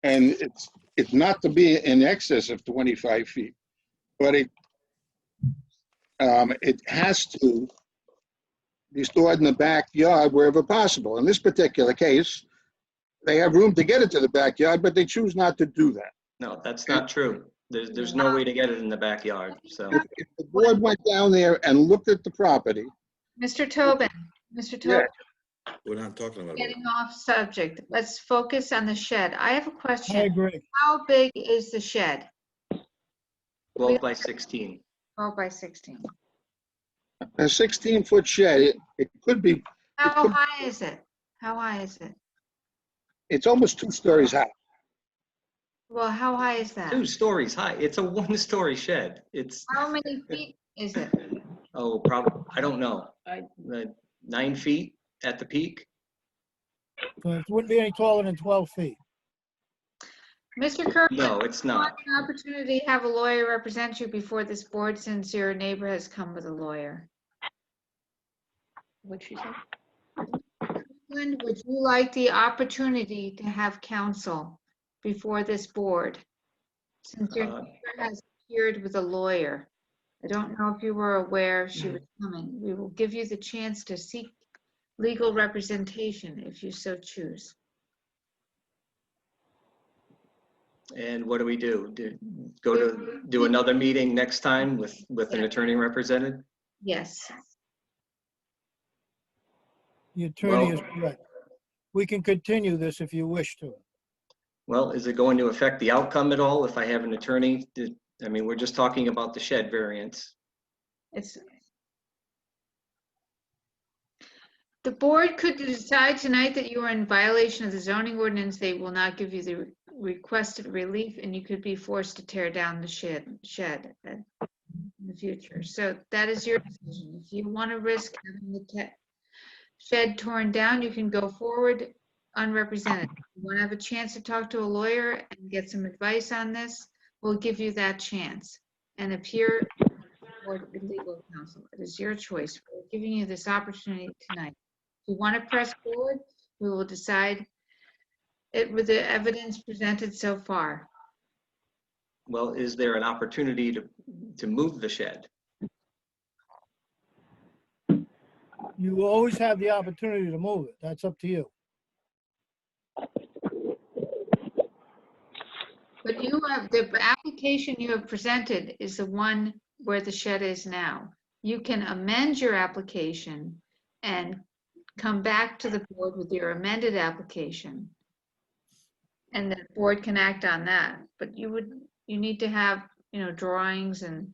it's not to be in excess of 25 feet, but it has to be stored in the backyard wherever possible. In this particular case, they have room to get it to the backyard, but they choose not to do that. No, that's not true. There's no way to get it in the backyard, so. If the board went down there and looked at the property. Mr. Tobin, Yeah. We're not talking about it. getting off subject. Let's focus on the shed. I have a question. I agree. How big is the shed? 12 by 16. 12 by 16. A 16-foot shed, it could be, How high is it? How high is it? it's almost 2 stories high. Well, how high is that? 2 stories high. It's a 1-story shed. It's, How many feet is it? oh, probably, I don't know. 9 feet at the peak. It wouldn't be any taller than 12 feet. Mr. Kirkland? No, it's you want not. an opportunity to have a lawyer represent you before this board since your neighbor has come with a lawyer. What'd she say? Kirkland, would you like the opportunity to have counsel before this board? Since your neighbor has appeared with a lawyer. I don't know if you were aware she was coming. We will give you the chance to seek legal representation if you so choose. And what do we do? Do another meeting next time with an attorney represented? Yes. The attorney is Well- correct. We can continue this if you wish to. Well, is it going to affect the outcome at all if I have an attorney? I mean, we're just talking about the shed variance. The board could decide tonight that you are in violation of the zoning ordinance. They will not give you the requested relief, and you could be forced to tear down the shed in the future. So that is your decision. If you want to risk having the shed torn down, you can go forward unrepresented. If you want to have a chance to talk to a lawyer and get some advice on this, we'll give you that chance and appear before legal counsel. It is your choice. We're giving you this opportunity tonight. If you want to press forward, we will decide it with the evidence presented so far. Well, is there an opportunity to move the shed? You will always have the opportunity to move it. That's up to you. But you have, the application you have presented is the one where the shed is now. You can amend your application and come back to the board with your amended application. And the board can act on that, but you need to have, drawings and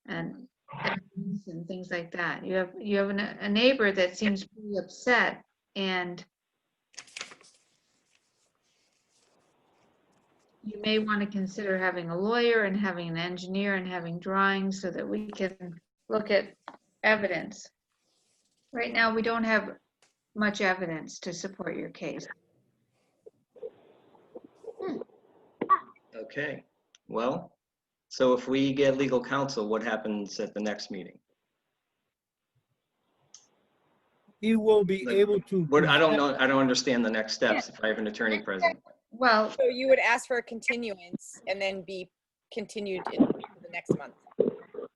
evidence and things like that. You have a neighbor that seems pretty upset, and you may want to consider having a lawyer and having an engineer and having drawings so that we can look at evidence. Right now, we don't have much evidence to support your case. Okay, well, so if we get legal counsel, what happens at the next meeting? he will be able to. What, I don't present- know, I don't understand the next steps if I have an attorney present. Well, So you would ask for a continuance and then be continued into the next month.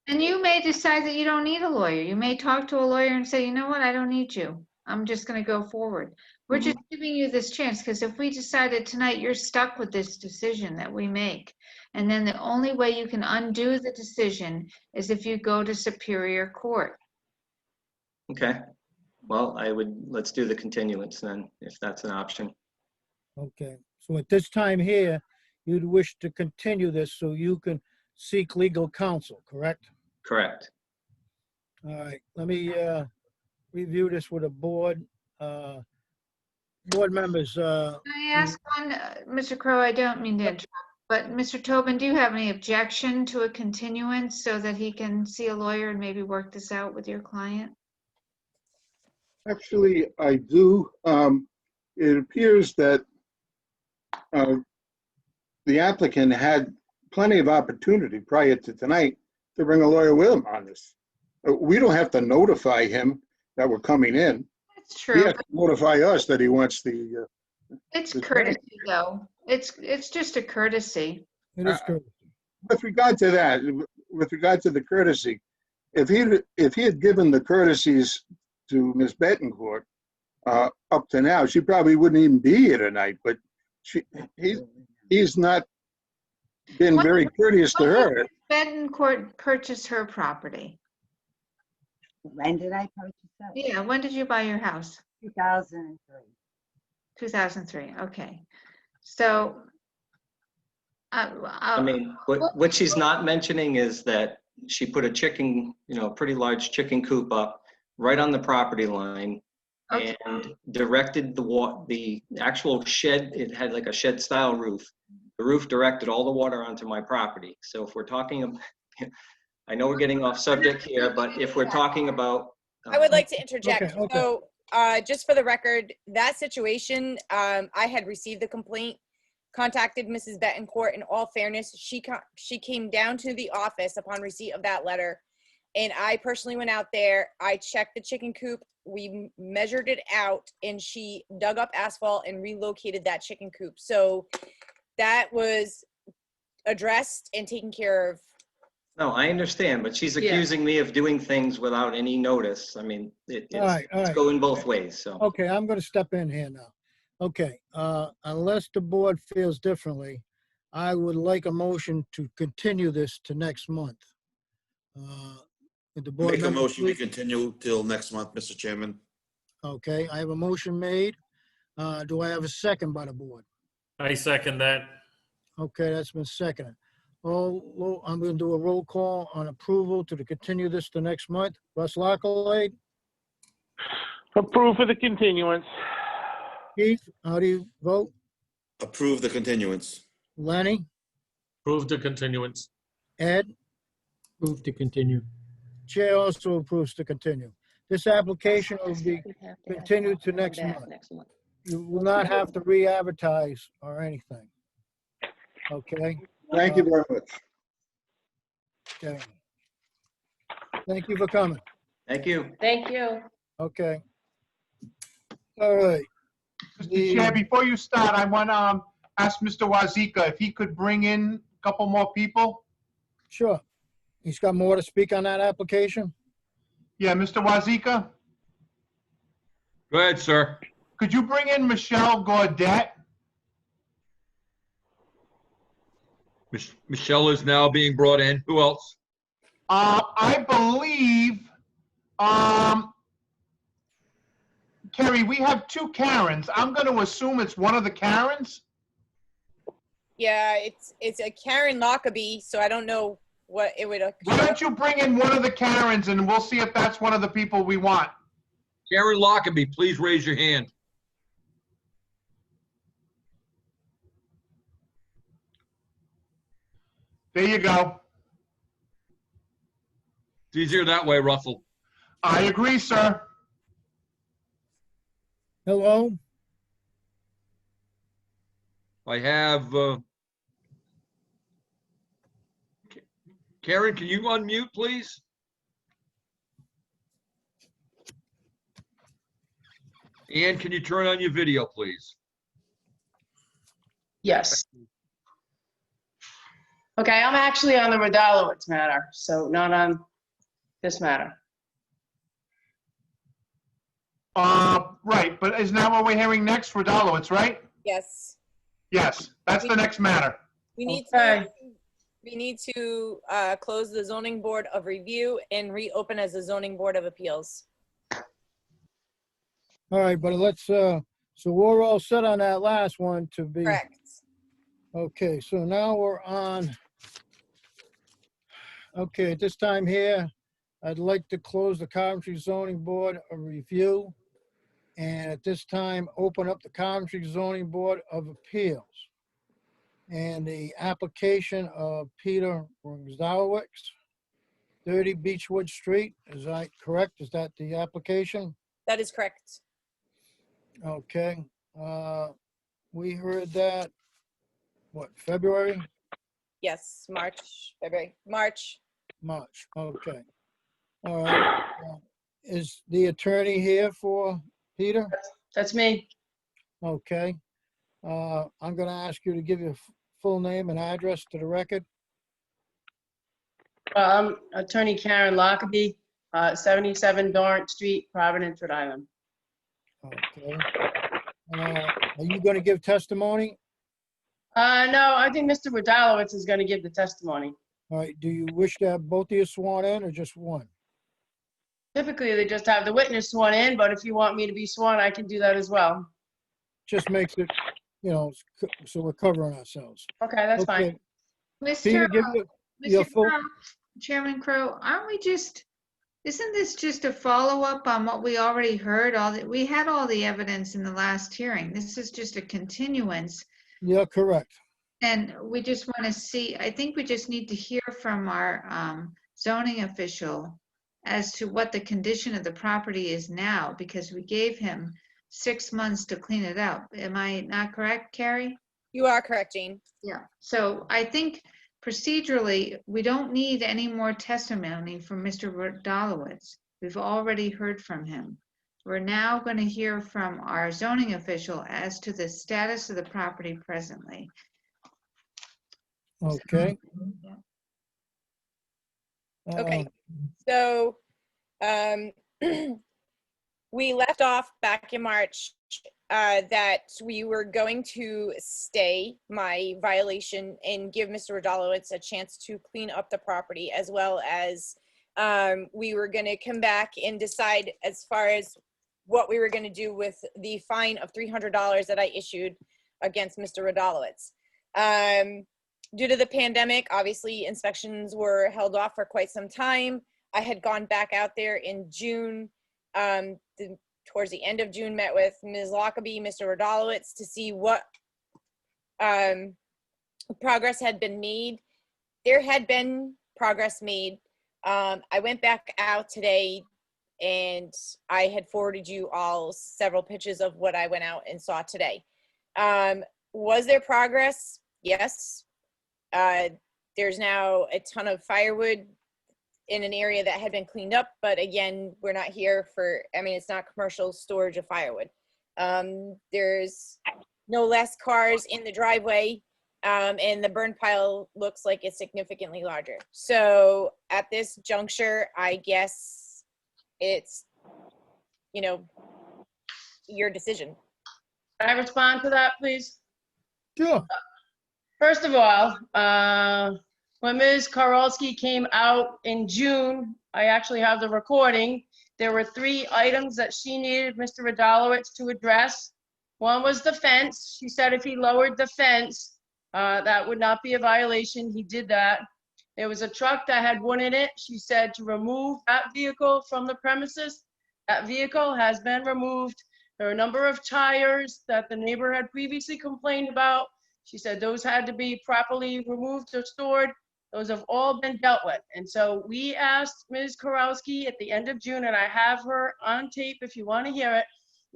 and you may decide that you don't need a lawyer. You may talk to a lawyer and say, you know what, I don't need you. I'm just gonna go forward. We're just giving you this chance, because if we decided tonight, you're stuck with this decision that we make. And then the only way you can undo the decision is if you go to Superior Court. Okay, well, let's do the continuance then, if that's an option. Okay, so at this time here, you'd wish to continue this so you can seek legal counsel, correct? Correct. All right, let me review this with a board. Board members, Can I ask one, Mr. Crowe, I don't mean to interrupt, but Mr. Tobin, do you have any objection to a continuance so that he can see a lawyer and maybe work this out with your client? Actually, I do. It appears that the applicant had plenty of opportunity prior to tonight to bring a lawyer with him on this. We don't have to notify him that we're coming in. That's He true. has to notify us that he wants the. It's the courtesy, though. It's just a courtesy. it is true. With regard to that, with regard to the courtesy, if he had given the courtesies to Ms. Betancourt up to now, she probably wouldn't even be here tonight. But he's not been very courteous to her. Betancourt purchased her property. When did I purchase that? Yeah, when did you buy your house? 2003. 2003, okay. So, I mean, what she's not mentioning is that she put a chicken, pretty large chicken coop up right on the property line and directed the actual shed. It had like a shed style roof. The roof directed all the water onto my property. So if we're talking, I know we're getting off subject here, but if we're talking about. I would like to interject. Okay. So, just for the record, that situation, I had received the complaint, contacted Mrs. Betancourt. In all fairness, she came down to the office upon receipt of that letter, and I personally went out there. I checked the chicken coop. We measured it out, and she dug up asphalt and relocated that chicken coop. So that was addressed and taken care of. No, I understand, but she's accusing me of doing things without any notice. I mean, All right. it's going both ways, so. Okay, I'm going to step in here now. Okay, unless the board feels differently, I would like a motion to continue this to next month. Would the board Make a members motion, we please- continue till next month, Mr. Chairman. Okay, I have a motion made. Do I have a second by the board? I second that. Okay, that's been seconded. I'm going to do a roll call on approval to continue this to next month. Russ Lockley, Approve for the continuance. Keith, how do you vote? Approve the continuance. Lenny, Approve the continuance. Ed? Move to continue. Chair also approves to continue. This application will be continued to next month. You will not have to re-advertise or anything. Okay? Thank you very much. Okay. Thank you for coming. Thank you. Thank you. Okay. All right. Mr. Chair, before you start, I want to ask Mr. Wazika if he could bring in a couple more people. Sure. He's got more to speak on that application? Yeah, Mr. Wazika, Go ahead, sir. could you bring in Michelle Gaudet? Michelle is now being brought in. Who else? I believe, Kerry, we have two Karens. I'm going to assume it's one of the Karens. Yeah, it's a Karen Lockaby, so I don't know what it would. Why don't you bring in one of the Karens and we'll see if that's one of the people we want. Karen Lockaby, please raise your hand. There you go. It's easier that way, Russell. I agree, sir. Hello? I have, Karen, can you unmute, please? Ann, can you turn on your video, please? Yes. Okay, I'm actually on the Rodalowicz matter, so not on this matter. Right, but isn't that what we're hearing next for Dalowitz, right? Yes. Yes, that's the next matter. We need Okay. to close the zoning board of review and reopen as a zoning board of appeals. All right, but let's, so we're all set on that last one to be. Correct. Okay, so now we're on. Okay, at this time here, I'd like to close the Coventry Zoning Board of Review. And at this time, open up the Coventry Zoning Board of Appeals. And the application of Peter Rosdowicz, 30 Beechwood Street, is that correct? Is that the application? That is correct. Okay, we heard that, what, February? Yes, March, February, March. March, okay. All right, is the attorney here for Peter? That's me. Okay, I'm gonna ask you to give your full name and address to the record. Attorney Karen Lockaby, 77 Dorrance Street, Providence, Rhode Island. Okay. Are you gonna give testimony? No, I think Mr. Rodalowicz is going to give the testimony. All right, do you wish to have both of you sworn in or just one? Typically, they just have the witness sworn in, but if you want me to be sworn, I can do that as well. Just makes it, you know, so we're covering ourselves. Okay, that's fine. Peter, give your Mr. full, Crowe, Chairman Crowe, aren't we just, isn't this just a follow-up on what we already heard? We had all the evidence in the last hearing. This is just a continuance. yeah, correct. And we just want to see, I think we just need to hear from our zoning official as to what the condition of the property is now, because we gave him 6 months to clean it up. Am I not correct, Carrie? You are correct, Jane. Yeah. So I think procedurally, we don't need any more testimony from Mr. Rodalowicz. We've already heard from him. We're now going to hear from our zoning official as to the status of the property presently. Okay. Okay, so we left off back in March that we were going to stay my violation and give Mr. Rodalowicz a chance to clean up the property, as well as we were going to come back and decide as far as what we were going to do with the fine of $300 that I issued against Mr. Rodalowicz. Due to the pandemic, obviously inspections were held off for quite some time. I had gone back out there in June, towards the end of June, met with Ms. Lockaby, Mr. Rodalowicz, to see what progress had been made. There had been progress made. I went back out today and I had forwarded you all several pictures of what I went out and saw today. Was there progress? Yes. There's now a ton of firewood in an area that had been cleaned up, but again, we're not here for, I mean, it's not commercial storage of firewood. There's no less cars in the driveway, and the burn pile looks like it's significantly larger. So at this juncture, I guess it's, you know, your decision. Can I respond to that, please? Sure. First of all, when Ms. Karolski came out in June, I actually have the recording. There were 3 items that she needed Mr. Rodalowicz to address. One was the fence. She said if he lowered the fence, that would not be a violation. He did that. There was a truck that had wood in it. She said to remove that vehicle from the premises. That vehicle has been removed. There are a number of tires that the neighbor had previously complained about. She said those had to be properly removed or stored. Those have all been dealt with. And so we asked Ms. Karowski at the end of June, and I have her on tape if you want to hear it.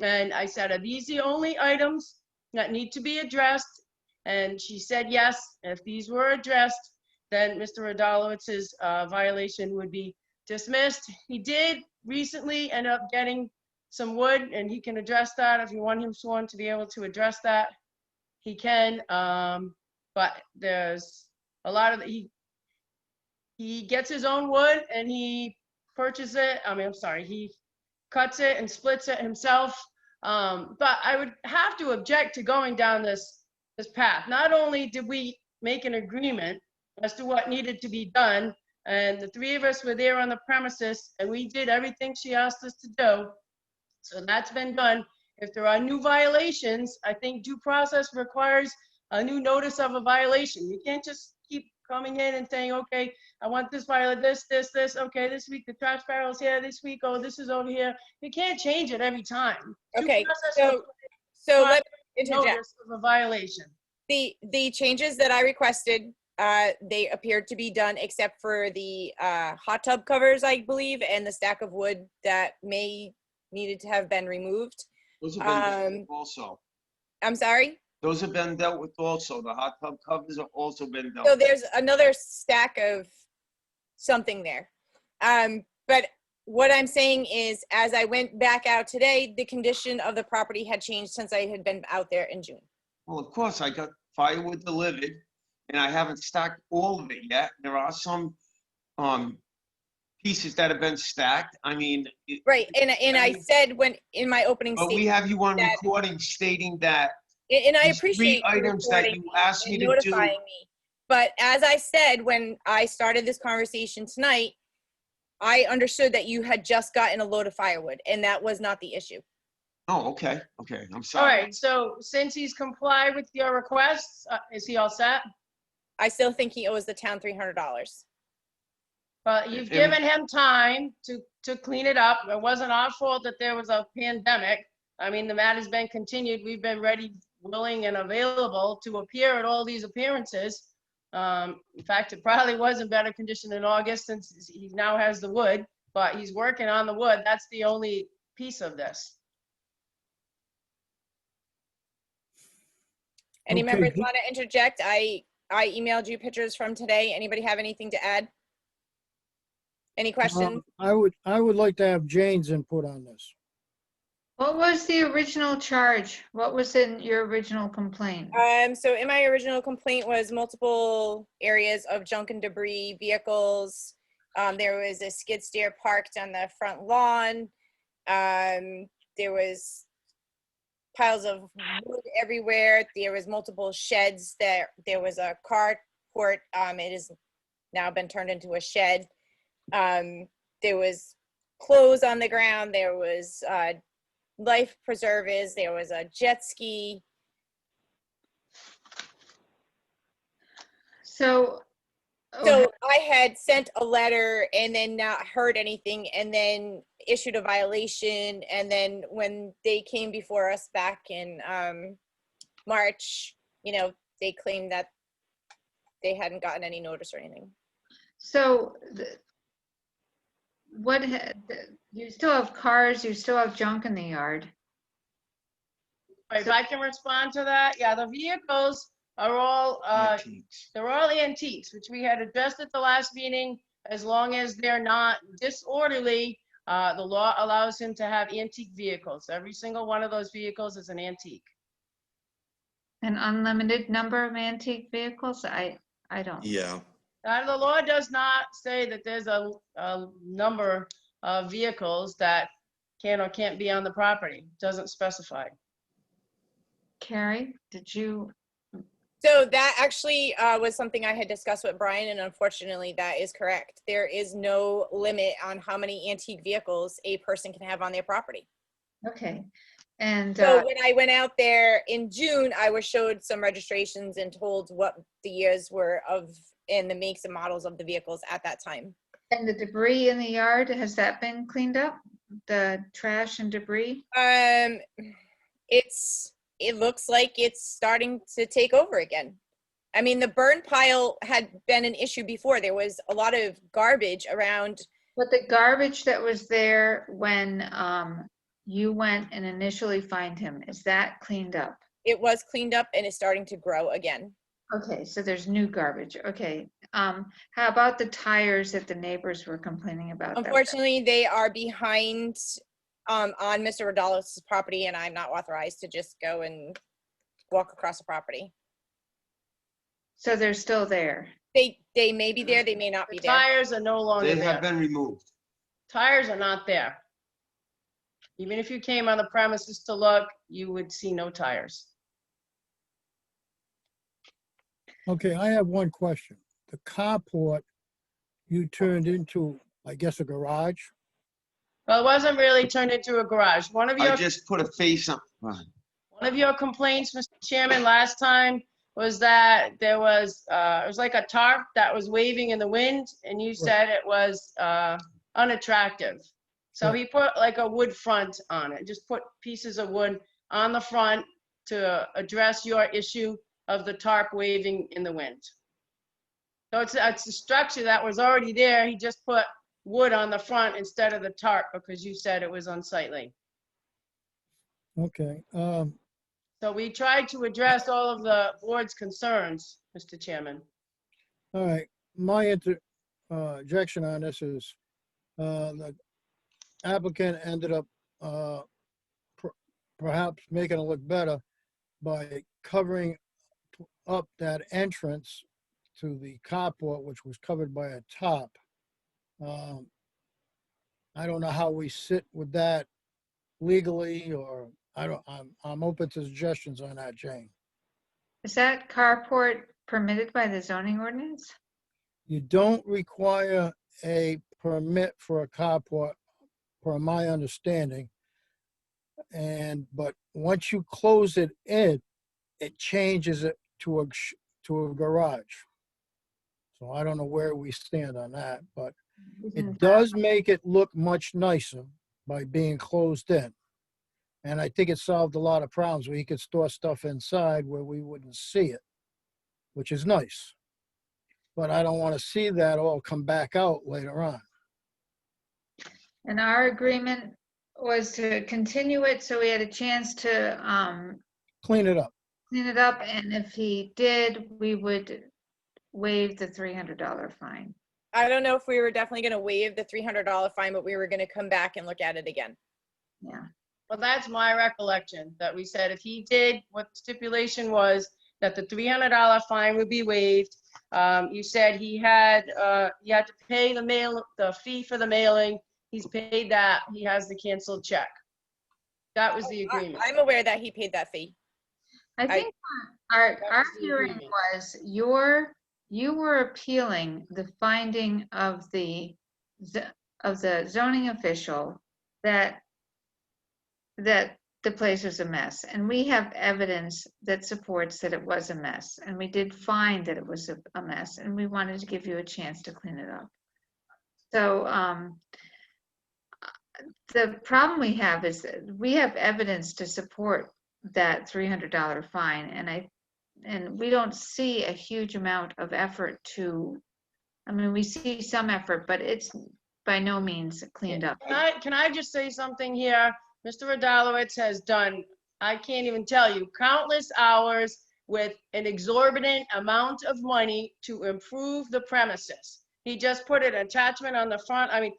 And I said, are these the only items that need to be addressed? And she said, yes, if these were addressed, then Mr. Rodalowicz's violation would be dismissed. He did recently end up getting some wood, and he can address that. If you want him sworn to be able to address that, he can. But there's a lot of, he gets his own wood and he purchases it. I'm sorry, he cuts it and splits it himself. But I would have to object to going down this path. Not only did we make an agreement as to what needed to be done, and the three of us were there on the premises, and we did everything she asked us to do. So that's been done. If there are new violations, I think due process requires a new notice of a violation. You can't just keep coming in and saying, okay, I want this violation, this. Okay, this week the trash barrel's here. This week, oh, this is over here. You can't change it every time. Okay, Due process so let me requires interject. notice of a violation. The changes that I requested, they appeared to be done except for the hot tub covers, I believe, and the stack of wood that needed to have been removed. Those have been dealt with also. I'm sorry? Those have been dealt with also. The hot tub covers have also been dealt So with. there's another stack of something there. But what I'm saying is, as I went back out today, the condition of the property had changed since I had been out there in June. Well, of course, I got firewood delivered, and I haven't stacked all of it yet. There are some pieces that have been stacked. I mean, Right, and I said when in my opening but statement. we have you on that- recording stating that And I these appreciate three you items that recording you asked and me to do. notifying me. But as I said, when I started this conversation tonight, I understood that you had just gotten a load of firewood, and that was not the issue. Oh, okay, okay. I'm All sorry. right, so since he's complied with your requests, is he all set? I still think he owes the town $300. But you've given him time to clean it up. It wasn't our fault that there was a pandemic. I mean, the matter's been continued. We've been ready, willing, and available to appear at all these appearances. In fact, it probably was in better condition in August since he now has the wood, but he's working on the wood. That's the only piece of this. Any Okay, members good. want to interject? I emailed you pictures from today. Anybody have anything to add? Any questions? I would like to have Jane's input on this. What was the original charge? What was in your original complaint? So in my original complaint was multiple areas of junk and debris, vehicles. There was a skid steer parked on the front lawn. There was piles of wood everywhere. There was multiple sheds. There was a carport. It has now been turned into a shed. There was clothes on the ground. There was life preservers. There was a jet ski. So I had sent a letter and then not heard anything, and then issued a violation. And then when they came before us back in March, they claimed that they hadn't gotten any notice or anything. So you still have cars, you still have junk in the yard. If I can respond to that, yeah, the vehicles are all, they're all antiques, which we had addressed at the last meeting. As long as they're not disorderly, the law allows him to have antique vehicles. Every single one of those vehicles is an antique. An unlimited number of antique vehicles? I don't. Yeah. The law does not say that there's a number of vehicles that can or can't be on the property. It doesn't specify. Carrie, did you? So that actually was something I had discussed with Brian, and unfortunately that is correct. There is no limit on how many antique vehicles a person can have on their property. Okay. And so when I went out there in June, I was showed some registrations and told what the years were of and the makes and models of the vehicles at that time. And the debris in the yard, has that been cleaned up? The trash and debris? It looks like it's starting to take over again. I mean, the burn pile had been an issue before. There was a lot of garbage around. But the garbage that was there when you went and initially find him, is that cleaned up? It was cleaned up and it's starting to grow again. Okay, so there's new garbage. Okay. How about the tires that the neighbors were complaining about? Unfortunately, they are behind on Mr. Rodalowic's property, and I'm not authorized to just go and walk across the property. So they're still there. They may be there, they may not be The there. tires are no longer They there. have been removed. Tires are not there. Even if you came on the premises to look, you would see no tires. Okay, I have one question. The carport you turned into, I guess, a garage? Well, it wasn't really turned into a garage. One of I your just put a face on. One of your complaints, Mr. Chairman, last time was that there was, it was like a tarp that was waving in the wind, and you said it was unattractive. So he put like a wood front on it, just put pieces of wood on the front to address your issue of the tarp waving in the wind. So it's a structure that was already there. He just put wood on the front instead of the tarp because you said it was unsightly. Okay, So we tried to address all of the board's concerns, Mr. Chairman. all right. My objection on this is the applicant ended up perhaps making it look better by covering up that entrance to the carport, which was covered by a top. I don't know how we sit with that legally, or I'm open to suggestions on that, Jane. Is that carport permitted by the zoning ordinance? You don't require a permit for a carport, per my understanding. But once you close it in, it changes it to a garage. So I don't know where we stand on that, but it does make it look much nicer by being closed in. And I think it solved a lot of problems where you could store stuff inside where we wouldn't see it, which is nice. But I don't want to see that all come back out later on. And our agreement was to continue it so we had a chance to Clean it up. clean it up. And if he did, we would waive the $300 fine. I don't know if we were definitely gonna waive the $300 fine, but we were gonna come back and look at it again. Yeah. Well, that's my recollection, that we said if he did, what the stipulation was, that the $300 fine would be waived. You said he had to pay the fee for the mailing. He's paid that. He has the canceled check. That was the agreement. I'm aware that he paid that fee. I think our hearing was you were appealing the finding of the zoning official that the place was a mess. And we have evidence that supports that it was a mess. And we did find that it was a mess, and we wanted to give you a chance to clean it up. So the problem we have is that we have evidence to support that $300 fine, and we don't see a huge amount of effort to, I mean, we see some effort, but it's by no means cleaned up. Can I just say something here? Mr. Rodalowicz has done, I can't even tell you, countless hours with an exorbitant amount of money to improve the premises. He just put an attachment on the front. I mean,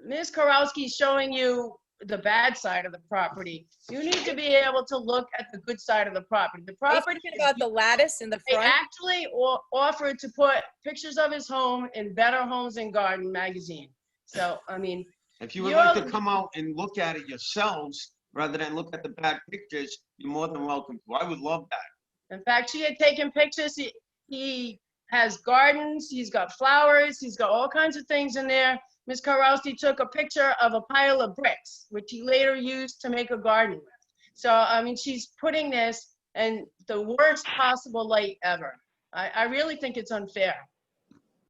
Ms. Karowski's showing you the bad side of the property. You need to be able to look at the good side of the property. The property about the lattice in the front. They actually offered to put pictures of his home in Better Homes and Garden magazine. So, I mean, If you would like to come out and look at it yourselves, rather than look at the bad pictures, you're more than welcome to. I would love that. In fact, she had taken pictures. He has gardens, he's got flowers, he's got all kinds of things in there. Ms. Karowski took a picture of a pile of bricks, which he later used to make a garden with. So, I mean, she's putting this in the worst possible light ever. I really think it's unfair.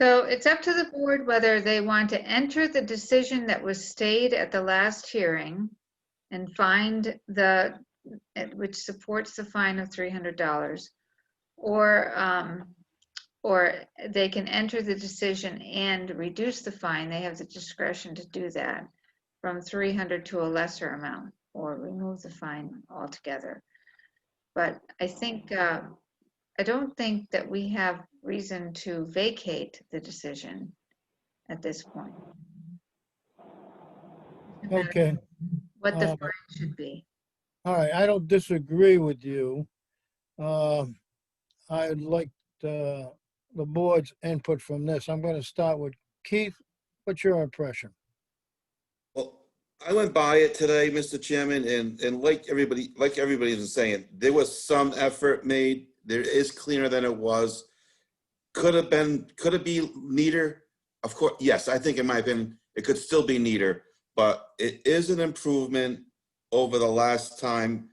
So it's up to the board whether they want to enter the decision that was stayed at the last hearing and find which supports the fine of $300, or they can enter the decision and reduce the fine. They have the discretion to do that from 300 to a lesser amount, or remove the fine altogether. But I think, I don't think that we have reason to vacate the decision at this point. Okay. what the Uh, fine should be. All right, I don't disagree with you. I'd like the board's input from this. I'm going to start with Keith. What's your impression? Well, I went by it today, Mr. Chairman, and like everybody was saying, there was some effort made. There is cleaner than it was. Could it be neater? Of course, yes, I think in my opinion, it could still be neater, but it is an improvement over the last time,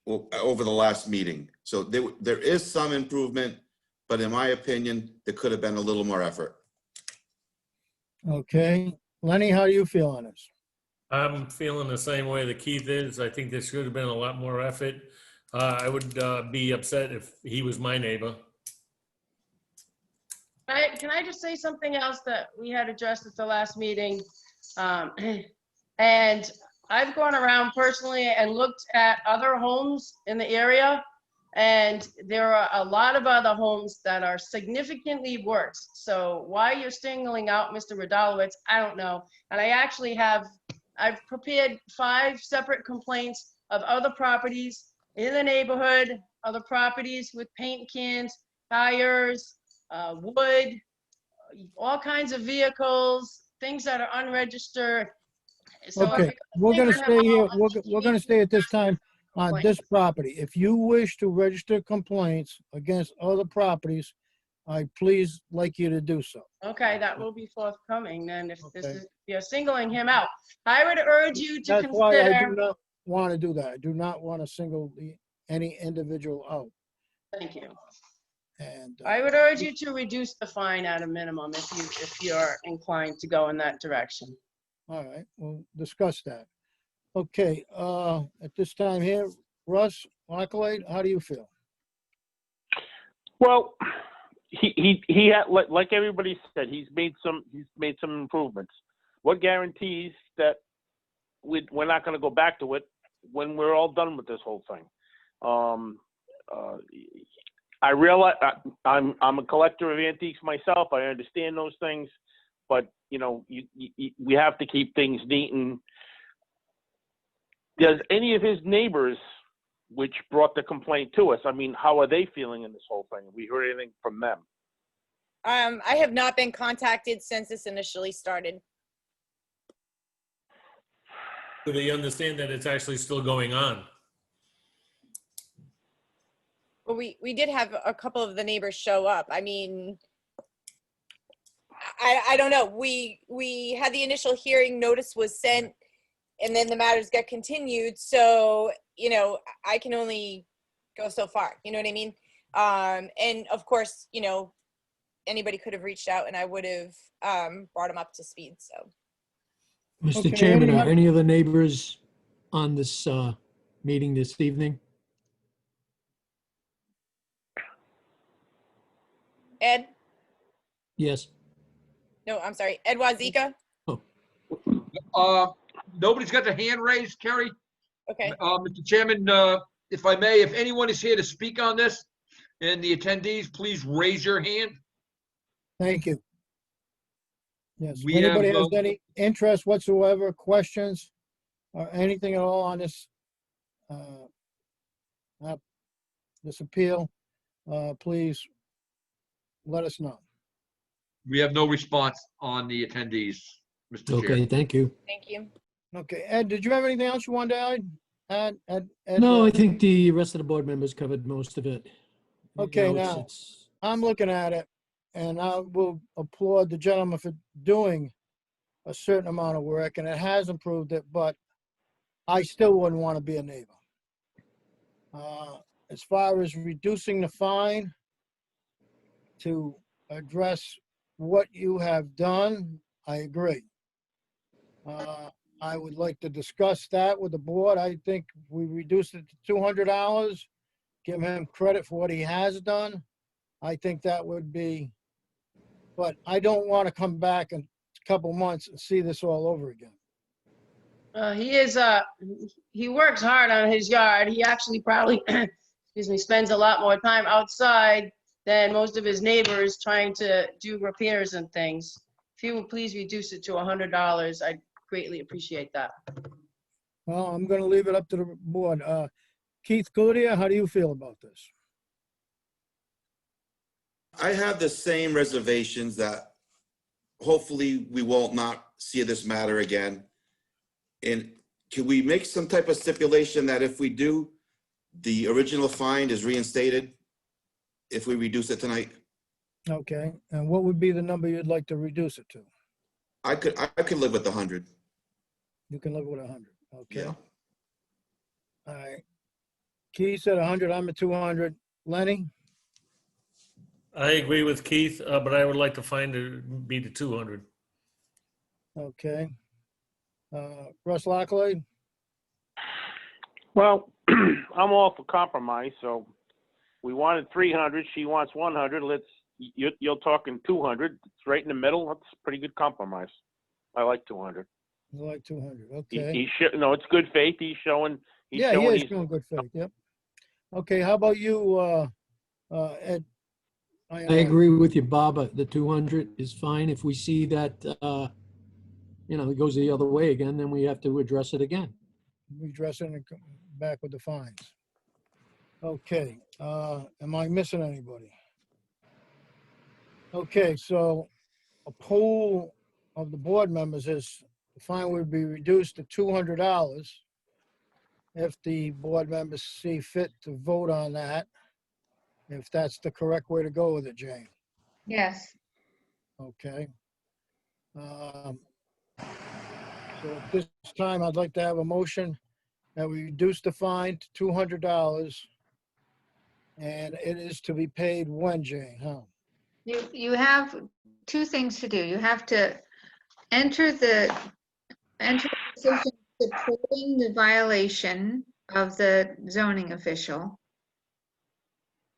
over the last meeting. So there is some improvement, but in my opinion, there could have been a little more effort. Okay. Lenny, how do you feel on this? I'm feeling the same way that Keith is. I think there should have been a lot more effort. I would be upset if he was my neighbor. Can I just say something else that we had addressed at the last meeting? And I've gone around personally and looked at other homes in the area, and there are a lot of other homes that are significantly worse. So why you're singling out Mr. Rodalowicz, I don't know. And I've prepared 5 separate complaints of other properties in the neighborhood, other properties with paint cans, tires, wood, all kinds of vehicles, things that are unregistered. So Okay, we're going to stay here. We're going to stay at this time on this property. If you wish to register complaints against other properties, I please like you to do so. Okay, that will be forthcoming then if this Okay. is, you're singling him out. I would urge you to That's why I do consider, not want to do that. I do not want to single any individual out. thank you. And I would urge you to reduce the fine at a minimum if you're inclined to go in that direction. all right, we'll discuss that. Okay, at this time here, Russ Lockley, how do you feel? Well, he had, like everybody said, he's made some improvements. What guarantees that we're not going to go back to it when we're all done with this whole thing? I realize I'm a collector of antiques myself. I understand those things, but you know, we have to keep things neat. And does any of his neighbors, which brought the complaint to us, I mean, how are they feeling in this whole thing? Have we heard anything from them? I have not been contacted since this initially started. Do they understand that it's actually still going on? Well, we did have a couple of the neighbors show up. I mean, I don't know. We had the initial hearing, notice was sent, and then the matters got continued. So, you know, I can only go so far. You know what I mean? And of course, you know, anybody could have reached out and I would have brought them up to speed. So. Mr. Okay, Chairman, are anyone- any of the neighbors on this meeting this evening? Ed? Yes. No, I'm sorry. Ed Wazika? Nobody's got their hand raised, Kerry. Okay. Mr. Chairman, if I may, if anyone is here to speak on this and the attendees, please raise your hand. Thank you. Yes, if We anybody have, has any interest whatsoever, questions, or anything at all on this, this appeal, please let us know. We have no response on the attendees, Mr. Chair. Okay, thank you. Thank you. Okay, Ed, did you have anything else you wanted to add? Ed, No, I think the rest of the board members covered most of it. Okay, You know, now, I'm looking at it, and I will applaud the gentleman for doing a certain amount of work, and it has improved it, but I still wouldn't want to be a neighbor. As far as reducing the fine to address what you have done, I agree. I would like to discuss that with the board. I think we reduced it to $200, give him credit for what he has done. I think that would be, but I don't want to come back in a couple months and see this all over again. He works hard on his yard. He actually probably, excuse me, spends a lot more time outside than most of his neighbors trying to do repairs and things. If you would please reduce it to $100, I'd greatly appreciate that. Well, I'm gonna leave it up to the board. Keith Cludier, how do you feel about this? I have the same reservations that hopefully we will not see this matter again. And can we make some type of stipulation that if we do, the original fine is reinstated if we reduce it tonight? Okay, and what would be the number you'd like to reduce it to? I could live with the 100. You can live with 100, okay? Yeah. All right. Keith said 100, I'm at 200. Lenny? I agree with Keith, but I would like to find it be the 200. Okay. Russ Lockley? Well, I'm all for compromise, so we wanted 300, she wants 100, you're talking 200, it's right in the middle, that's a pretty good compromise. I like 200. You like 200, okay. No, it's good faith, he's showing Yeah, he is showing good faith, yep. Okay, how about you, Ed? I agree with you, Bob. The 200 is fine. If we see that, it goes the other way again, then we have to address it again. Redress it and come back with the fines. Okay, am I missing anybody? Okay, so a poll of the board members is the fine would be reduced to $200 if the board members see fit to vote on that, if that's the correct way to go with it, Jane. Yes. Okay. So at this time, I'd like to have a motion that we reduce the fine to $200, and it is to be paid when, Jane? How? You have two things to do. You have to enter the decision supporting the violation of the zoning official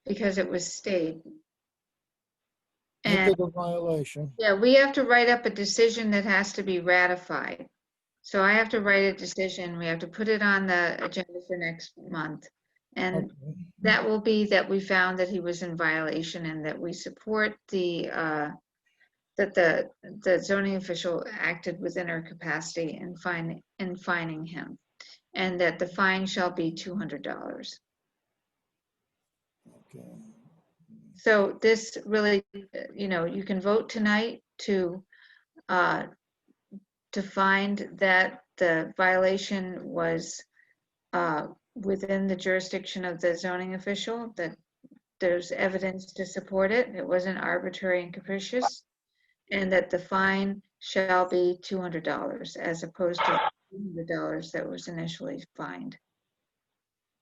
because it was stayed. Enter And the violation. yeah, we have to write up a decision that has to be ratified. So I have to write a decision. We have to put it on the agenda for next month. And that will be that we found that he was in violation and that we support that the zoning official acted within her capacity in fining him. And that the fine shall be $200. Okay. So this really, you can vote tonight to find that the violation was within the jurisdiction of the zoning official, that there's evidence to support it, it wasn't arbitrary and capricious, and that the fine shall be $200 as opposed to $200 that was initially fined.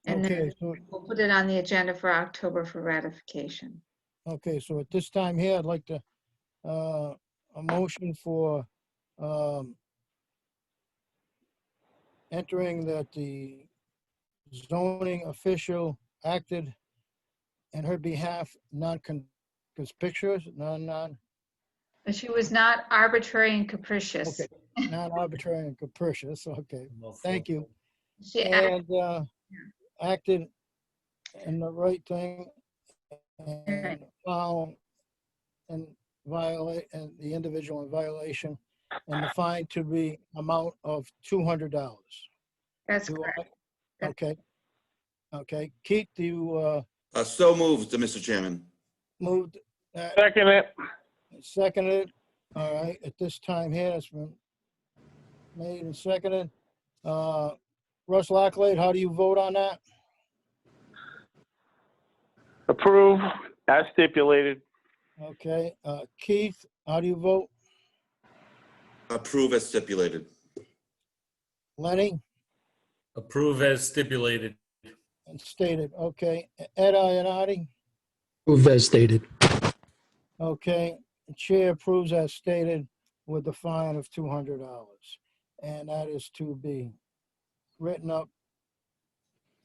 And Okay, then so, we'll put it on the agenda for October for ratification. okay, so at this time here, I'd like to, a motion for entering that the zoning official acted in her behalf non-conspicuous, But she was not arbitrary and capricious. okay, non-arbitrary and capricious, okay, thank you. She And acted in the right thing and found and violate, and the individual in violation, and the fine to be amount of $200. That's correct. Okay. Okay, Keith, do you So moved, Mr. Chairman. moved? Second it. Seconded. All right, at this time here, it's been made and seconded. Russ Lockley, how do you vote on that? Approve, as stipulated. Okay, Keith, how do you vote? Approve as stipulated. Lenny? Approve as stipulated. And stated, okay. Ed Ionati? Approve as stated. Okay, the chair approves as stated with the fine of $200. And that is to be written up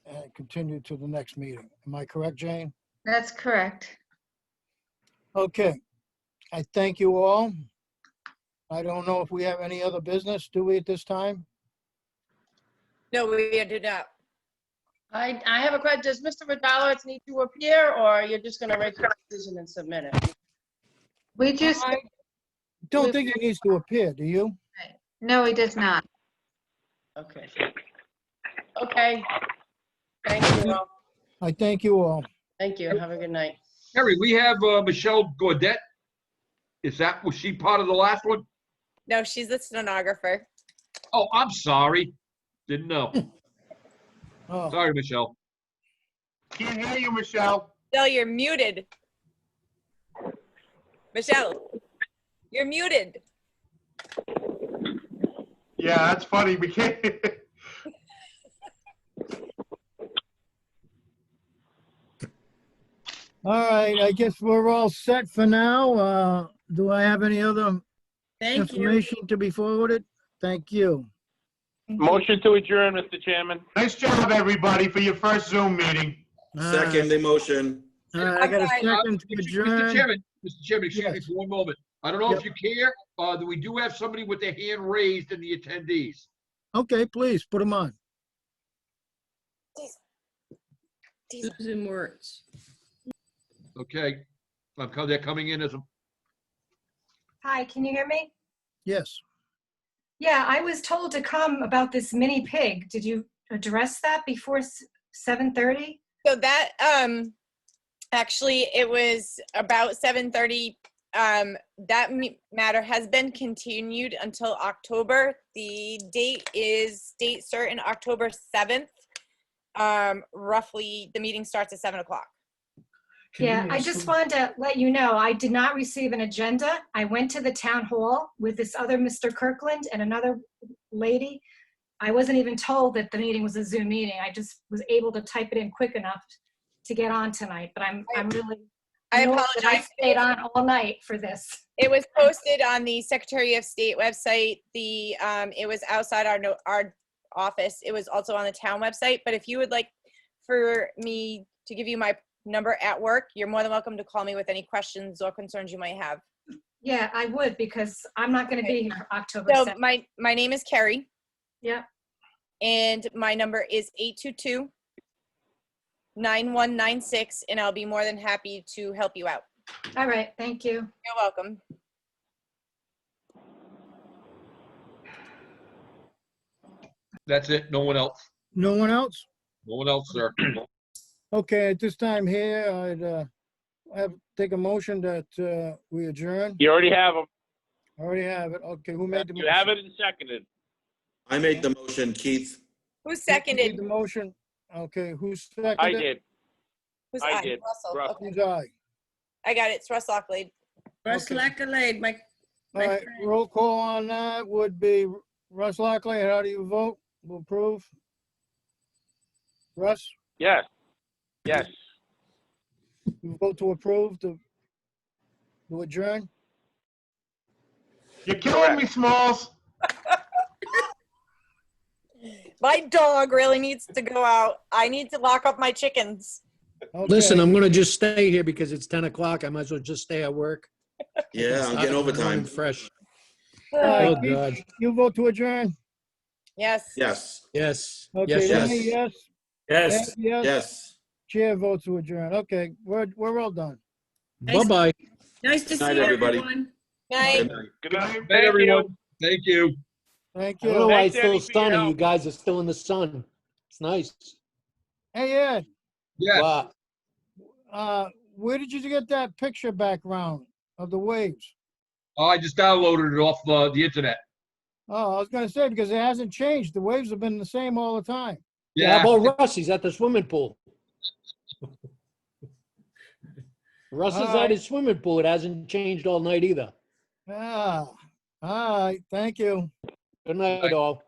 and continued to the next meeting. Am I correct, Jane? That's correct. Okay, I thank you all. I don't know if we have any other business, do we, at this time? No, we do not. I have a question. Does Mr. Rodalowitz need to appear, or you're just gonna write the decision and submit it? We just, I don't think he needs to appear, do you? no, he does not. Okay. Okay. Thank you all. I thank you all. Thank you. Have a good night. Harry, we have Michelle Gaudet. Was she part of the last one? No, she's the stenographer. Oh, I'm sorry. Didn't know. Oh, Sorry, Michelle. Can't hear you, Michelle. Michelle, you're muted. Michelle, you're muted. Yeah, that's funny. We can't. all right, I guess we're all set for now. Do I have any other Thank you. information to be forwarded? Thank you. Motion to adjourn, Mr. Chairman. Nice job, everybody, for your first Zoom meeting. Second the motion. All right, I got a Okay. second to Mr. adjourn. Chairman, excuse me Yes. for one moment. I don't know if you care, that we do have somebody with their hand raised in the attendees. Okay, please, put them on. Susan Wertz. Okay, they're coming in as a, Hi, can you hear me? Yes. Yeah, I was told to come about this mini pig. Did you address that before 7:30? So that, actually, it was about 7:30. That matter has been continued until October. The date is date certain, October 7th. Roughly, the meeting starts at 7 o'clock. Yeah, I just wanted to let you know, I did not receive an agenda. I went to the town hall with this other Mr. Kirkland and another lady. I wasn't even told that the meeting was a Zoom meeting. I just was able to type it in quick enough to get on tonight, but I'm really, I annoyed that I apologize. stayed on all night for this. It was posted on the Secretary of State website. It was outside our office. It was also on the town website. But if you would like for me to give you my number at work, you're more than welcome to call me with any questions or concerns you might have. Yeah, I would, because I'm not going to be here October So 7th. my name is Carrie. Yeah. And my number is 822-9196, and I'll be more than happy to help you out. All right, thank you. You're welcome. that's it, no one else. No one else? No one else, sir. Okay, at this time here, I'd take a motion that we adjourn. You already have them. I already have it. Okay, who made the You motion? have it and seconded. I made the motion, Keith. Who Who made seconded? the motion? Okay, who seconded? I did. Who's I I? did. Russell. Russell. Okay. Who's aye? I got it. It's Russ Lockley. Russ Okay. Lackalade, my All right, roll call on that would be Russ Lockley. How do you vote? Will approve? Russ, Yes. Yes. you vote to approve to adjourn? You're killing me, Smalls. My dog really needs to go out. I need to lock up my chickens. Listen, Okay. I'm gonna just stay here because it's 10 o'clock. I might as well just stay at work. Yeah, I'm getting overtime. Fresh. All right, Oh, Keith, God. you vote to adjourn? Yes. Yes. Yes. Okay, Yes, Lenny, yes. yes? Yes. Ed, yes? Yes. Chair votes to adjourn. Okay, we're all done. Bye-bye. Nice to Good see night, you, everybody. everyone. Night. Good night. Good night. Night, Thank everyone. you. Thank you. Thank I don't know you. why Thanks, it's still Eddie, for your sunny. help. You guys are still in the sun. It's nice. Hey, Ed, Yes. where did you get that picture background of the waves? Oh, I just downloaded it off the internet. Oh, I was gonna say, because it hasn't changed. The waves have been the same all the time. Yeah, how about Russ? He's at the swimming pool. Russ is All at right. his swimming pool. It hasn't changed all night either. All right, thank you. Good night, all.